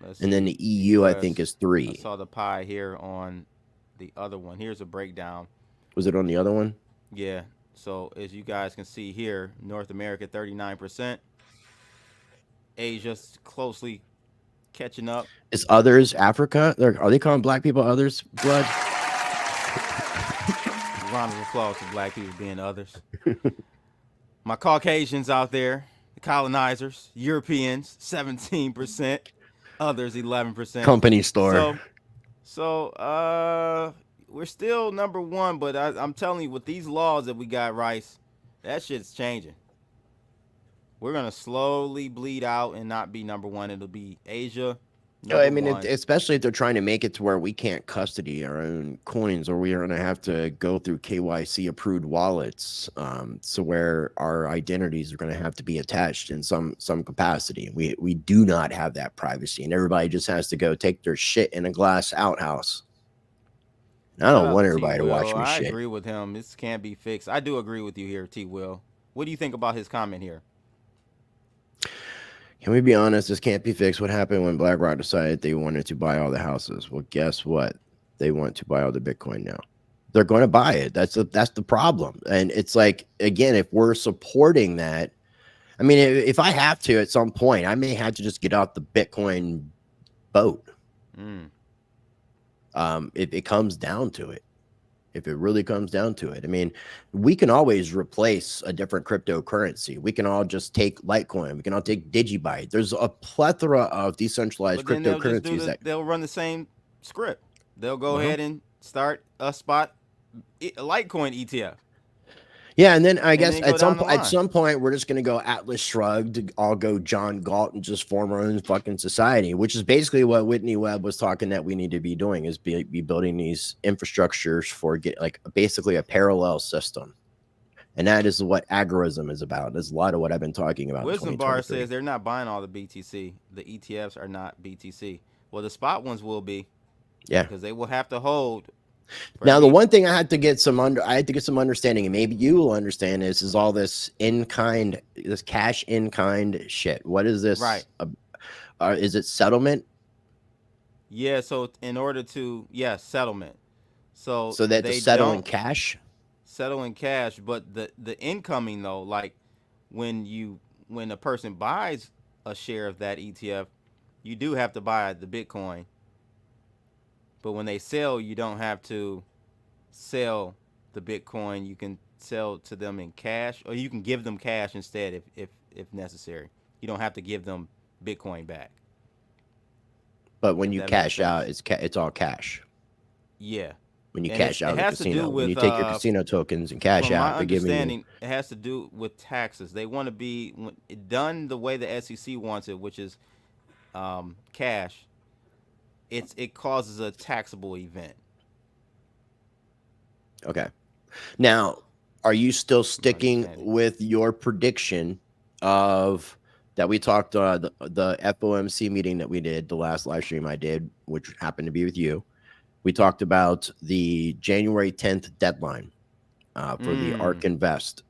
Let's and then see. the The EU, I think, U.S. is I 3. saw the pie here on the other one. Here's a breakdown. Was it on the other one? Yeah. So as you guys can see here, North America 39%. Asia's closely catching up. Is others Africa? Are they calling black people others? Blood. Round of applause to black people being others. My Caucasians out there, the colonizers, Europeans, 17%, others 11%. Company store. So we're still number one, but I'm telling you, with these laws that we got, Rice, that shit's changing. We're gonna slowly bleed out and not be number one. It'll be Asia. I mean, especially if they're trying to make it to where we can't custody our own coins, or we are going to have to go through KYC approved wallets, so where our identities are going to have to be attached in some capacity. We do not have that privacy, and everybody just has to go take their shit in a glass outhouse. And I don't want everybody to watch me shit. I agree with him. This can't be fixed. I do agree with you here, T. Will. What do you think about his comment here? Can we be honest? This can't be fixed. What happened when BlackRock decided they wanted to buy all the houses? Well, guess what? They want to buy all the Bitcoin now. They're going to buy it. That's the problem. And it's like, again, if we're supporting that, I mean, if I have to at some point, I may have to just get off the Bitcoin boat. If it comes down to it. If it really comes down to it. I mean, we can always replace a different cryptocurrency. We can all just take Litecoin. We can all take Digibyte. There's a plethora of decentralized cryptocurrencies they'll run the same script. They'll go ahead and start a spot Litecoin ETF. Yeah, and then I guess at some point we're just gonna go Atlas Shrugged, all go John Galt and just form our own fucking society, which is basically what Whitney Webb was talking that we need to be doing, is be building these infrastructures for basically a parallel system. And that is what agorism is about. That's a lot of what I've been talking about. Wisdom Bar says they're not buying all the BTC. The ETFs are not BTC. Well, the spot ones will be. Yeah, because they will have to hold. Now, the one thing I had to get some understanding, and maybe you will understand, is all this this cash in kind shit. What is this? Right. Is it settlement? Yeah. So in order to settlement. So that they settle in cash. Settle in cash, but the incoming though, like when a person buys a share of that ETF, you do have to buy the Bitcoin. But when they sell, you don't have to sell the Bitcoin. You can sell to them in cash, or you can give them cash instead if necessary. You don't have to give them Bitcoin back. But when you cash out, it's all cash. Yeah. When you cash out the casino, when you take your casino tokens and cash out, it has to do with taxes. They want to be done the way the SEC wants it, which is cash. It causes a taxable event. Okay. Now, are you still sticking with your prediction of that we talked the FOMC meeting that we did, the last live stream I did, which happened to be with you? We talked about the January 10th deadline for the ARK Invest,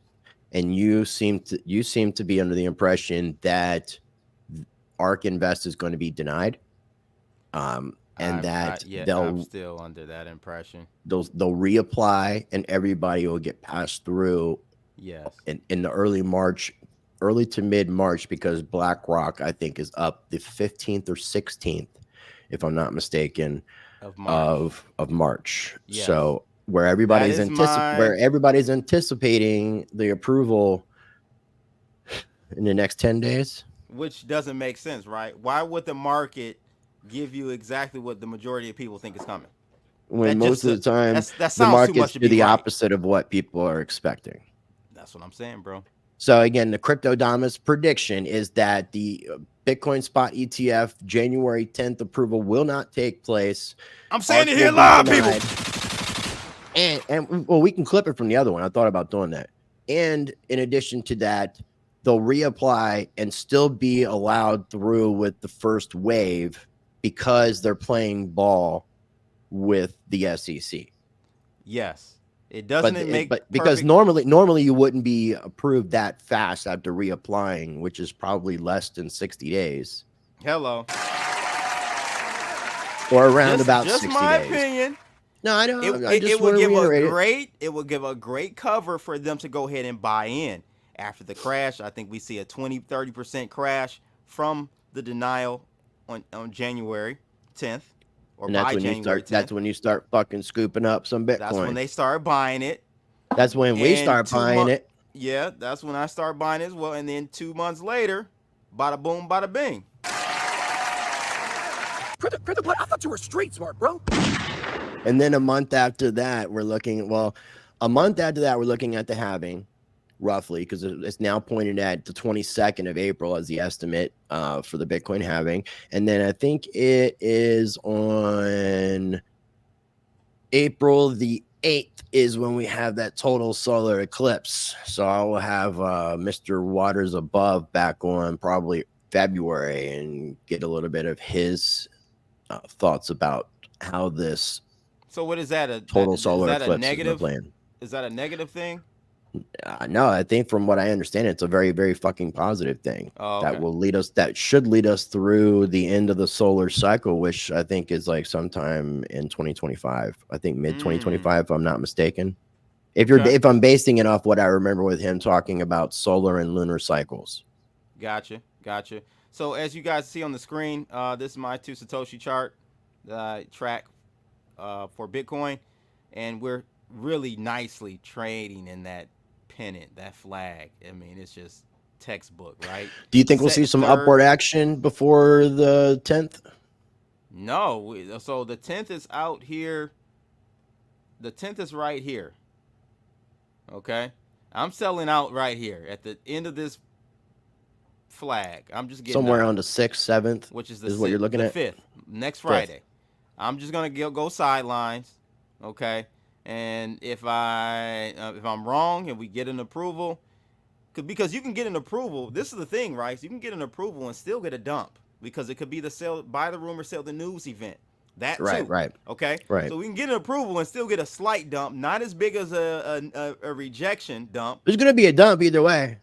and you seem to be under the impression that ARK Invest is going to be denied. And I'm still under that impression. They'll reapply, and everybody will get passed through. Yes. In the early to mid March, because BlackRock, I think, is up the 15th or 16th, if I'm not mistaken, of March. Yes. So where everybody's anticipating the approval in the next 10 days, which doesn't make sense, right? Why would the market give you exactly what the majority of people think is coming? When most of the time the markets do the opposite of what people are expecting. That's what I'm saying, bro. So again, the Cryptodamus prediction is that the Bitcoin spot ETF January 10th approval will not take place. I'm saying it here live, people. And well, we can clip it from the other one. I thought about doing that. And in addition to that, they'll reapply and still be allowed through with the first wave, because they're playing ball with the SEC. Yes. It doesn't because normally you wouldn't be approved that fast after reapplying, which is probably less than 60 days. Hello. Or around about just 60 my days. opinion. No, I know. It would give a great cover for them to go ahead and buy in. After the crash, I think we see a 20-30% crash from the denial on January 10th. Or and that's by when January you start 10th. That's when you start fucking scooping up some Bitcoin. That's when they start buying it. That's when we start buying it. Yeah, that's when I start buying it as well. And then 2 months later, bada boom, bada bing. I thought you were street smart, bro. And then a month after that, we're looking at the halving, roughly, because it's now pointed at the 22nd of April as the estimate for the Bitcoin halving. And then I think it is on April the 8th is when we have that total solar eclipse. So I will have Mr. Waters Above back on probably February and get a little bit of his thoughts about how this. So what is that? Total solar eclipse is negative? Plan. Is that a negative thing? No, I think from what I understand, it's a very, very fucking positive thing. Okay. That should lead us through the end of the solar cycle, which I think is like sometime in 2025. I think mid 2025, if I'm not mistaken. If I'm basing it off what I remember with him talking about solar and lunar cycles. Gotcha. So as you guys see on the screen, this is my 2 Satoshi chart that I track for Bitcoin, and we're really nicely trading in that pennant, that flag. I mean, it's just textbook, right? Do you think we'll see some upward action before the 10th? No. So the 10th is out here. The 10th is right here. Okay. I'm selling out right here at the end of this flag. I'm just getting somewhere on the 6th, 7th, which is what you're looking at. 5th, next Friday. 5th. I'm just gonna go sidelines, okay. And if I'm wrong and we get an approval, because you can get an approval. This is the thing, right? So you can get an approval and still get a dump because it could be the buy the rumor, sell the news event. That too. Right. Okay. Right. So we can get an approval and still get a slight dump, not as big as a rejection dump. There's gonna be a dump either way.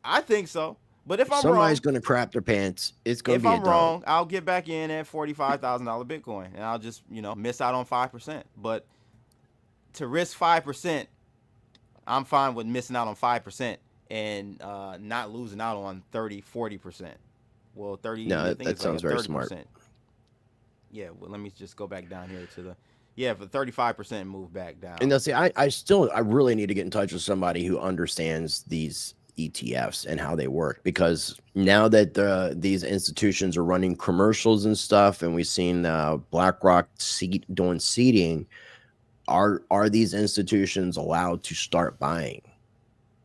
I think so. But if I'm somebody's going to crap their pants, it's going to be a dump. If I'm wrong, I'll get back in at $45,000 Bitcoin, and I'll just miss out on 5%. But to risk 5%, I'm fine with missing out on 5% and not losing out on 30-40%. Well, 30. No, I think that sounds like very smart. Yeah. Well, let me just go back down here to the for 35% move back down. And now, see, I really need to get in touch with somebody who understands these ETFs and how they work, because now that these institutions are running commercials and stuff, and we've seen BlackRock doing seeding, are these institutions allowed to start buying?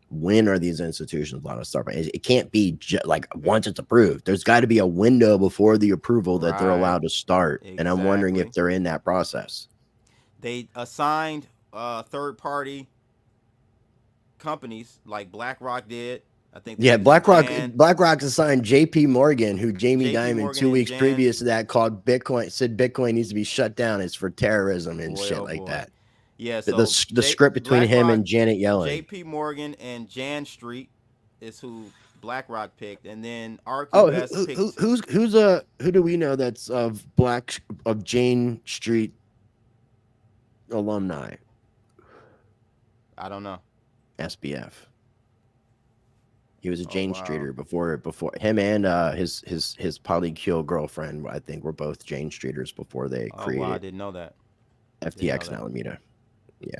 When are these institutions allowed to start buying? It can't be like once it's approved. There's got to be a window before the approval that they're allowed to start. Exactly. And I'm wondering if they're in that process. They assigned third-party companies like BlackRock did. I think. Yeah, BlackRock assigned JP Morgan, who Jamie Dimon 2 weeks previous to that said Bitcoin needs to be shut down. It's for terrorism and that. Yeah, so the script between him and Janet Yellen. JP Morgan and Jan Street is who BlackRock picked, and then who do we know that's of Jane Street alumni? I don't know. SBF. He was a Jane Streeter before him, and his polycule girlfriend, I think, were both Jane Streeters before they created. I didn't know that. FTX and Alameda. Yeah.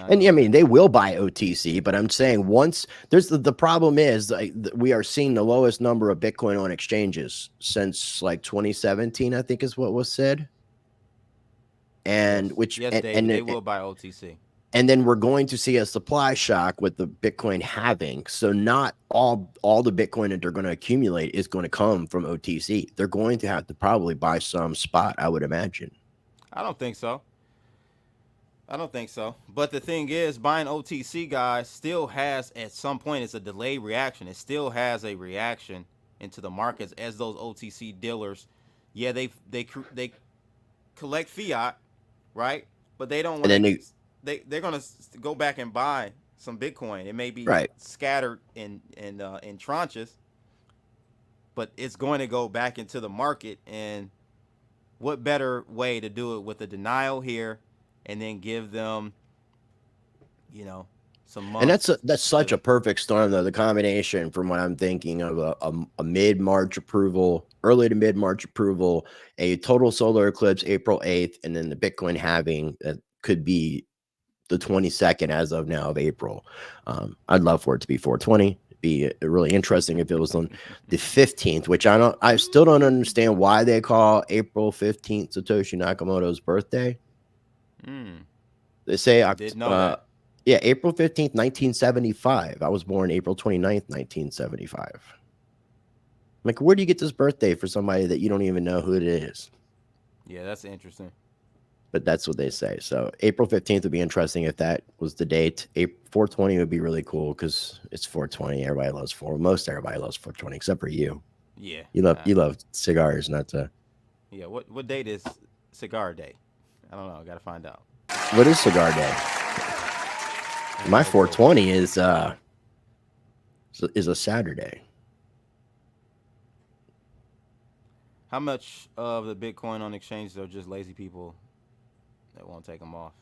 And I mean, they will buy OTC, but I'm saying once the problem is we are seeing the lowest number of Bitcoin on exchanges since like 2017, I think is what was said. And they will buy OTC. And then we're going to see a supply shock with the Bitcoin halving. So not all the Bitcoin that they're going to accumulate is going to come from OTC. They're going to have to probably buy some spot, I would imagine. I don't think so. But the thing is, buying OTC, guys, still has, at some point, it's a delayed reaction. It still has a reaction into the markets as those OTC dealers. Yeah, they collect fiat, right? But they don't And want then to. They're gonna go back and buy some Bitcoin. It may be Right. scattered in tranches, but it's going to go back into the market. And what better way to do it with a denial here, and then give them, some months. And that's such a perfect storm, though. The combination from what I'm thinking of a mid-March approval, early to mid-March approval, a total solar eclipse April 8th, and then the Bitcoin halving that could be the 22nd as of now of April. I'd love for it to be 420. It'd be really interesting if it was on the 15th, which I still don't understand why they call April 15th Satoshi Nakamoto's birthday. They say Didn't know that. Yeah, April 15th, 1975. I was born April 29th, 1975. Like, where do you get this birthday for somebody that you don't even know who it is? Yeah, that's interesting. But that's what they say. So April 15th would be interesting if that was the date. 420 would be really cool because it's 420. Everybody loves most everybody loves 420 except for you. Yeah. You love cigars, not to. Yeah, what date is Cigar Day? I don't know. I gotta find out. What is Cigar Day? My 420 is a Saturday. How much of the Bitcoin on exchanges are just lazy people that won't take them off?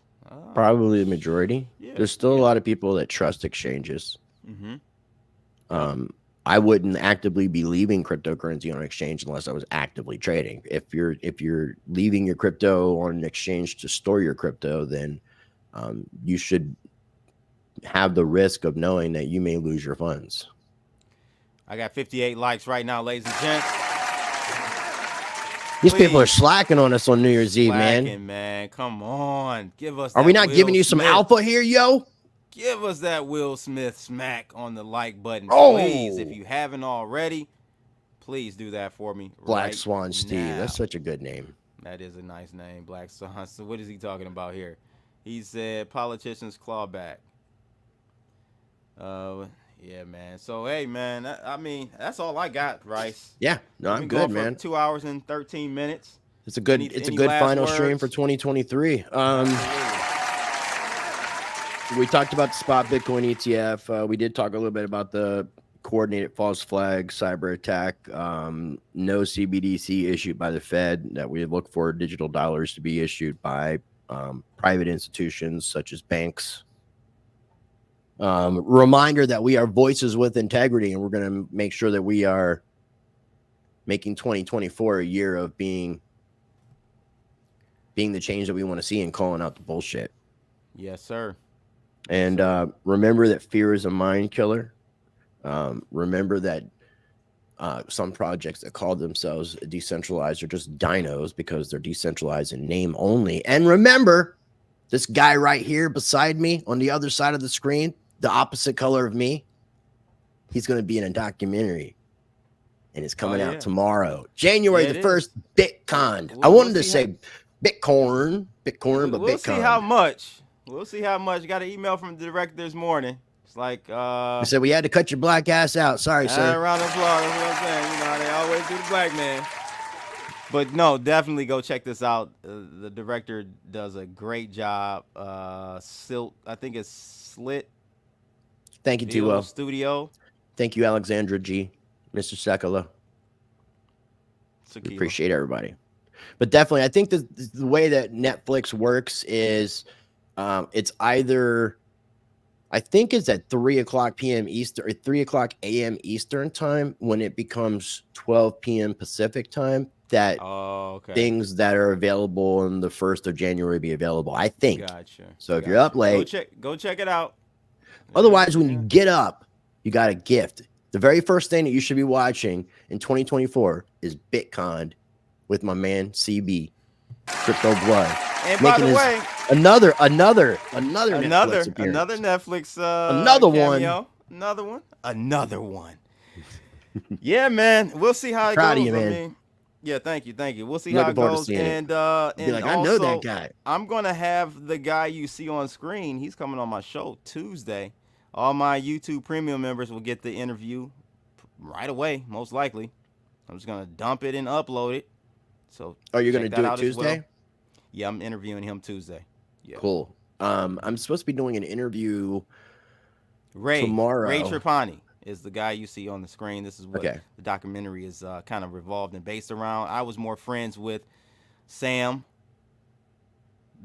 Probably the majority. Yeah, There's still a lot of people that trust exchanges. Mm-hmm. I wouldn't actively be leaving cryptocurrency on an exchange unless I was actively trading. If you're leaving your crypto on an exchange to store your crypto, then you should have the risk of knowing that you may lose your funds. I got 58 likes right now, ladies and gents. These people are slacking on us on New Year's Eve, man. Come on. Give us Are we not giving you some alpha here, yo? Give us that Will Smith smack on the like button. Oh. Please, if you haven't already, please do that for me. Black Swan Steve. Now. That's such a good name. That is a nice name, Black Swan. So what is he talking about here? He said politicians claw back. Yeah, man. So, hey, man, that's all I got, Rice. Yeah, no, I'm good, man. 2 hours and 13 minutes. It's a good final stream for 2023. We talked about the spot Bitcoin ETF. We did talk a little bit about the coordinated false flag cyber attack. No CBDC issued by the Fed, that we look for digital dollars to be issued by private institutions such as banks. Reminder that we are voices with integrity, and we're going to make sure that we are making 2024 a year of being the change that we want to see and calling out the bullshit. Yes, sir. And remember that fear is a mind killer. Remember that some projects that call themselves decentralized are just dinos because they're decentralized in name only. And remember, this guy right here beside me on the other side of the screen, the opposite color of me, he's going to be in a documentary, and it's coming out tomorrow, January the 1st. Bitcoin. I wanted to say Bitcoin, but we'll Bitcoin. See how much. We'll see how much. Got an email from the director this morning. It's like he said we had to cut your black ass out. Sorry, sir. A round of applause. That's what I'm saying. You know how they always do the black man. But no, definitely go check this out. The director does a great job. Silt, I think it's Slit. Thank you, T-Well. Studio. Thank you, Alexandra G. Mr. Sekala. We appreciate everybody. But definitely, I think the way that Netflix works is it's either, I think it's at 3 o'clock p.m. Eastern, or 3 o'clock a.m. Eastern time, when it becomes 12 p.m. Pacific time, that things that are available on the 1st of January be available, I think. Gotcha. So if you're up late, go check it out. Otherwise, when you get up, you got a gift. The very first thing that you should be watching in 2024 is Bitcoin with my man CB, Crypto Blood. And by the way, another Netflix appearance. Another Netflix cameo. Another one. Yeah, man. We'll see how it Proud goes. Of you, man. Yeah, thank you. We'll see how it goes. And like, I know that guy. I'm gonna have the guy you see on screen. He's coming on my show Tuesday. All my YouTube premium members will get the interview right away, most likely. I'm just gonna dump it and upload it. So you're gonna do it Tuesday? Yeah, I'm interviewing him Tuesday. Yeah. Cool. I'm supposed to be doing an interview tomorrow. Ray Trapani is the guy you see on the screen. This is what Okay. the documentary is kind of revolved and based around. I was more friends with Sam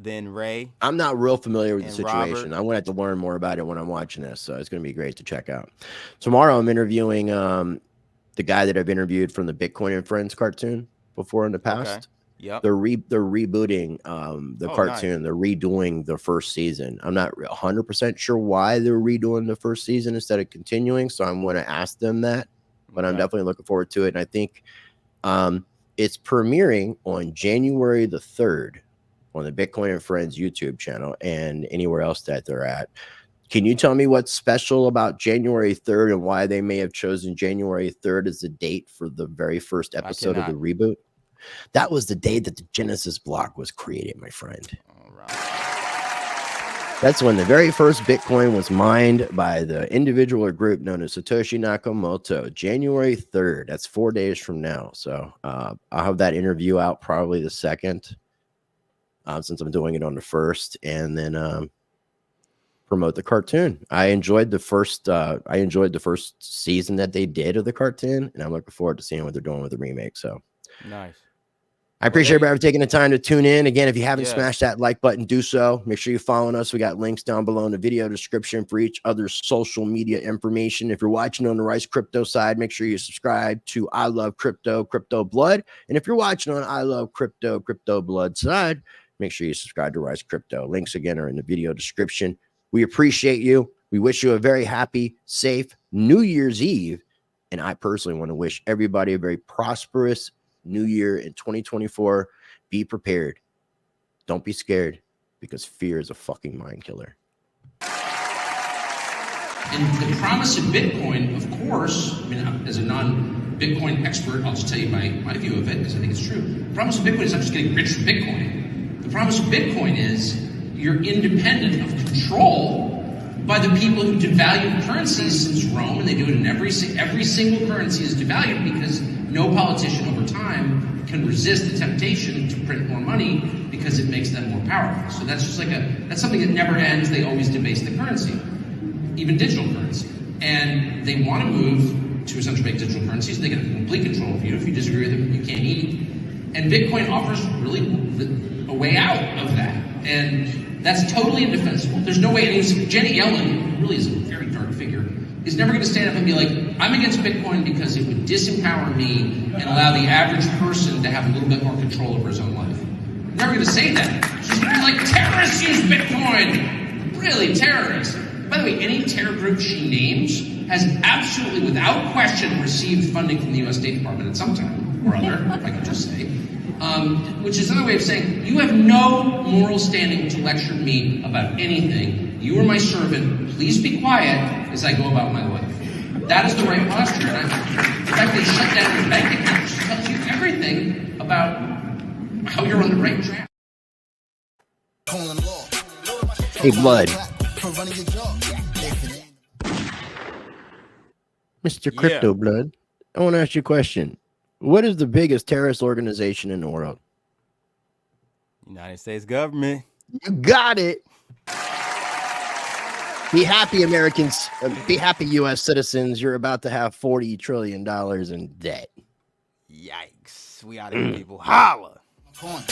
than Ray. I'm not real familiar with the situation. Robert. I'm going to have to learn more about it when I'm watching this, so it's going to be great to check out. Tomorrow, I'm interviewing the guy that I've interviewed from the Bitcoin and Friends cartoon before in the past. Okay. Yep. They're rebooting the cartoon. Nice. They're redoing the first season. I'm not 100% sure why they're redoing the first season instead of continuing, so I'm going to ask them that. But I'm definitely looking forward to it, and I think it's premiering on January the 3rd on the Bitcoin and Friends YouTube channel and anywhere else that they're at. Can you tell me what's special about January 3rd and why they may have chosen January 3rd as the date for the very first episode of the reboot? That was the day that the Genesis block was created, my friend. All right. That's when the very first Bitcoin was mined by the individual or group known as Satoshi Nakamoto. January 3rd. That's 4 days from now. So I'll have that interview out probably the 2nd, since I'm doing it on the 1st, and then promote the cartoon. I enjoyed the first season that they did of the cartoon, and I'm looking forward to seeing what they're doing with the remake. So nice. I appreciate everybody taking the time to tune in. Again, if you haven't smashed that like button, do so. Make sure you're following us. We got links down below in the video description for each other's social media information. If you're watching on the Rice Crypto side, make sure you subscribe to I Love Crypto, Crypto Blood. And if you're watching on I Love Crypto, Crypto Blood side, make sure you subscribe to Rice Crypto. Links again are in the video description. We appreciate you. We wish you a very happy, safe New Year's Eve. And I personally want to wish everybody a very prosperous New Year in 2024. Be prepared. Don't be scared, because fear is a fucking mind killer. And the promise of Bitcoin, of course, I mean, as a non-Bitcoin expert, I'll just tell you my view of it, because I think it's true. The promise of Bitcoin is not just getting rich from Bitcoin. The promise of Bitcoin is you're independent of control by the people who devalue currencies since Rome, and they do it in every single currency is devalued because no politician over time can resist the temptation to print more money because it makes them more powerful. So that's just that's something that never ends. They always debase the currency, even digital currency. And they want to move to a central bank digital currency so they get complete control of you. If you disagree with them, you can't eat. And Bitcoin offers really a way out of that. And that's totally indefensible. There's no way Jenny Yellen, who really is a very dark figure, is never going to stand up and be like, I'm against Bitcoin because it would disempower me and allow the average person to have a little bit more control over his own life. Never going to say that. She's going to be like, terrorists use Bitcoin. Really, terrorists. By the way, any terror group she names has absolutely, without question, received funding from the U.S. State Department at some time or other, if I could just say. Which is another way of saying, you have no moral standing to lecture me about anything. You are my servant. Please be quiet as I go about my life. That is the right posture. And the fact they shut down your bank account just tells you everything about how you're on the right track. Hey, Blood. Mr. Crypto Blood, I want to ask you a question. What is the biggest terrorist organization in the world? United States government. You got it. Be happy, Americans. Be happy, U.S. citizens. You're about to have $40 trillion in debt. Yikes. We out here, people. Holla. Coin.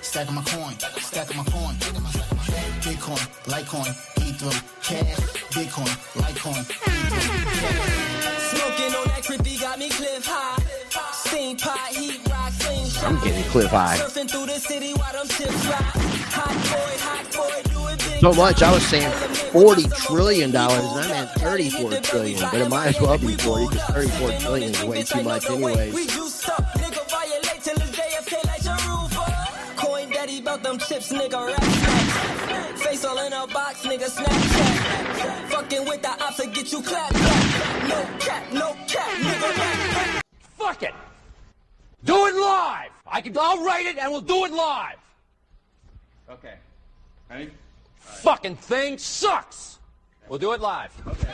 Stacking my coin. Stacking my coin. Bitcoin, Litecoin, Ethereum, cash. Bitcoin, Litecoin, Ethereum. Smoking on that crippy got me cliff high. Steam pot, heat rock, slingshot. I'm getting cliff high. Surfing through the city while them chips fly. Hot boy, do it big. So much. I was saying $40 trillion, and I meant $34 trillion. But it might as well be 40 because 34 trillion is way too much anyways. We juiced up, nigga, violate till it's JFK like your roof. Coin daddy about them chips, nigga, rap snacks. Face all in a box, nigga, Snapchat. Fucking with the ops to get you clapped. No cap, nigga. Fuck it. Do it live. I'll write it and we'll do it live. Okay. Ready? Fucking thing sucks. We'll do it live. Okay.